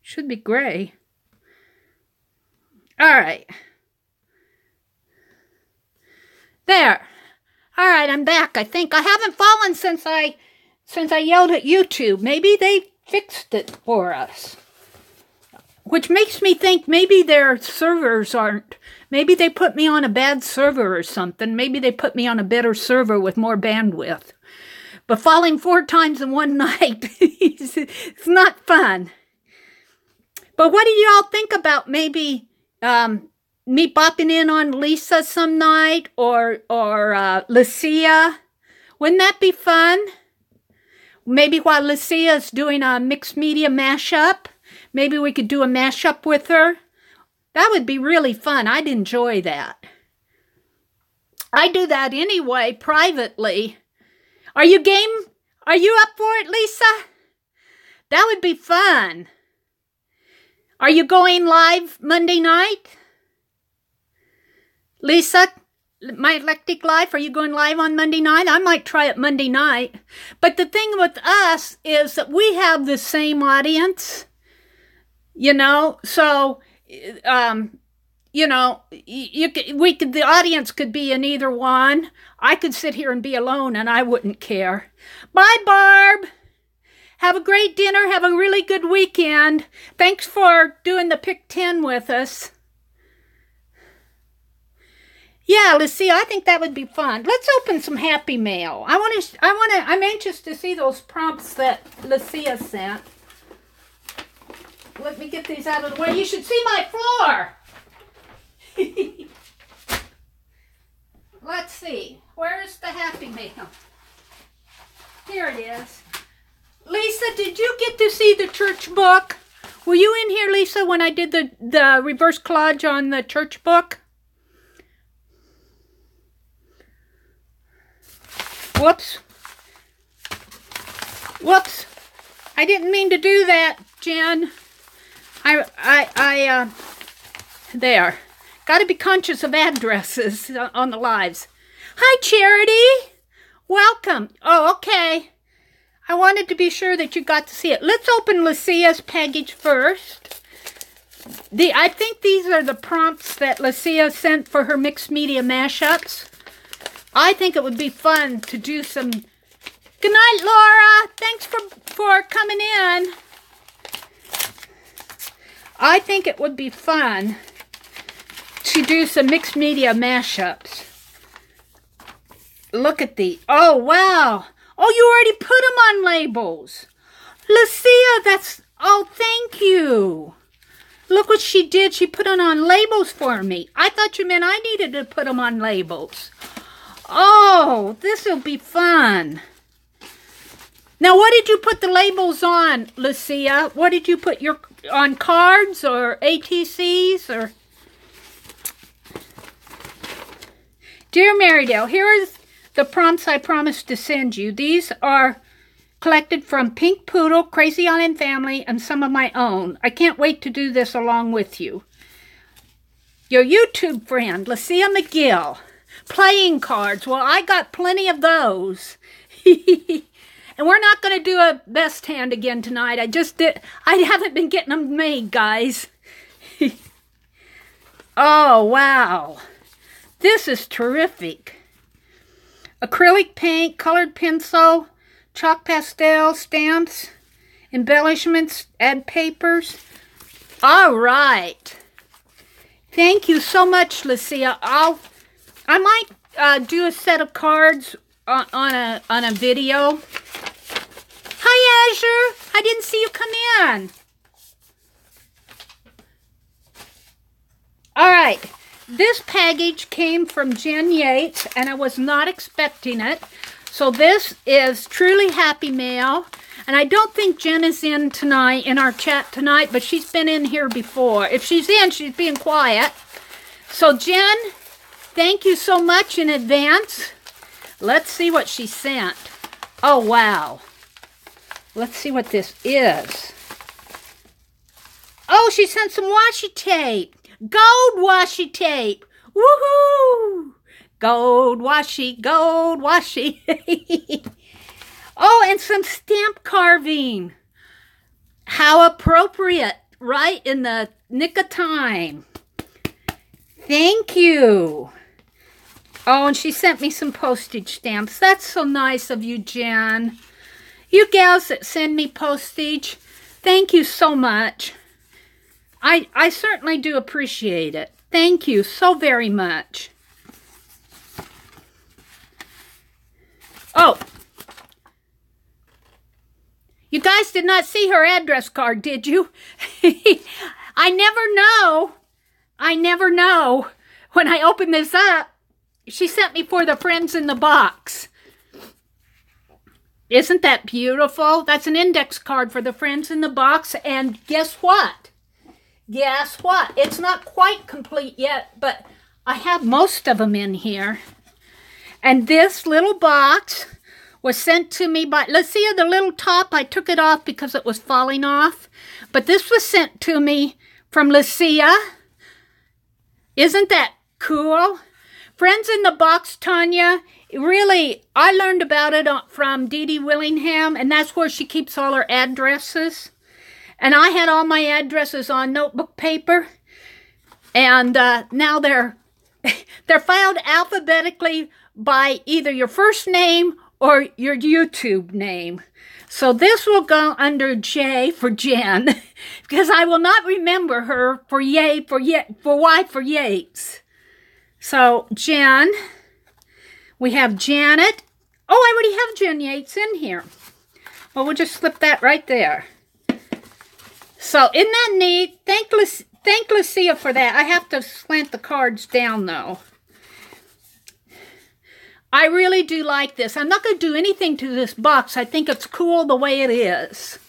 Should be gray. All right. There. All right, I'm back. I think I haven't fallen since I yelled at YouTube. Maybe they fixed it for us. Which makes me think maybe their servers aren't. Maybe they put me on a bad server or something. Maybe they put me on a better server with more bandwidth. But falling 4 times in one night, it's not fun. But what do y'all think about maybe me bopping in on Lisa some night or Lucia? Wouldn't that be fun? Maybe while Lucia's doing a mixed media mashup. Maybe we could do a mashup with her. That would be really fun. I'd enjoy that. I do that anyway, privately. Are you game? Are you up for it, Lisa? That would be fun. Are you going live Monday night? Lisa, my Eclectic Life, are you going live on Monday night? I might try it Monday night. But the thing with us is that we have the same audience. You know, so, you know, the audience could be in either one. I could sit here and be alone and I wouldn't care. Bye, Barb. Have a great dinner. Have a really good weekend. Thanks for doing the Pick 10 with us. Yeah, let's see. I think that would be fun. Let's open some Happy Mail. I'm anxious to see those prompts that Lucia sent. Let me get these out of the way. You should see my floor. Let's see. Where is the Happy Mail? Here it is. Lisa, did you get to see the church book? Were you in here, Lisa, when I did the reverse collage on the church book? Whoops. Whoops. I didn't mean to do that, Jen. There. Got to be conscious of addresses on the lives. Hi, Charity. Welcome. Oh, okay. I wanted to be sure that you got to see it. Let's open Lucia's package first. I think these are the prompts that Lucia sent for her mixed media mashups. I think it would be fun to do some... Good night, Laura. Thanks for coming in. I think it would be fun to do some mixed media mashups. Look at the... Oh, wow. Oh, you already put them on labels. Lucia, that's... Oh, thank you. Look what she did. She put them on labels for me. I thought you meant I needed to put them on labels. Oh, this will be fun. Now, what did you put the labels on, Lucia? What did you put on cards or ATCs or... Dear Marydale, here is the prompts I promised to send you. These are collected from Pink Poodle, Crazy Island Family, and some of my own. I can't wait to do this along with you. Your YouTube friend, Lucia McGill. Playing cards. Well, I got plenty of those. And we're not going to do a best hand again tonight. I haven't been getting them made, guys. Oh, wow. This is terrific. Acrylic paint, colored pencil, chalk pastel, stamps, embellishments, and papers. All right. Thank you so much, Lucia. I might do a set of cards on a video. Hi, Azure. I didn't see you come in. All right. This package came from Jen Yates, and I was not expecting it. So this is truly happy mail. And I don't think Jen is in our chat tonight, but she's been in here before. If she's in, she's being quiet. So Jen, thank you so much in advance. Let's see what she sent. Oh, wow. Let's see what this is. Oh, she sent some washi tape. Gold washi tape. Woohoo! Gold washi, gold washi. Oh, and some stamp carving. How appropriate, right in the nick of time. Thank you. Oh, and she sent me some postage stamps. That's so nice of you, Jen. You gals that send me postage, thank you so much. I certainly do appreciate it. Thank you so very much. Oh, you guys did not see her address card, did you? I never know. I never know. When I open this up, she sent me for the Friends in the Box. Isn't that beautiful? That's an index card for the Friends in the Box. And guess what? Guess what? It's not quite complete yet, but I have most of them in here. And this little box was sent to me by, let's see the little top. I took it off because it was falling off. But this was sent to me from Lucia. Isn't that cool? Friends in the Box, Tanya. Really, I learned about it from Dee Dee Willingham, and that's where she keeps all her addresses. And I had all my addresses on notebook paper, and now they're filed alphabetically by either your first name or your YouTube name. So this will go under J for Jen, because I will not remember her for Y for Yates. So Jen, we have Janet. Oh, I already have Jen Yates in here. Well, we'll just slip that right there. So isn't that neat? Thank Lucia for that. I have to slant the cards down though. I really do like this. I'm not going to do anything to this box. I think it's cool the way it is.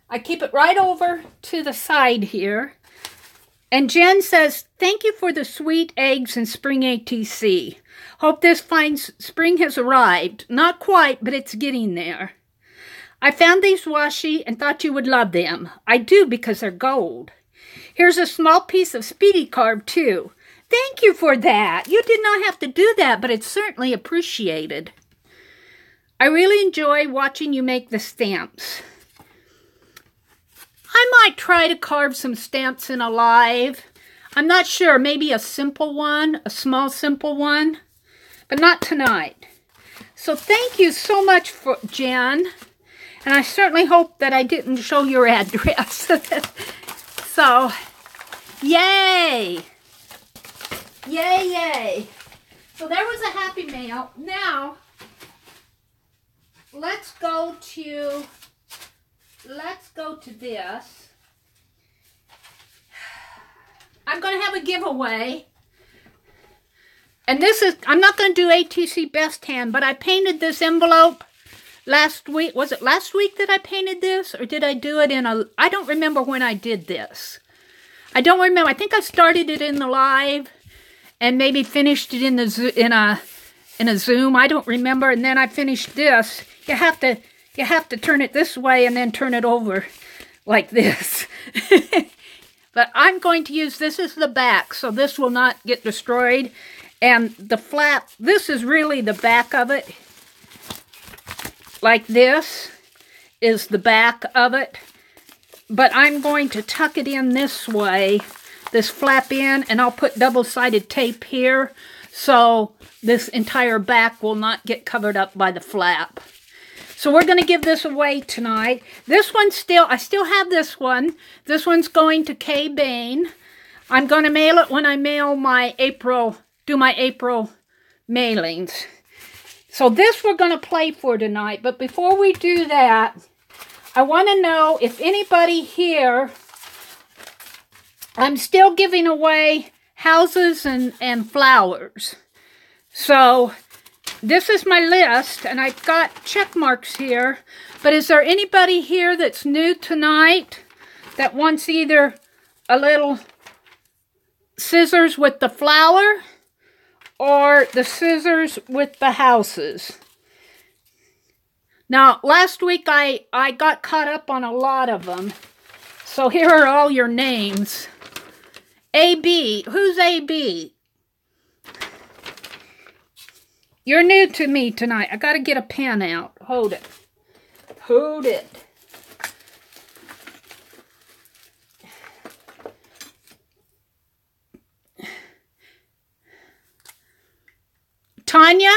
I keep it right over to the side here. And Jen says, thank you for the sweet eggs and spring ATC. Hope this fine spring has arrived. Not quite, but it's getting there. I found these washi and thought you would love them. I do because they're gold. Here's a small piece of Speedy carved too. Thank you for that. You did not have to do that, but it's certainly appreciated. I really enjoy watching you make the stamps. I might try to carve some stamps in a live. I'm not sure. Maybe a simple one, a small simple one, but not tonight. So thank you so much, for Jen. And I certainly hope that I didn't show your address. So, yay! Yay, yay. So there was a happy mail. Now, let's go to this. I'm going to have a giveaway. And this is, I'm not going to do ATC Best Hand, but I painted this envelope last week. Was it last week that I painted this? Or did I do it in a, I don't remember when I did this. I don't remember. I think I started it in the live and maybe finished it in in a Zoom. I don't remember. And then I finished this. You have to turn it this way and then turn it over like this. But I'm going to use, this is the back, so this will not get destroyed. And the flap, this is really the back of it. Like this is the back of it. But I'm going to tuck it in this way, this flap in, and I'll put double-sided tape here so this entire back will not get covered up by the flap. So we're going to give this away tonight. This one I still have this one. This one's going to Kay Bain. I'm going to mail it when I mail my do my April mailings. So this we're going to play for tonight. But before we do that, I want to know if anybody here, I'm still giving away houses and flowers. So this is my list, and I've got check marks here. But is there anybody here that's new tonight that wants either a little scissors with the flower or the scissors with the houses? Now, last week I got caught up on a lot of them. So here are all your names. AB. Who's AB? You're new to me tonight. I got to get a pen out. Hold it. Hold it. Tanya,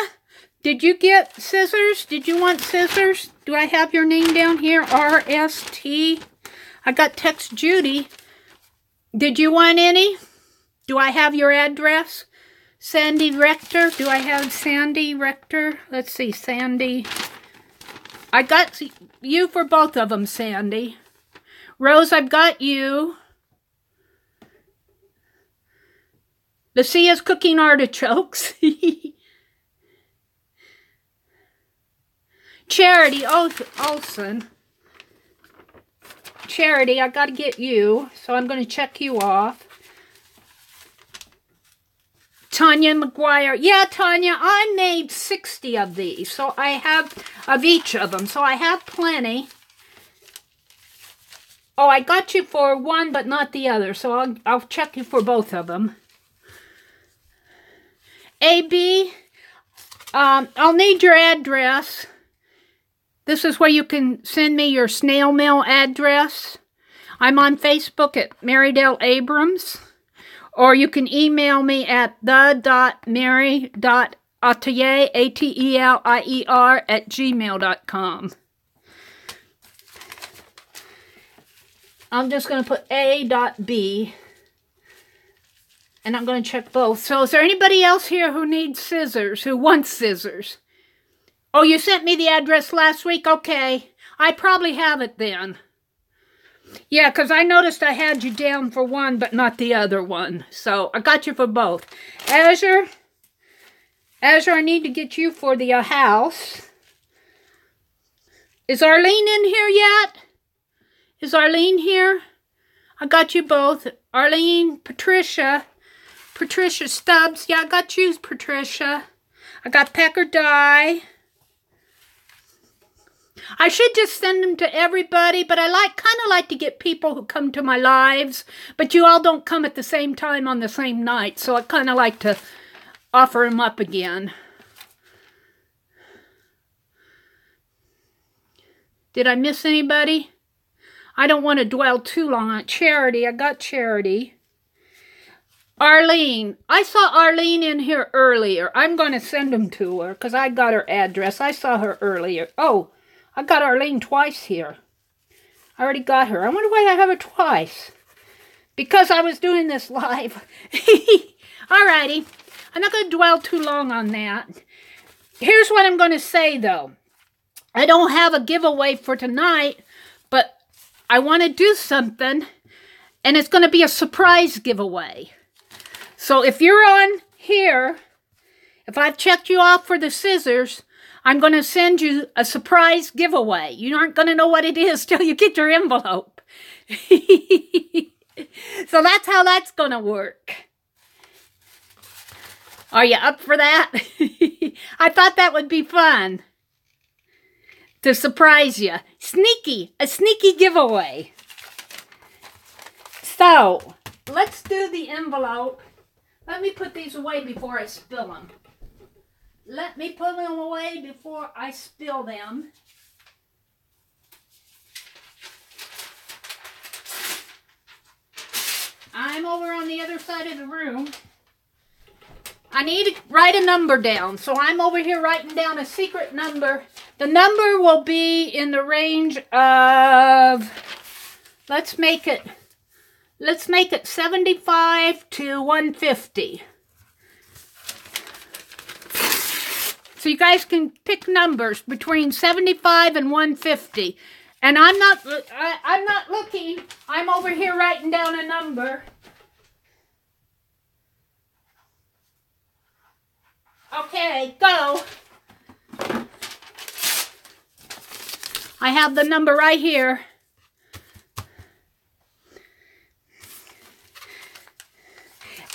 did you get scissors? Did you want scissors? Do I have your name down here? RST. I got text Judy. Did you want any? Do I have your address? Sandy Rector. Do I have Sandy Rector? Let's see, Sandy. I got you for both of them, Sandy. Rose, I've got you. Lucia's cooking artichokes. Charity Olson. Charity, I got to get you, so I'm going to check you off. Tanya McGuire. Yeah, Tanya, I made 60 of these, so I have of each of them, so I have plenty. Oh, I got you for one, but not the other, so I'll check you for both of them. AB, I'll need your address. This is where you can send me your snail mail address. I'm on Facebook at Marydale Abrams. Or you can email me at the.mary.atelier, A-T-E-L-I-E-R, @gmail.com. I'm just going to put A.B. And I'm going to check both. So is there anybody else here who needs scissors, who wants scissors? Oh, you sent me the address last week? Okay. I probably have it then. Yeah, because I noticed I had you down for one, but not the other one. So I got you for both. Azure, I need to get you for the house. Is Arlene in here yet? Is Arlene here? I got you both. Arlene, Patricia Stubbs. Yeah, I got you, Patricia. I got Pecker Dye. I should just send them to everybody, but I kind of like to get people who come to my lives, but you all don't come at the same time on the same night, so I kind of like to offer them up again. Did I miss anybody? I don't want to dwell too long on Charity. I got Charity. Arlene. I saw Arlene in here earlier. I'm going to send them to her because I got her address. I saw her earlier. Oh, I got Arlene twice here. I already got her. I wonder why I have her twice. Because I was doing this live. Alrighty. I'm not going to dwell too long on that. Here's what I'm going to say, though. I don't have a giveaway for tonight, but I want to do something, and it's going to be a surprise giveaway. So if you're on here, if I've checked you off for the scissors, I'm going to send you a surprise giveaway. You aren't going to know what it is till you get your envelope. So that's how that's going to work. Are you up for that? I thought that would be fun to surprise you. Sneaky, a sneaky giveaway. So, let's do the envelope. Let me put these away before I spill them. Let me put them away before I spill them. I'm over on the other side of the room. I need to write a number down, so I'm over here writing down a secret number. The number will be in the range of, let's make it 75 to 150. So you guys can pick numbers between 75 and 150. And I'm not looking. I'm over here writing down a number. Okay, go. I have the number right here.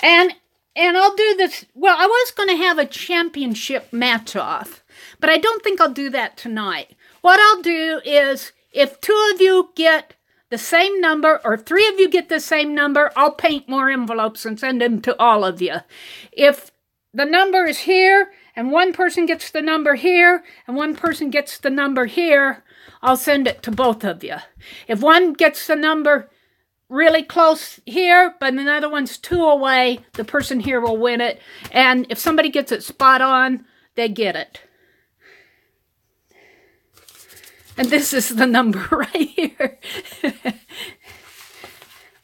And I'll do this. Well, I was going to have a championship match off, but I don't think I'll do that tonight. What I'll do is, if 2 of you get the same number, or 3 of you get the same number, I'll paint more envelopes and send them to all of you. If the number is here, and one person gets the number here, and one person gets the number here, I'll send it to both of you. If one gets the number really close here, but another one's 2 away, the person here will win it. And if somebody gets it spot on, they get it. And this is the number right here.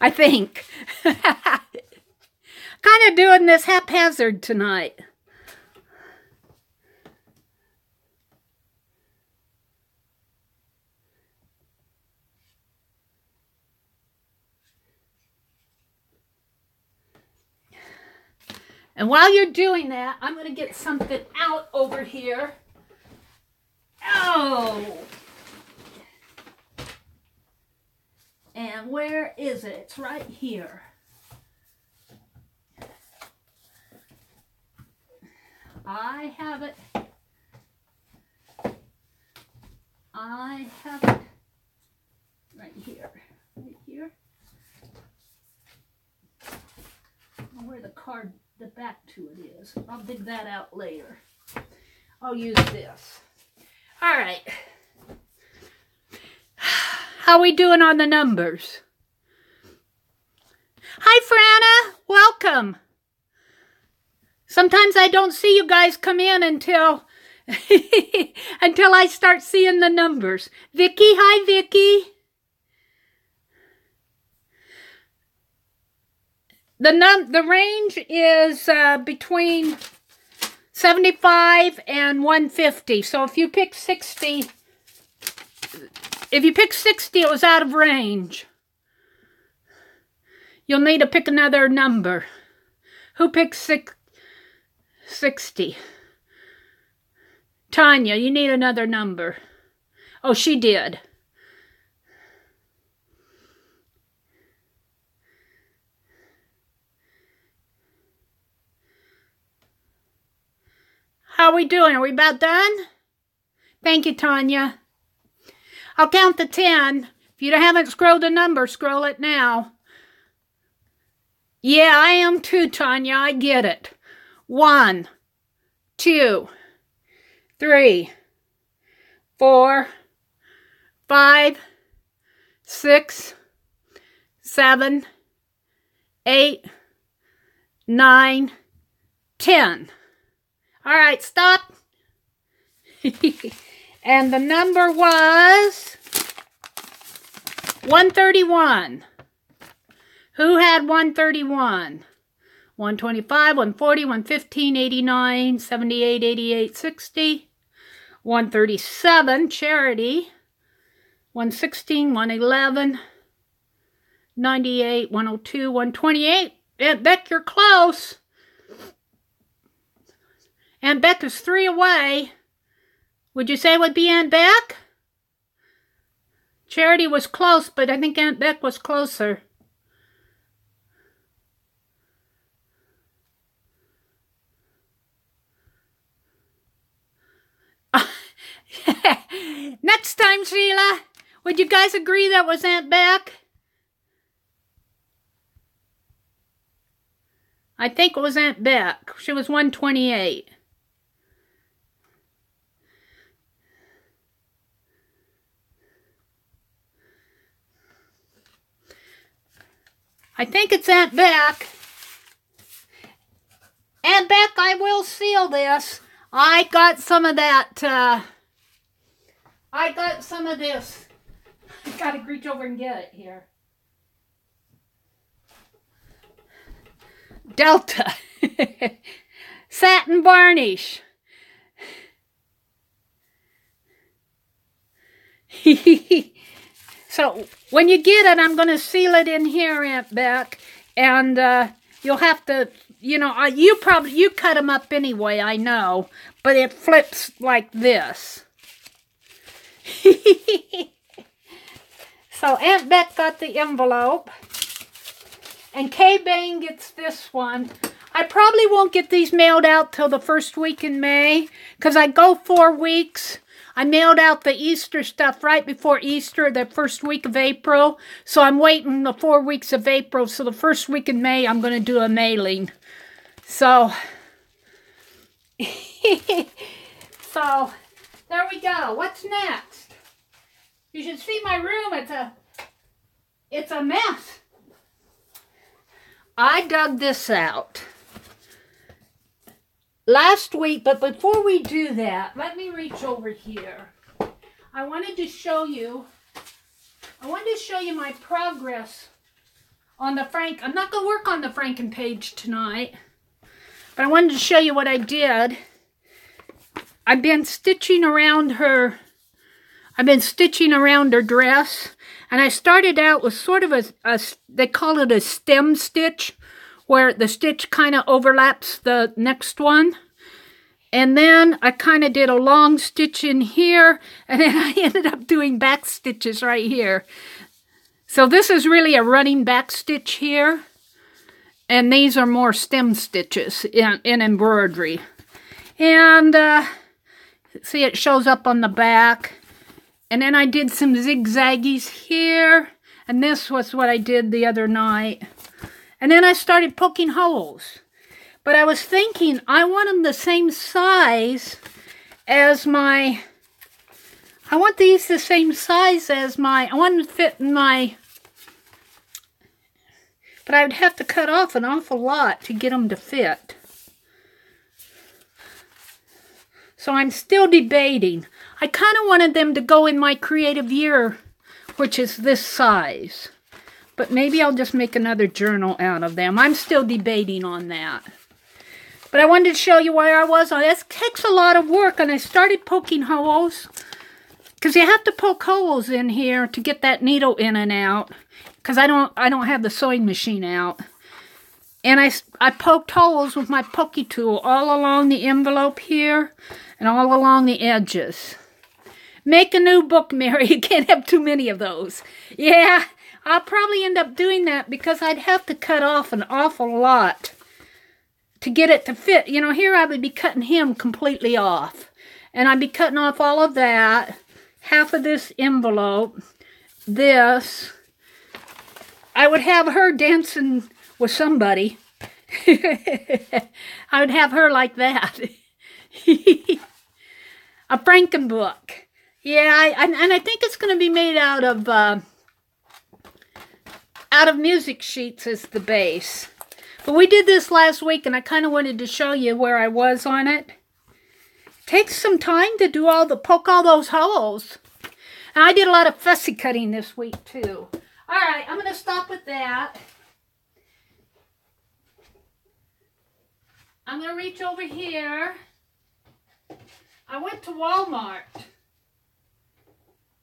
I think. Kind of doing this haphazard tonight. And while you're doing that, I'm going to get something out over here. Oh! And where is it? It's right here. I have it. I have it right here. Right here. Where the card, the back to it is. I'll dig that out later. I'll use this. All right. How we doing on the numbers? Hi, Franna. Welcome. Sometimes I don't see you guys come in until until I start seeing the numbers. Vicky, hi, Vicky. The range is between 75 and 150. So if you pick 60, it was out of range. You'll need to pick another number. Who picked 60? Tanya, you need another number. Oh, she did. How are we doing? Are we about done? Thank you, Tanya. I'll count to 10. If you haven't scrolled a number, scroll it now. Yeah, I am too, Tanya. I get it. 1, 2, 3, 4, 5, 6, 7, 8, 9, 10. All right, stop. And the number was 131. Who had 131? 125, 140, 115, 89, 78, 88, 60. 137, Charity. 116, 111, 98, 102, 128. Aunt Beck, you're close. Aunt Beck is 3 away. Would you say it would be Aunt Beck? Charity was close, but I think Aunt Beck was closer. Next time, Sheila, would you guys agree that was Aunt Beck? I think it was Aunt Beck. She was 128. I think it's Aunt Beck. Aunt Beck, I will seal this. I got some of that, I got some of this. I gotta reach over and get it here. Delta. Satin varnish. So, when you get it, I'm going to seal it in here, Aunt Beck. And you'll have to, you know, you cut them up anyway, I know. But it flips like this. So, Aunt Beck got the envelope. And K-Bang gets this one. I probably won't get these mailed out till the first week in May, because I go 4 weeks. I mailed out the Easter stuff right before Easter, the first week of April. So I'm waiting the 4 weeks of April. So the first week in May, I'm going to do a mailing. So, so there we go. What's next? You should see my room. It's a mess. I dug this out last week, but before we do that, let me reach over here. I wanted to show you my progress on the Frank. I'm not going to work on the Franken page tonight, but I wanted to show you what I did. I've been stitching around her. I've been stitching around her dress. And I started out with sort of they call it a stem stitch, where the stitch kind of overlaps the next one. And then I kind of did a long stitch in here, and then I ended up doing back stitches right here. So this is really a running back stitch here. And these are more stem stitches in embroidery. And see, it shows up on the back. And then I did some zigzaggies here. And this was what I did the other night. And then I started poking holes. But I was thinking, I want them the same size as my... I want these the same size as my... I want them to fit in my... But I would have to cut off an awful lot to get them to fit. So I'm still debating. I kind of wanted them to go in my creative year, which is this size. But maybe I'll just make another journal out of them. I'm still debating on that. But I wanted to show you where I was on this. It takes a lot of work, and I started poking holes. Because you have to poke holes in here to get that needle in and out. Because I don't have the sewing machine out. And I poked holes with my pokey tool all along the envelope here and all along the edges. Make a new book, Mary. You can't have too many of those. Yeah, I'll probably end up doing that because I'd have to cut off an awful lot to get it to fit. You know, here I would be cutting him completely off. And I'd be cutting off all of that, half of this envelope, this. I would have her dancing with somebody. I would have her like that. A Frankenbook. Yeah, and I think it's going to be made out of music sheets as the base. But we did this last week, and I kind of wanted to show you where I was on it. It takes some time to do poke all those holes. And I did a lot of fussy cutting this week, too. All right, I'm going to stop with that. I'm going to reach over here. I went to Walmart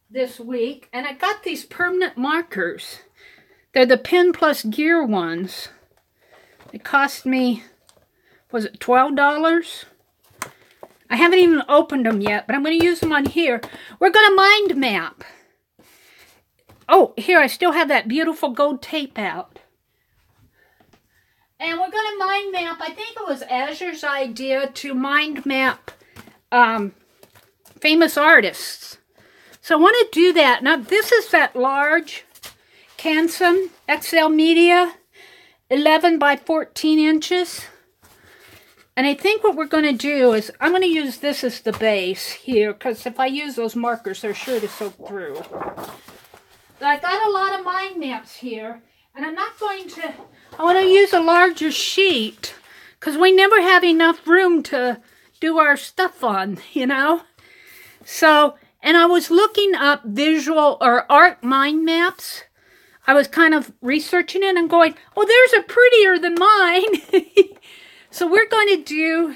this week, and I got these permanent markers. They're the Pen Plus Gear ones. It cost me, was it $12? I haven't even opened them yet, but I'm going to use them on here. We're going to mind map. Oh, here, I still have that beautiful gold tape out. And we're going to mind map, I think it was Azure's idea to mind map famous artists. So I want to do that. Now, this is that large Canson XL Media, 11 by 14 inches. And I think what we're going to do is, I'm going to use this as the base here, because if I use those markers, they're sure to soak through. But I got a lot of mind maps here, and I'm not going to, I want to use a larger sheet, because we never have enough room to do our stuff on, you know? So, and I was looking up visual or art mind maps. I was kind of researching it and going, oh, there's a prettier than mine. So we're going to do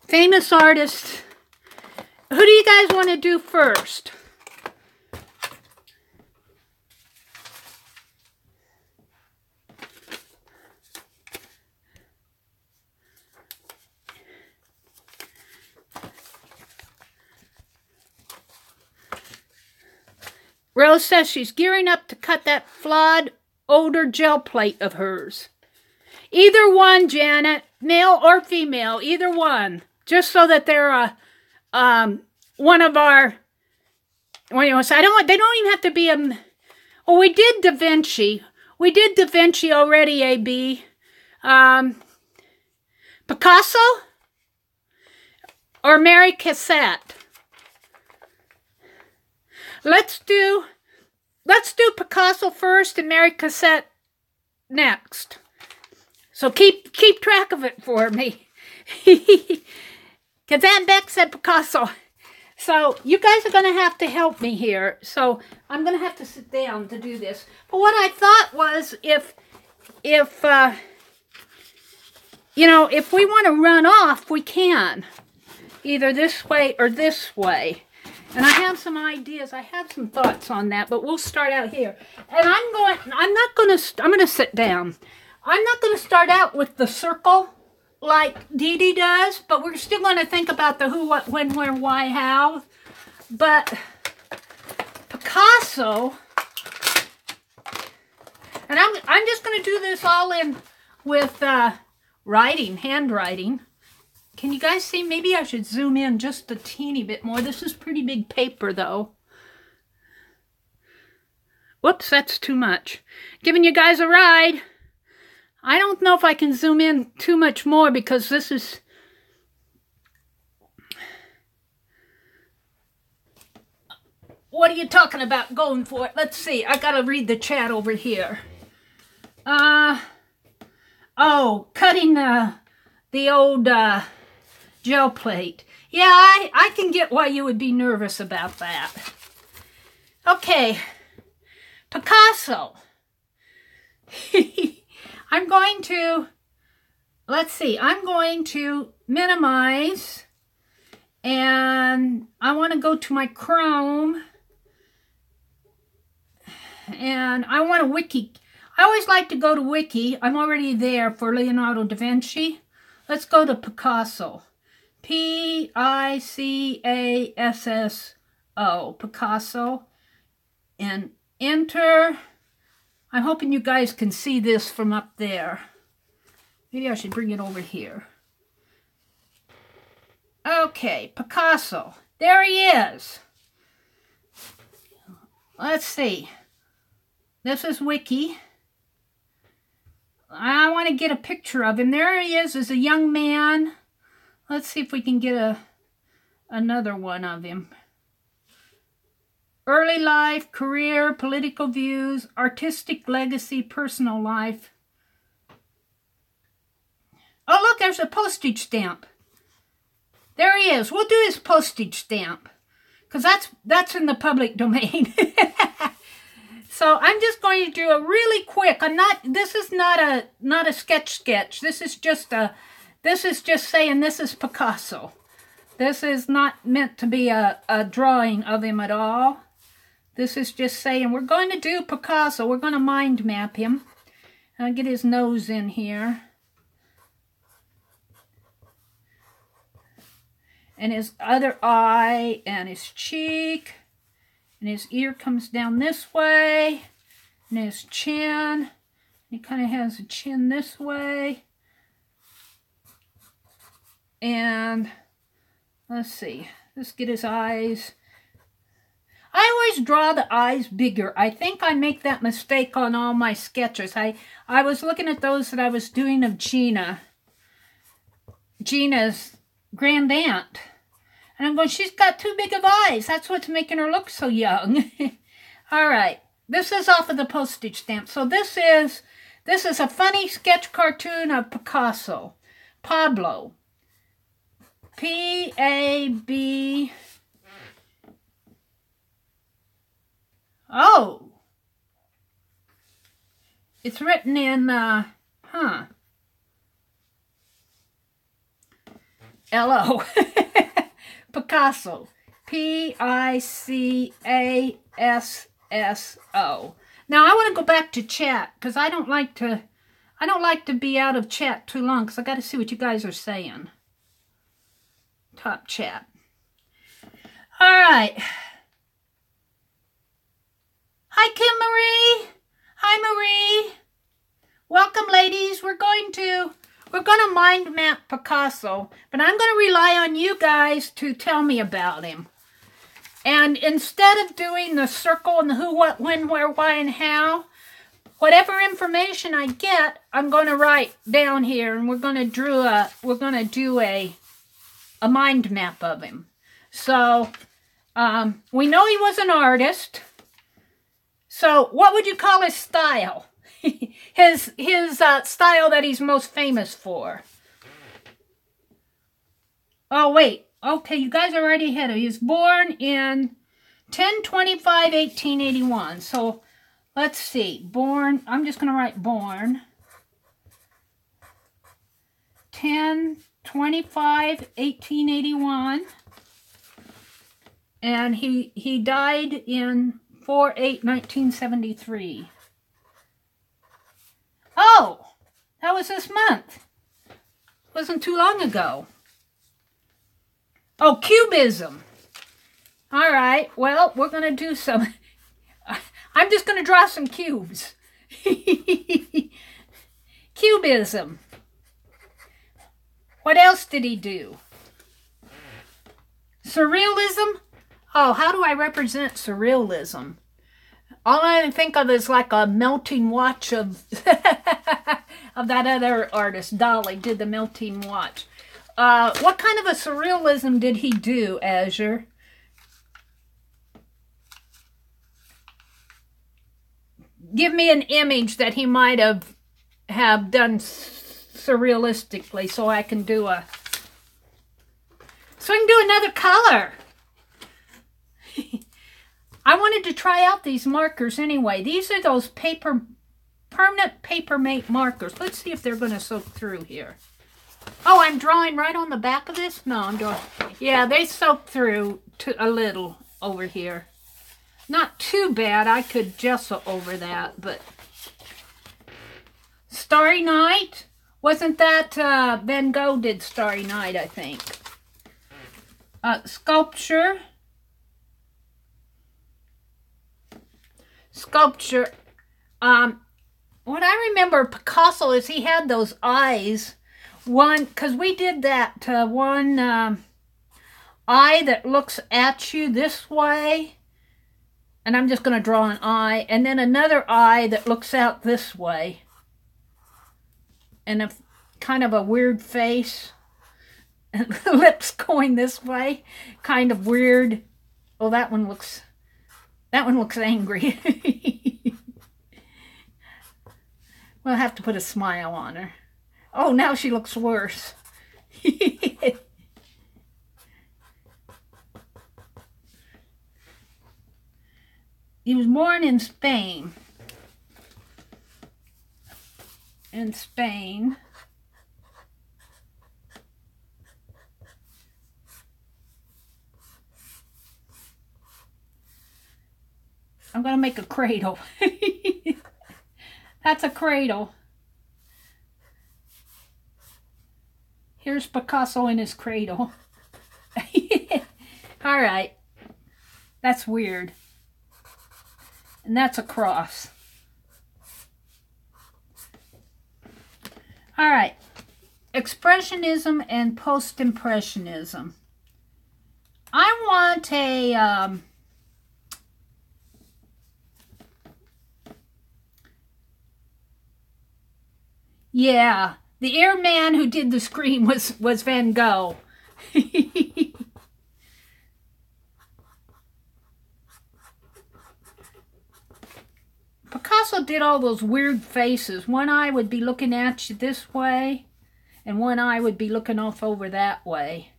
famous artists. Who do you guys want to do first? Rose says she's gearing up to cut that flawed older gel plate of hers. Either one, Janet, male or female, either one. Just so that they're one of our, what do you want to say? They don't even have to be a, oh, we did Da Vinci. We did Da Vinci already, AB. Picasso? Or Meri Cassette? Let's do Picasso first and Meri Cassette next. So keep track of it for me. Because Aunt Beck said Picasso. So you guys are going to have to help me here. So I'm going to have to sit down to do this. But what I thought was if you know, if we want to run off, we can. Either this way or this way. And I have some ideas. I have some thoughts on that, but we'll start out here. And I'm going to sit down. I'm not going to start out with the circle like Dee Dee does, but we're still going to think about the who, what, when, where, why, how. But Picasso, and I'm just going to do this all in with handwriting. Can you guys see? Maybe I should zoom in just a teeny bit more. This is pretty big paper, though. Whoops, that's too much. Giving you guys a ride. I don't know if I can zoom in too much more because this is... What are you talking about going for it? Let's see. I got to read the chat over here. Oh, cutting the old gel plate. Yeah, I can get why you would be nervous about that. Okay. Picasso. I'm going to, let's see, I'm going to minimize, and I want to go to my Chrome, and I want a wiki. I always like to go to wiki. I'm already there for Leonardo da Vinci. Let's go to Picasso. P-I-C-A-S-S-O, Picasso, and enter. I'm hoping you guys can see this from up there. Maybe I should bring it over here. Okay, Picasso. There he is. Let's see. This is Wiki. I want to get a picture of him. There he is as a young man. Let's see if we can get another one of him. Early life, career, political views, artistic legacy, personal life. Oh, look, there's a postage stamp. There he is. We'll do his postage stamp, because that's in the public domain. So I'm just going to do a really quick. This is not a sketch. This is just saying this is Picasso. This is not meant to be a drawing of him at all. This is just saying we're going to do Picasso. We're going to mind map him. I'll get his nose in here. And his other eye and his cheek. And his ear comes down this way. And his chin. He kind of has a chin this way. And let's see. Let's get his eyes. I always draw the eyes bigger. I think I make that mistake on all my sketches. I was looking at those that I was doing of Gina's grand aunt. And I'm going, she's got too big of eyes. That's what's making her look so young. All right. This is off of the postage stamp. So this is a funny sketch cartoon of Picasso. Pablo. P-A-B... Oh. It's written in, L-O. Picasso. P-I-C-A-S-S-O. Now I want to go back to chat because I don't like to be out of chat too long because I got to see what you guys are saying. Top chat. All right. Hi, Kim Marie. Hi, Marie. Welcome, ladies. We're going to mind map Picasso, but I'm going to rely on you guys to tell me about him. And instead of doing the circle and the who, what, when, where, why, and how, whatever information I get, I'm going to write down here, and we're going to do a mind map of him. So we know he was an artist. So what would you call his style? his style that he's most famous for. Oh, wait. Okay, you guys are already ahead of me. He was born in 10/25/1881. So let's see. Born, I'm just going to write born. 10/25/1881. And he died in 4/8/1973. Oh, that was this month. Wasn't too long ago. Oh, Cubism. All right, well, we're going to do some... I'm just going to draw some cubes. Cubism. What else did he do? Surrealism? Oh, how do I represent surrealism? All I think of is like a melting watch of of that other artist, Dolly, did the melting watch. What kind of a surrealism did he do, Azure? Give me an image that he might have done surrealistically so I can do a... So I can do another color. I wanted to try out these markers anyway. These are those permanent paper mate markers. Let's see if they're going to soak through here. Oh, I'm drawing right on the back of this? No, I'm drawing... Yeah, they soak through a little over here. Not too bad. I could gesso over that, but... Starry Night? Wasn't that Van Gogh did Starry Night, I think. Sculpture. Sculpture. What I remember Picasso is he had those eyes. One, because we did that one eye that looks at you this way. And I'm just going to draw an eye. And then another eye that looks out this way. And a kind of a weird face. And the lips going this way. Kind of weird. Oh, that one looks angry. We'll have to put a smile on her. Oh, now she looks worse. He was born in Spain. In Spain. I'm going to make a cradle. That's a cradle. Here's Picasso in his cradle. All right. That's weird. And that's a cross. All right. Expressionism and post-impressionism. I want Yeah, the airman who did the scream was Van Gogh. Picasso did all those weird faces. One eye would be looking at you this way, and one eye would be looking off over that way.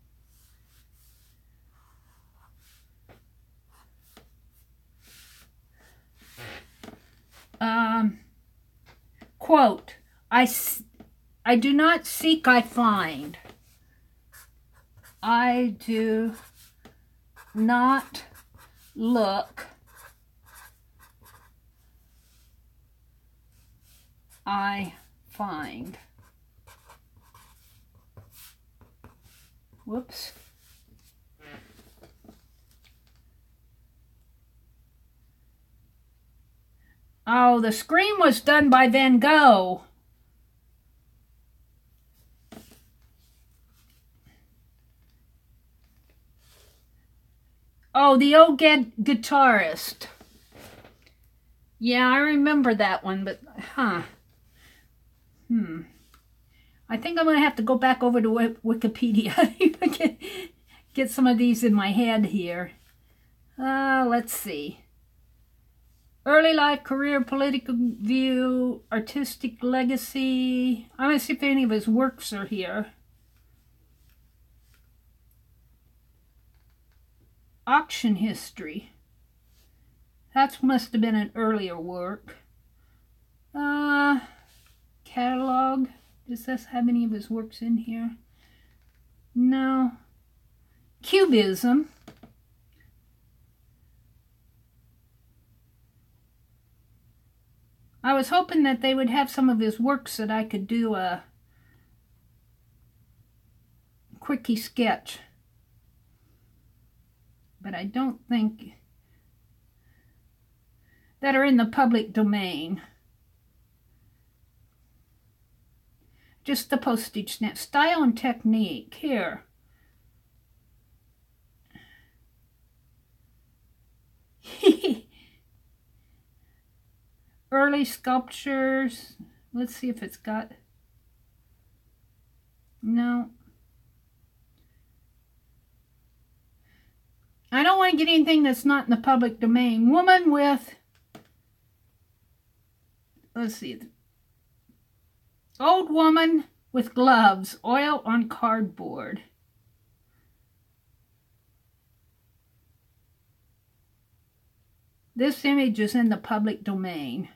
Quote, I do not seek, I find. I do not look, I find. Whoops. Oh, the scream was done by Van Gogh. Oh, the old guitarist. Yeah, I remember that one, but, I think I'm going to have to go back over to Wikipedia. Get some of these in my head here. Let's see. Early life, career, political view, artistic legacy. I'm going to see if any of his works are here. Auction history. That must have been an earlier work. Catalog. Does this have any of his works in here? No. Cubism. I was hoping that they would have some of his works that I could do a quickie sketch. But I don't think that are in the public domain. Just the postage stamp. Style and technique. Here. Early sculptures. Let's see if it's got... No. I don't want to get anything that's not in the public domain. Woman with... Let's see. Old woman with gloves. Oil on cardboard. This image is in the public domain.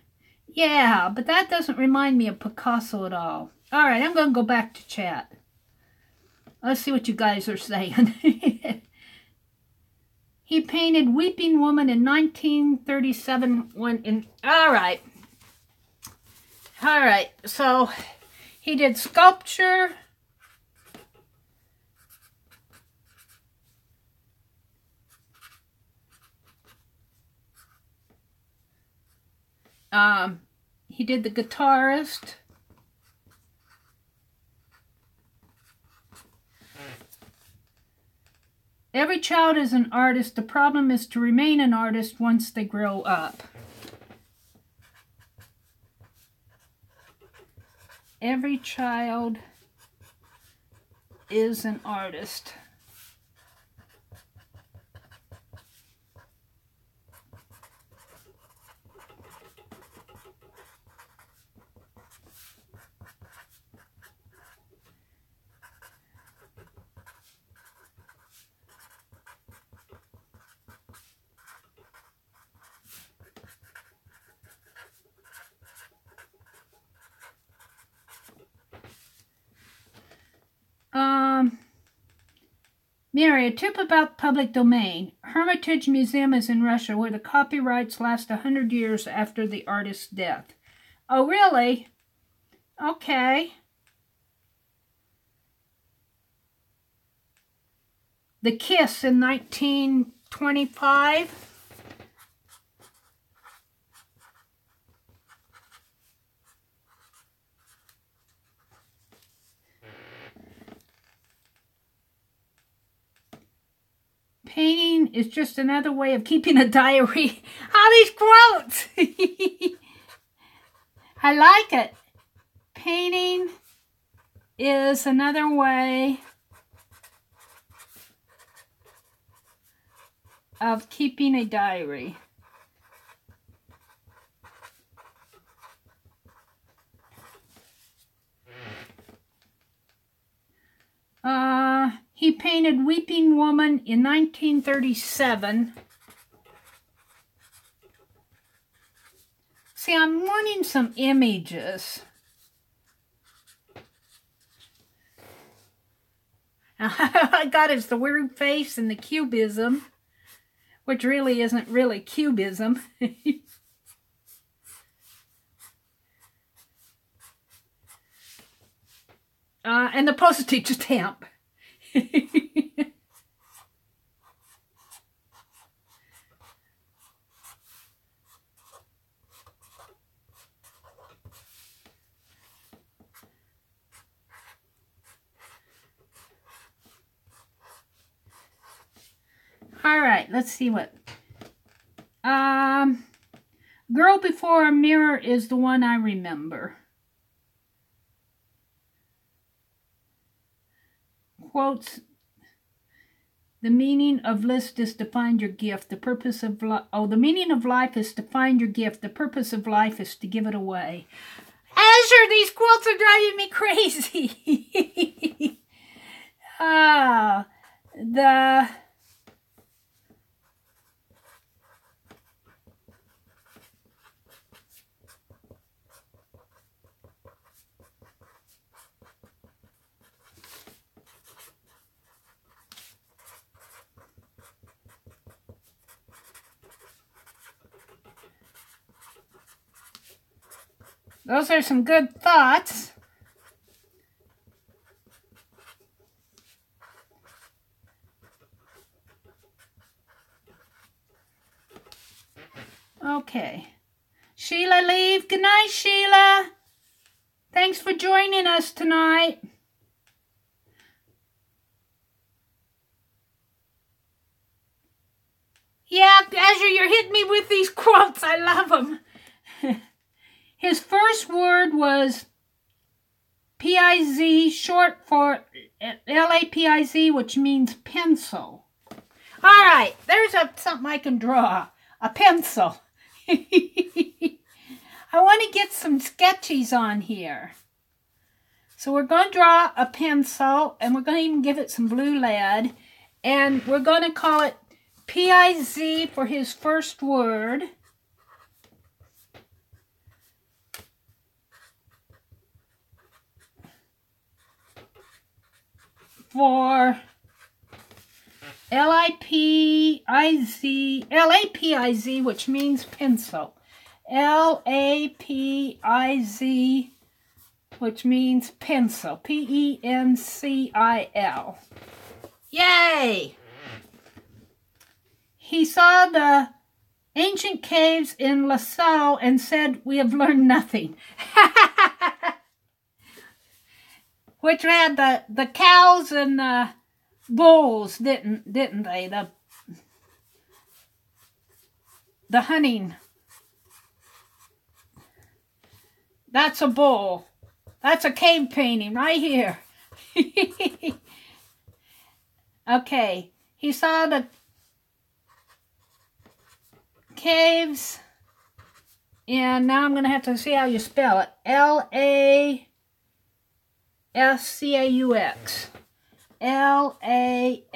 Yeah, but that doesn't remind me of Picasso at all. All right, I'm going to go back to chat. Let's see what you guys are saying. He painted Weeping Woman in 1937. All right. All right, so he did sculpture. He did the guitarist. Every child is an artist. The problem is to remain an artist once they grow up. Every child is an artist. Meri, a tip about public domain. Hermitage Museum is in Russia, where the copyrights last 100 years after the artist's death. Oh, really? Okay. The Kiss in 1925. Painting is just another way of keeping a diary. All these quotes! I like it. painting is another way of keeping a diary. He painted Weeping Woman in 1937. See, I'm wanting some images. I got is the weird face and the cubism, which really isn't really cubism. And the postage stamp. All right, let's see what. Girl Before a Mirror is the one I remember. Quotes, the meaning of list is to find your gift. The purpose of life, the meaning of life is to find your gift. The purpose of life is to give it away. Azure, these quotes are driving me crazy. Those are some good thoughts. Okay. Sheila leave. Good night, Sheila. Thanks for joining us tonight. Yeah, Azure, you're hitting me with these quotes. I love them. His first word was P-I-Z, short for L-A-P-I-Z, which means pencil. All right, there's something I can draw. A pencil. I want to get some sketches on here. So we're going to draw a pencil, and we're going to even give it some blue lead. And we're going to call it P-I-Z for his first word. For L-A-P-I-Z, which means pencil. L-A-P-I-Z, which means pencil. P-E-N-C-I-L. Yay! He saw the ancient caves in LaSalle and said, "We have learned nothing." Which had the cows and the bulls, didn't they? The hunting. That's a bull. That's a cave painting right here. Okay. He saw the caves. And now I'm going to have to see how you spell it. L-A-S-C-A-U-X. L-A-S-C-A-U-X.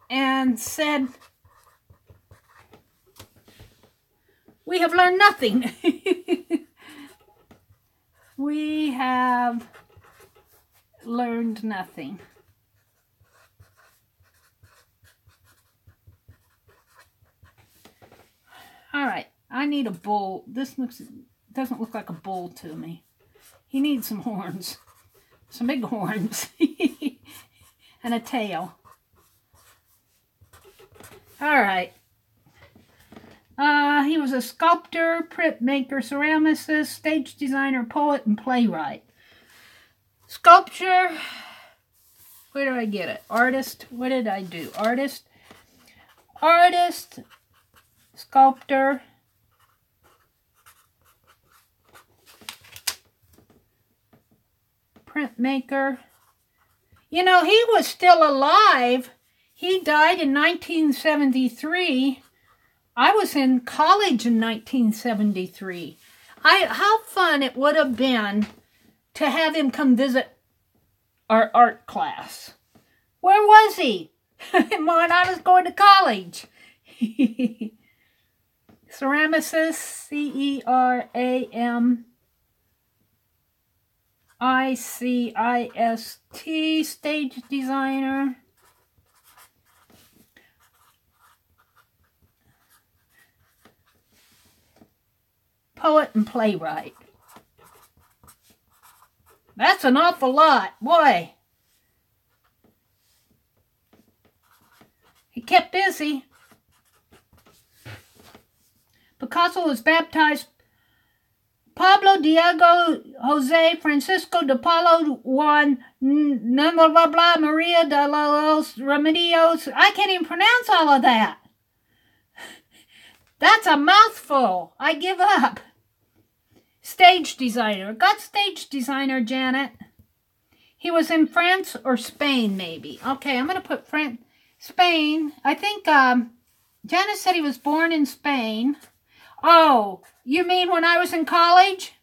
And said, "We have learned nothing." We have learned nothing. All right, I need a bull. This doesn't look like a bull to me. He needs some horns, some big horns, and a tail. All right. He was a sculptor, printmaker, ceramicist, stage designer, poet, and playwright. Sculpture. Where do I get it? Artist. What did I do? Artist. Artist. sculptor. Printmaker. You know, he was still alive. He died in 1973. I was in college in 1973. How fun it would have been to have him come visit our art class. Where was he? When I was going to college. Ceramicist, C-E-R-A-M-I-C-I-S-T, stage designer. Poet and playwright. That's an awful lot, boy. He kept busy. Picasso was baptized Pablo Diego Jose Francisco de Paulo Juan blah blah blah Maria de los Remedios. I can't even pronounce all of that. That's a mouthful. I give up. Stage designer. Got stage designer, Janet. He was in France or Spain, maybe. Okay, I'm going to put Spain. I think Janet said he was born in Spain. Oh, you mean when I was in college?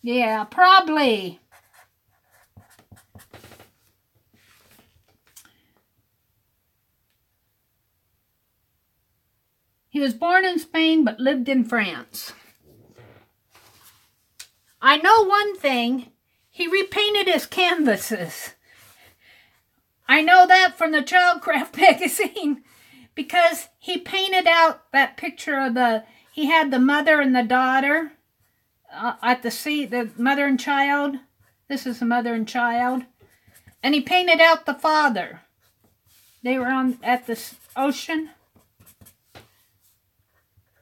Yeah, probably. He was born in Spain but lived in France. I know one thing. He repainted his canvases. I know that from the Childcraft magazine because he painted out that picture of he had the mother and the daughter at the sea, the mother and child. This is the mother and child. And he painted out the father. They were at the ocean.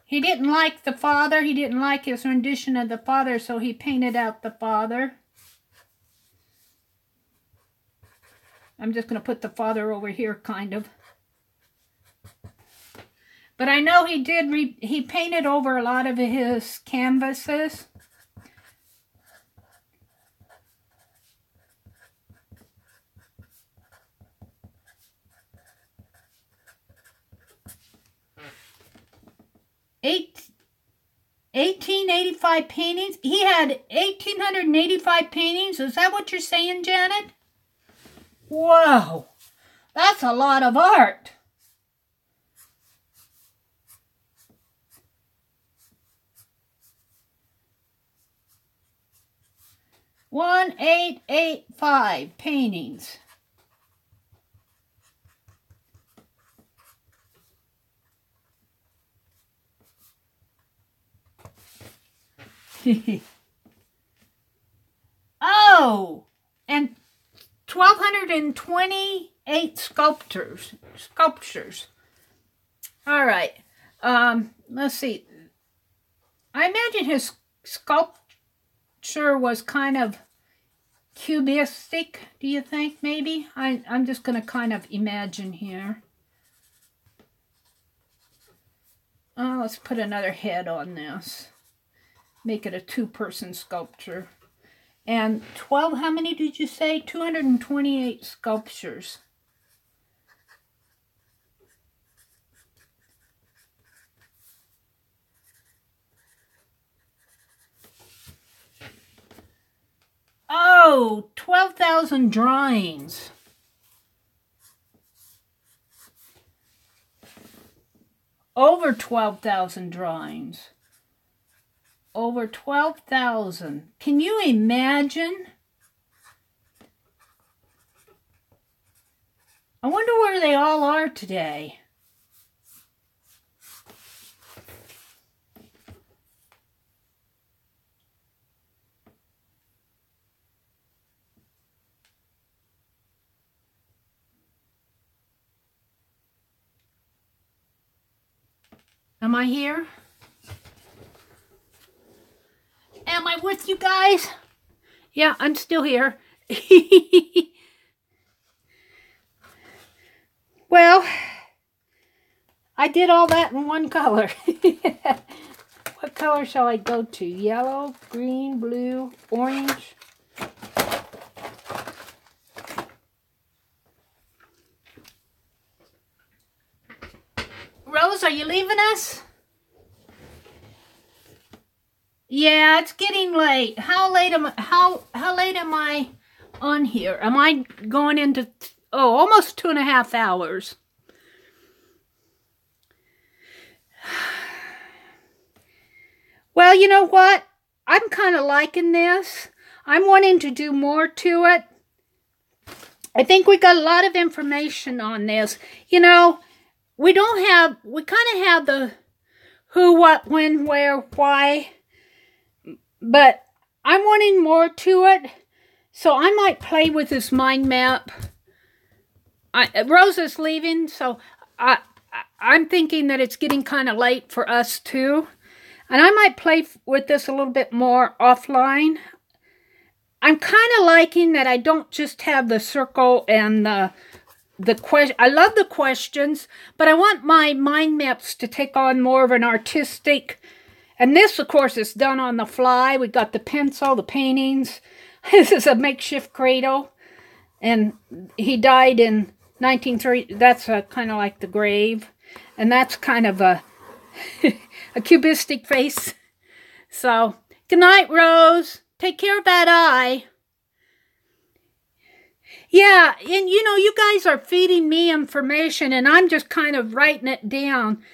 He didn't like the father. He didn't like his rendition of the father, so he painted out the father. I'm just going to put the father over here, kind of. But I know he did, he painted over a lot of his canvases. Eight 1885 paintings. He had 1,885 paintings. Is that what you're saying, Janet? Whoa, that's a lot of art. One, 885 paintings. Oh, and 1,228 sculptures. All right. Let's see. I imagine his sculpture was kind of cubistic. Do you think? Maybe. I'm just going to kind of imagine here. Let's put another head on this. Make it a two-person sculpture. And 12, how many did you say? 228 sculptures. Oh, 12,000 drawings. Over 12,000 drawings. Over 12,000. Can you imagine? I wonder where they all are today. Am I here? Am I with you guys? Yeah, I'm still here. Well, I did all that in one color. What color shall I go to? Yellow, green, blue, orange. Rose, are you leaving us? Yeah, it's getting late. How late am I on here? Am I going into almost 2.5 hours? Well, you know what? I'm kind of liking this. I'm wanting to do more to it. I think we got a lot of information on this. You know, we kind of have the who, what, when, where, why, but I'm wanting more to it. So I might play with this mind map. Rose is leaving, so I'm thinking that it's getting kind of late for us too. And I might play with this a little bit more offline. I'm kind of liking that I don't just have the circle and the question. I love the questions, but I want my mind maps to take on more of an artistic. And this, of course, is done on the fly. We got the pencil, the paintings. This is a makeshift cradle. And he died in 1930. That's kind of like the grave. And that's kind of a cubistic face. So, good night, Rose. Take care of that eye. Yeah, and you know, you guys are feeding me information, and I'm just kind of writing it down.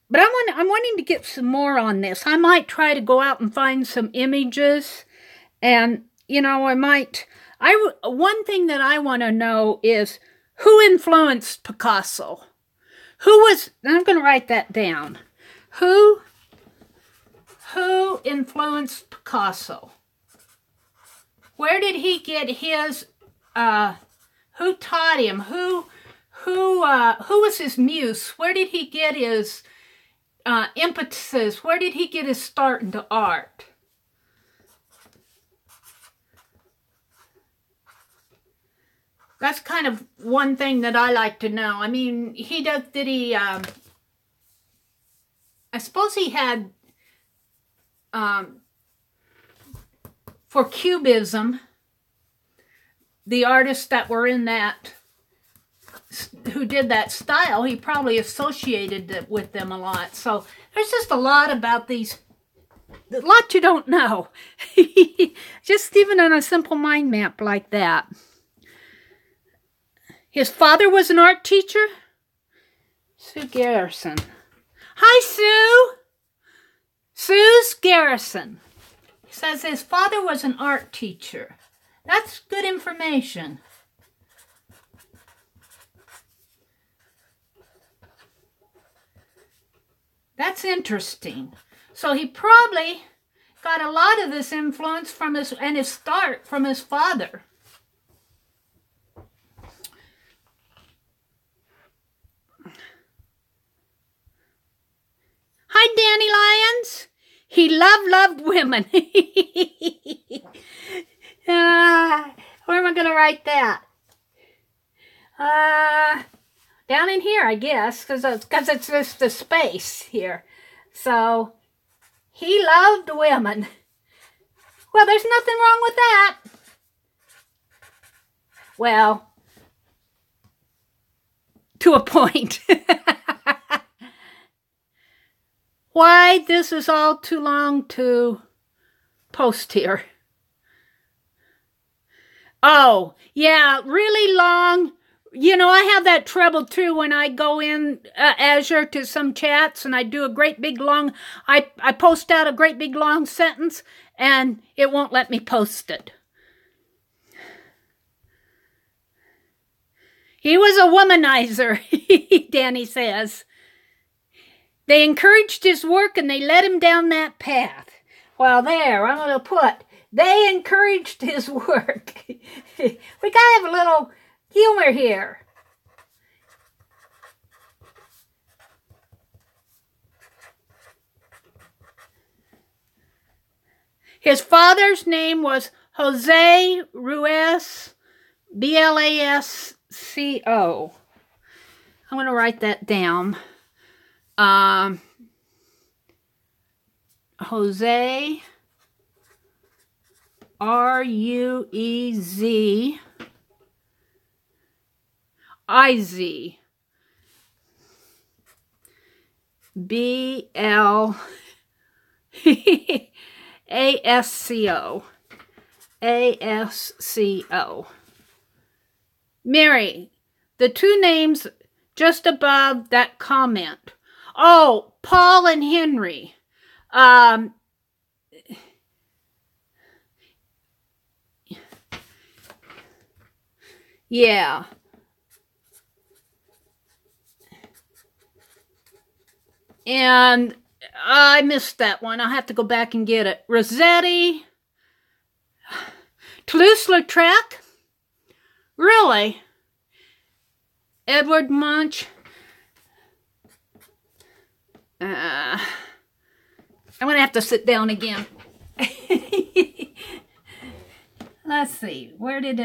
But I'm wanting to get some more on this. I might try to go out and find some images, and you know, one thing that I want to know is who influenced Picasso. I'm going to write that down. Who influenced Picasso? Where did he get his, who taught him? Who was his muse? Where did he get his impetuses? Where did he get his start into art? That's kind of one thing that I like to know. I mean, I suppose he had, for Cubism, the artists that were in that, who did that style, he probably associated with them a lot. So there's just a lot about these, a lot you don't know. Just even on a simple mind map like that. His father was an art teacher? Sue Garrison. Hi, Sue. Sue's Garrison. He says his father was an art teacher. That's good information. That's interesting. So he probably got a lot of this influence from his start from his father. Hi, Danny Lyons. He loved women. Where am I going to write that? Down in here, I guess, because it's just the space here. So, he loved women. Well, there's nothing wrong with that. Well, to a point. Why, this is all too long to post here. Oh, yeah, really long. You know, I have that trouble too when I go in Azure to some chats and I do a great big long, I post out a great big long sentence and it won't let me post it. He was a womanizer, Danny says. They encouraged his work and they led him down that path. Well, there, I'm going to put, they encouraged his work. We got to have a little humor here. His father's name was Jose Ruiz, Blasco. I'm going to write that down. Jose, Ruez, IZ, BL, ASCO, ASCO. Meri, the two names just above that comment. Oh, Paul and Henry. Yeah. And I missed that one. I'll have to go back and get it. Rossetti. Toulouse-Lautrec. Really? Edward Munch. I'm going to have to sit down again. Let's see. Where did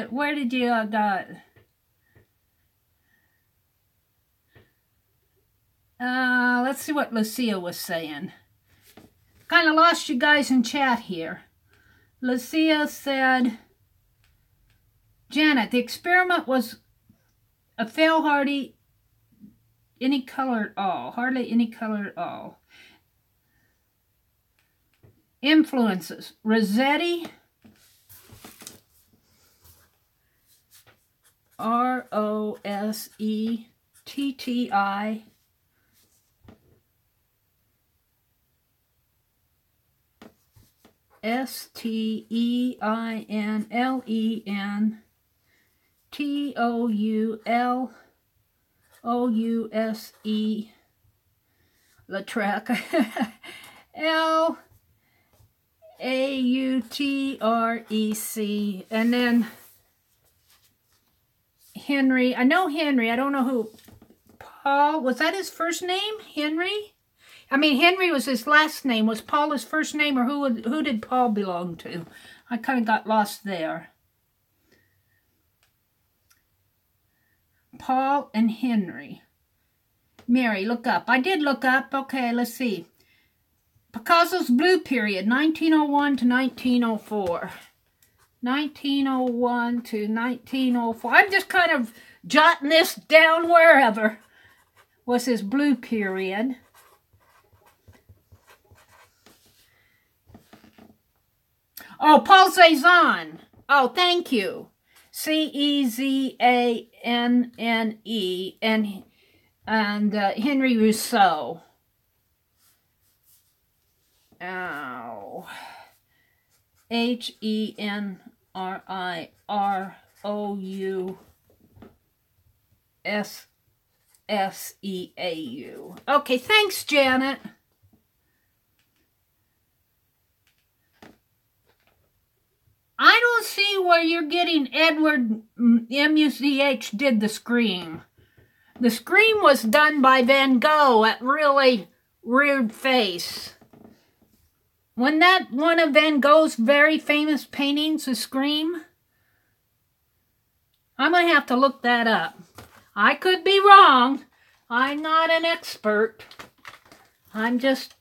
you got? Let's see what Lucia was saying. Kind of lost you guys in chat here. Lucia said, Janet, the experiment was a fail-hardy any color at all. Hardly any color at all. Influences. Rossetti. Rosetti. Steinlen. Toulouse. Lautrec. Lautrec. And then Henry. I know Henry. I don't know who. Paul. Was that his first name? Henry? I mean, Henry was his last name. Was Paul his first name, or who did Paul belong to? I kind of got lost there. Paul and Henry. Meri, look up. I did look up. Okay, let's see. Picasso's Blue Period, 1901 to 1904. 1901 to 1904. I'm just kind of jotting this down wherever. Was his Blue Period. Oh, Paul Cézanne. Oh, thank you. Cezanne and Henry Rousseau. Oh. HenryRouSseau. Okay, thanks, Janet. I don't see where you're getting Edward M.U.C.H. did the Scream. The Scream was done by Van Gogh, that really weird face. Wasn't that one of Van Gogh's very famous paintings, The Scream? I'm going to have to look that up. I could be wrong. I'm not an expert. I'm just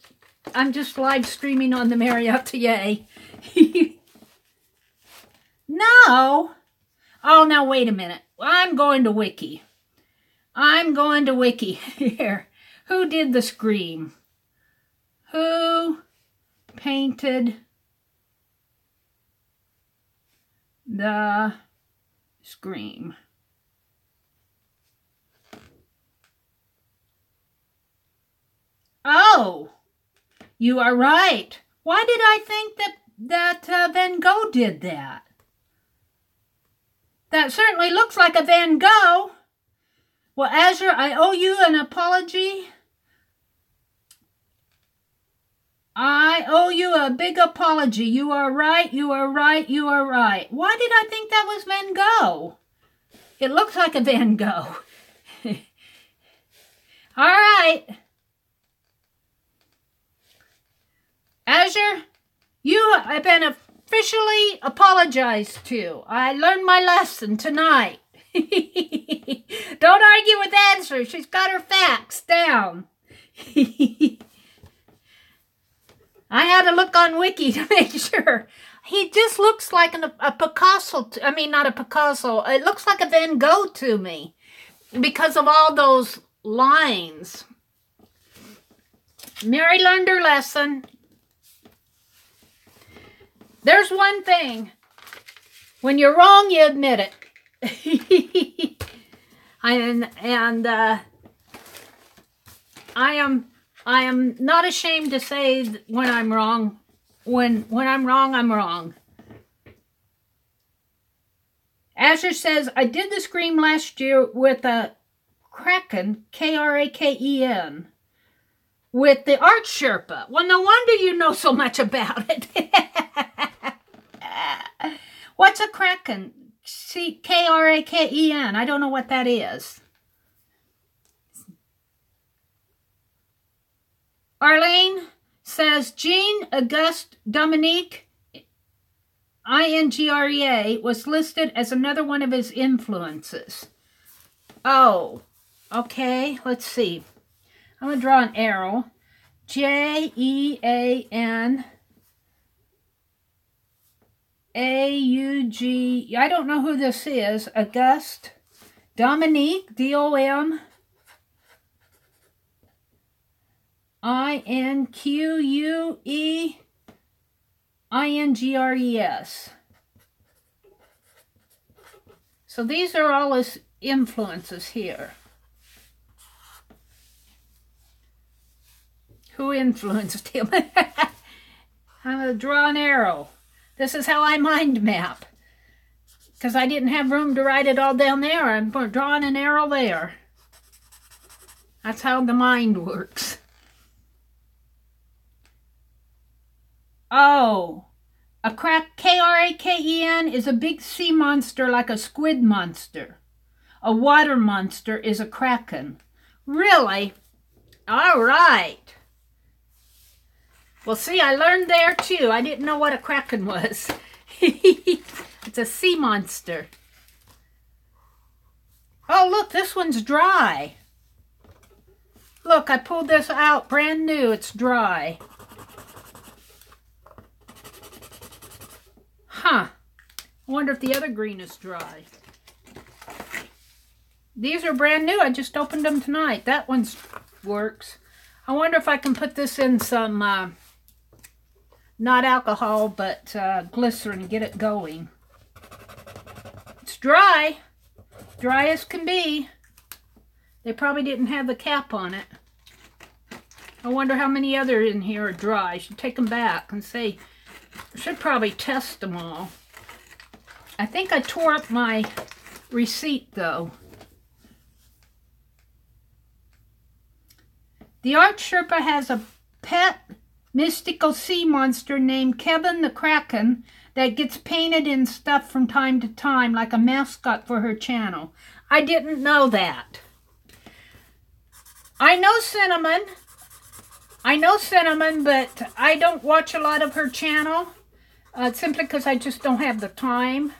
live streaming on the Meri Atelier. No. Oh, now wait a minute. I'm going to Wiki. Here. Who did the Scream? Who painted the Scream? Oh, you are right. Why did I think that Van Gogh did that? That certainly looks like a Van Gogh. Well, Azure, I owe you an apology. I owe you a big apology. You are right, you are right, you are right. Why did I think that was Van Gogh? It looks like a Van Gogh. All right. Azure, you have been officially apologized to. I learned my lesson tonight. Don't argue with Answer. She's got her facts down. I had to look on Wiki to make sure. He just looks like a Picasso. I mean, not a Picasso. It looks like a Van Gogh to me because of all those lines. Mary learned her lesson. There's one thing. When you're wrong, you admit it. I am not ashamed to say when I'm wrong. When I'm wrong, I'm wrong. Azure says, I did the Scream last year with a Kraken, K-R-A-K-E-N, with the Art Sherpa. Well, no wonder you know so much about it. What's a Kraken? K-R-A-K-E-N. I don't know what that is. Arlene says, Jean Auguste Dominique, I-N-G-R-E-A, was listed as another one of his influences. Oh, okay. Let's see. I'm going to draw an arrow. J-E-A-N-A-U-G. I don't know who this is. Auguste Dominique, D-O-M. I-N-Q-U-E-I-N-G-R-E-S. So these are all his influences here. Who influenced him? I'm going to draw an arrow. This is how I mind map. Because I didn't have room to write it all down there. I'm drawing an arrow there. That's how the mind works. Oh, a K-R-A-K-E-N is a big sea monster like a squid monster. A water monster is a kraken. Really? All right. Well, see, I learned there too. I didn't know what a kraken was. It's a sea monster. Oh, look, this one's dry. Look, I pulled this out brand new. It's dry. Huh. I wonder if the other green is dry. These are brand new. I just opened them tonight. That one works. I wonder if I can put this in some, not alcohol, but glycerin and get it going. It's dry. Dry as can be. They probably didn't have the cap on it. I wonder how many other in here are dry. I should take them back and say, I should probably test them all. I think I tore up my receipt though. The Art Sherpa has a pet mystical sea monster named Kevin the Kraken that gets painted in stuff from time to time like a mascot for her channel. I didn't know that. I know Cinnamon, but I don't watch a lot of her channel simply because I just don't have the time.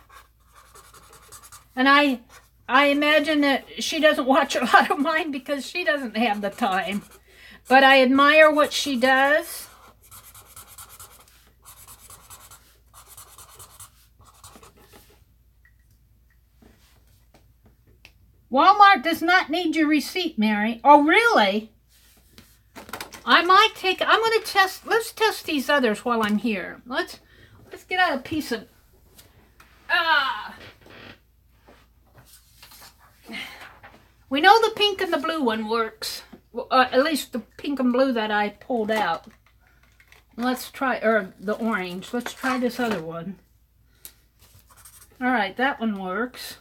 And I imagine that she doesn't watch a lot of mine because she doesn't have the time. But I admire what she does. Walmart does not need your receipt, Mary. Oh, really? I'm going to test, let's test these others while I'm here. Let's get out a piece of, we know the pink and the blue one works. At least the pink and blue that I pulled out. Let's try, or the orange. Let's try this other one. All right, that one works.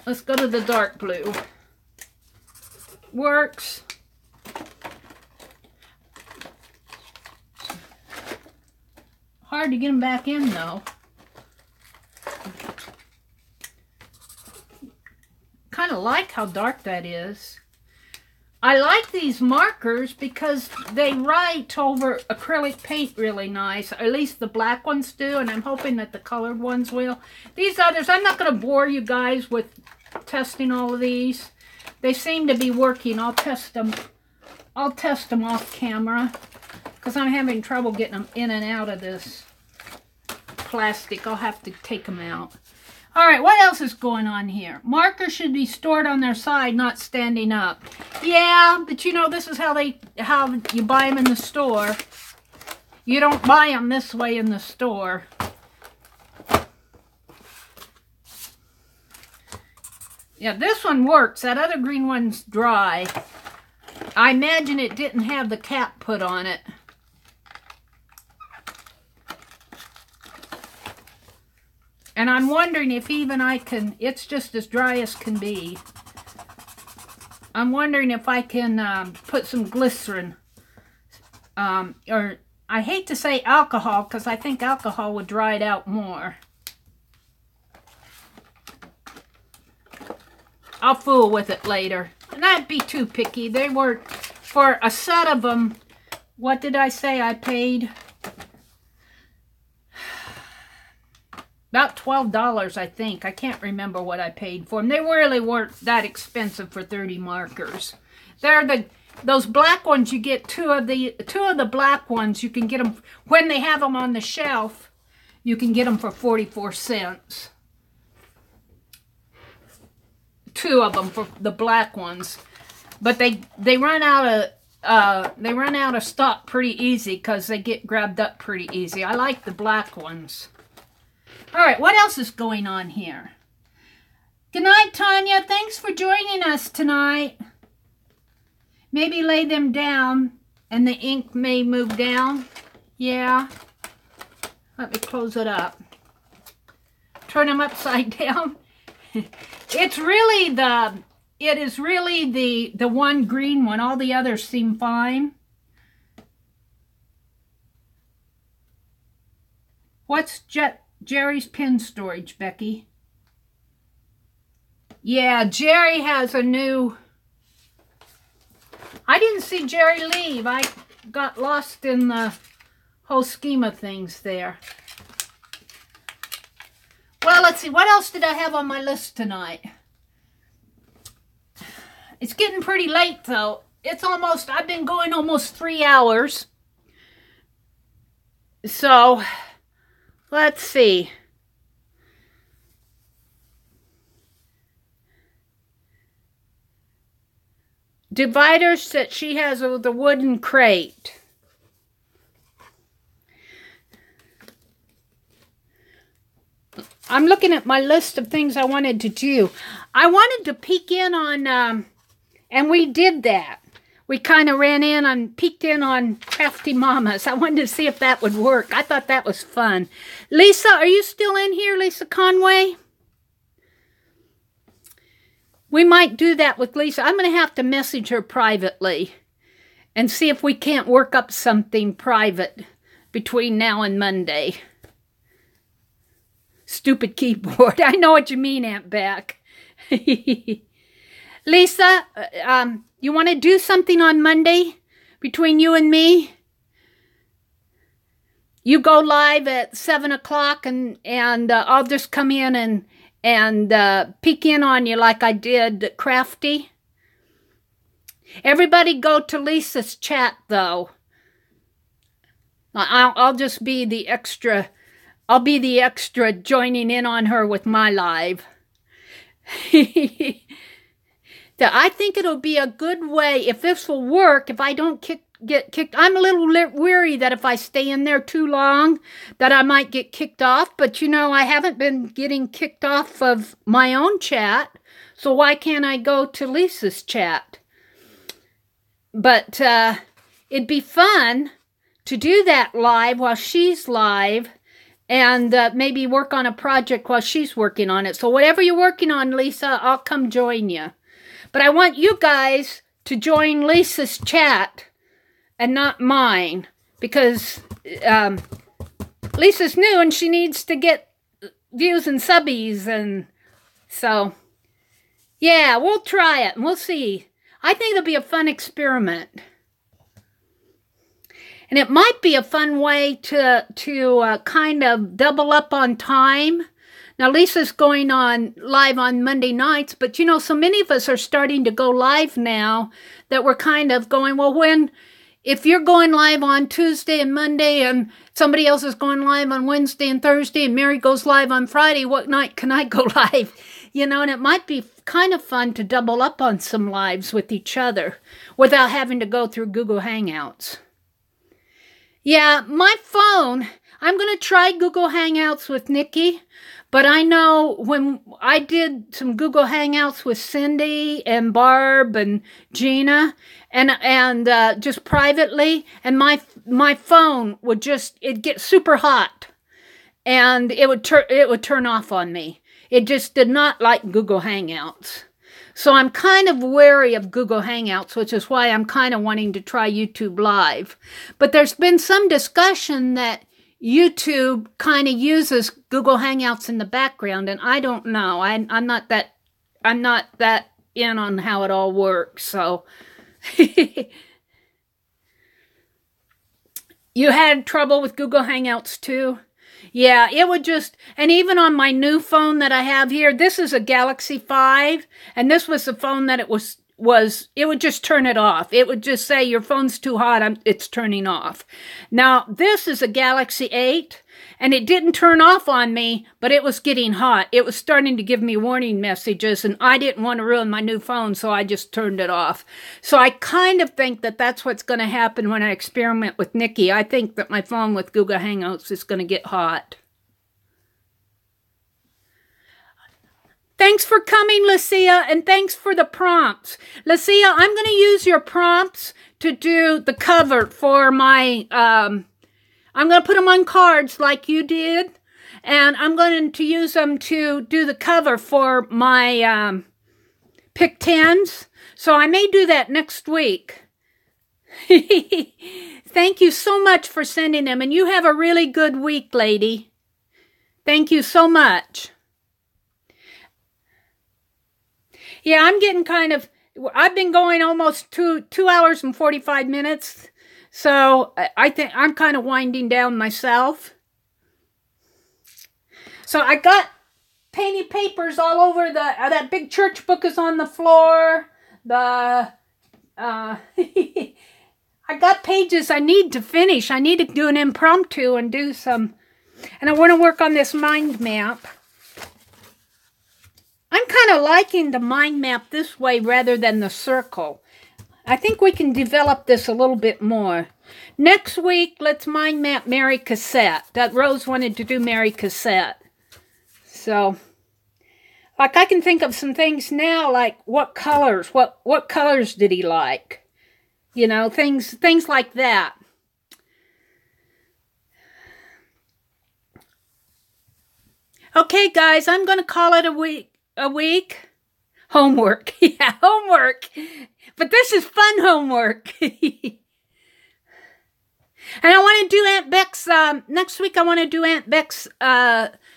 Let's go to the dark blue. Works. Hard to get them back in though. Kind of like how dark that is. I like these markers because they write over acrylic paint really nice. At least the black ones do, and I'm hoping that the colored ones will. These others, I'm not going to bore you guys with testing all of these. They seem to be working. I'll test them. I'll test them off camera because I'm having trouble getting them in and out of this plastic. I'll have to take them out. All right, what else is going on here? Markers should be stored on their side, not standing up. Yeah, but you know, this is how you buy them in the store. You don't buy them this way in the store. Yeah, this one works. That other green one's dry. I imagine it didn't have the cap put on it. And I'm wondering if even I can, it's just as dry as can be. I'm wondering if I can put some glycerin. Or I hate to say alcohol because I think alcohol would dry it out more. I'll fool with it later. And I'd be too picky. They were, for a set of them, what did I say I paid? About $12, I think. I can't remember what I paid for them. They really weren't that expensive for 30 markers. They're those black ones. You get two of the black ones. You can get them when they have them on the shelf. You can get them for 44 cents. Two of them for the black ones, but they run out of stock pretty easy because they get grabbed up pretty easy. I like the black ones. All right, what else is going on here? Good night, Tanya. Thanks for joining us tonight. Maybe lay them down and the ink may move down. Yeah. Let me close it up. Turn them upside down. It is really the one green one. All the others seem fine. What's Jerry's pen storage, Becky? Yeah, Jerry has a new... I didn't see Jerry leave. I got lost in the whole scheme of things there. Well, let's see. What else did I have on my list tonight? It's getting pretty late, though. It's almost... I've been going almost 3 hours. So, let's see. Dividers that she has with the wooden crate. I'm looking at my list of things I wanted to do. I wanted to peek in on, and we did that. We kind of ran in and peeked in on Crafty Mamas. I wanted to see if that would work. I thought that was fun. Lisa, are you still in here, Lisa Conway? We might do that with Lisa. I'm going to have to message her privately and see if we can't work up something private between now and Monday. Stupid keyboard. I know what you mean, Aunt Beck. Lisa, you want to do something on Monday between you and me? You go live at 7 o'clock and I'll just come in and peek in on you like I did Crafty. Everybody go to Lisa's chat, though. I'll just be the extra... I'll be the extra joining in on her with my live. I think it'll be a good way, if this will work, if I don't get kicked. I'm a little weary that if I stay in there too long, that I might get kicked off. But, you know, I haven't been getting kicked off of my own chat. So why can't I go to Lisa's chat? But it'd be fun to do that live while she's live. And maybe work on a project while she's working on it. So whatever you're working on, Lisa, I'll come join you. But I want you guys to join Lisa's chat and not mine. Because Lisa's new and she needs to get views and subbies. And so, yeah, we'll try it and we'll see. I think it'll be a fun experiment. And it might be a fun way to kind of double up on time. Now, Lisa's going on live on Monday nights, but you know, so many of us are starting to go live now that we're kind of going, well, if you're going live on Tuesday and Monday and somebody else is going live on Wednesday and Thursday and Mary goes live on Friday, what night can I go live? You know, and it might be kind of fun to double up on some lives with each other without having to go through Google Hangouts. Yeah, my phone, I'm going to try Google Hangouts with Nikki, but I know when I did some Google Hangouts with Cindy and Barb and Gina and just privately, and my phone would it'd get super hot and it would turn off on me. It just did not like Google Hangouts. So I'm kind of wary of Google Hangouts, which is why I'm kind of wanting to try YouTube Live. But there's been some discussion that YouTube kind of uses Google Hangouts in the background, and I don't know. I'm not that in on how it all works. So you had trouble with Google Hangouts too? Yeah, it would just, and even on my new phone that I have here, this is a Galaxy 5, and this was the phone that it would just turn it off. It would just say, your phone's too hot, it's turning off. Now, this is a Galaxy 8, and it didn't turn off on me, but it was getting hot. It was starting to give me warning messages, and I didn't want to ruin my new phone, so I just turned it off. So I kind of think that that's what's going to happen when I experiment with Nikki. I think that my phone with Google Hangouts is going to get hot. Thanks for coming, Lucia, and thanks for the prompts. Lucia, I'm going to use your prompts to do the cover for my, I'm going to put them on cards like you did, and I'm going to use them to do the cover for my Pick 10s. So I may do that next week. Thank you so much for sending them, and you have a really good week, lady. Thank you so much. Yeah, I'm getting I've been going almost 2 hours and 45 minutes. So I think I'm kind of winding down myself. So I got painted papers all over that big church book is on the floor. I got pages I need to finish. I need to do an impromptu and do some, and I want to work on this mind map. I'm kind of liking the mind map this way rather than the circle. I think we can develop this a little bit more. Next week, let's mind map Meri Cassette. That Rose wanted to do Meri Cassette. So, like I can think of some things now, like what colors? What colors did he like? You know, things like that. Okay, guys, I'm going to call it a week. Homework. Yeah, homework. But this is fun homework. And I want to do Aunt Beck's, next week I want to do Aunt Beck's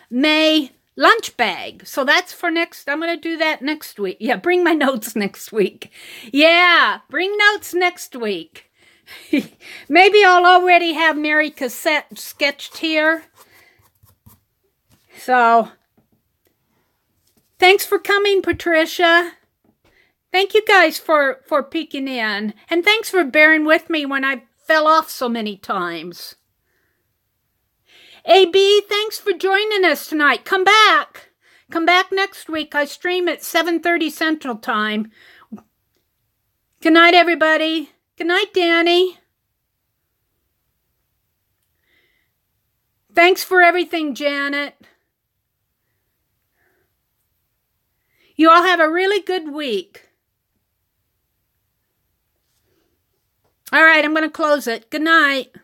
May lunch bag. So that's for next, I'm going to do that next week. Yeah, bring my notes next week. Yeah, bring notes next week. Maybe I'll already have Meri Cassette sketched here. So, thanks for coming, Patricia. Thank you guys for peeking in. And thanks for bearing with me when I fell off so many times. AB, thanks for joining us tonight. Come back. Come back next week. I stream at 7:30 Central Time. Good night, everybody. Good night, Danny. Thanks for everything, Janet. You all have a really good week. All right, I'm going to close it. Good night.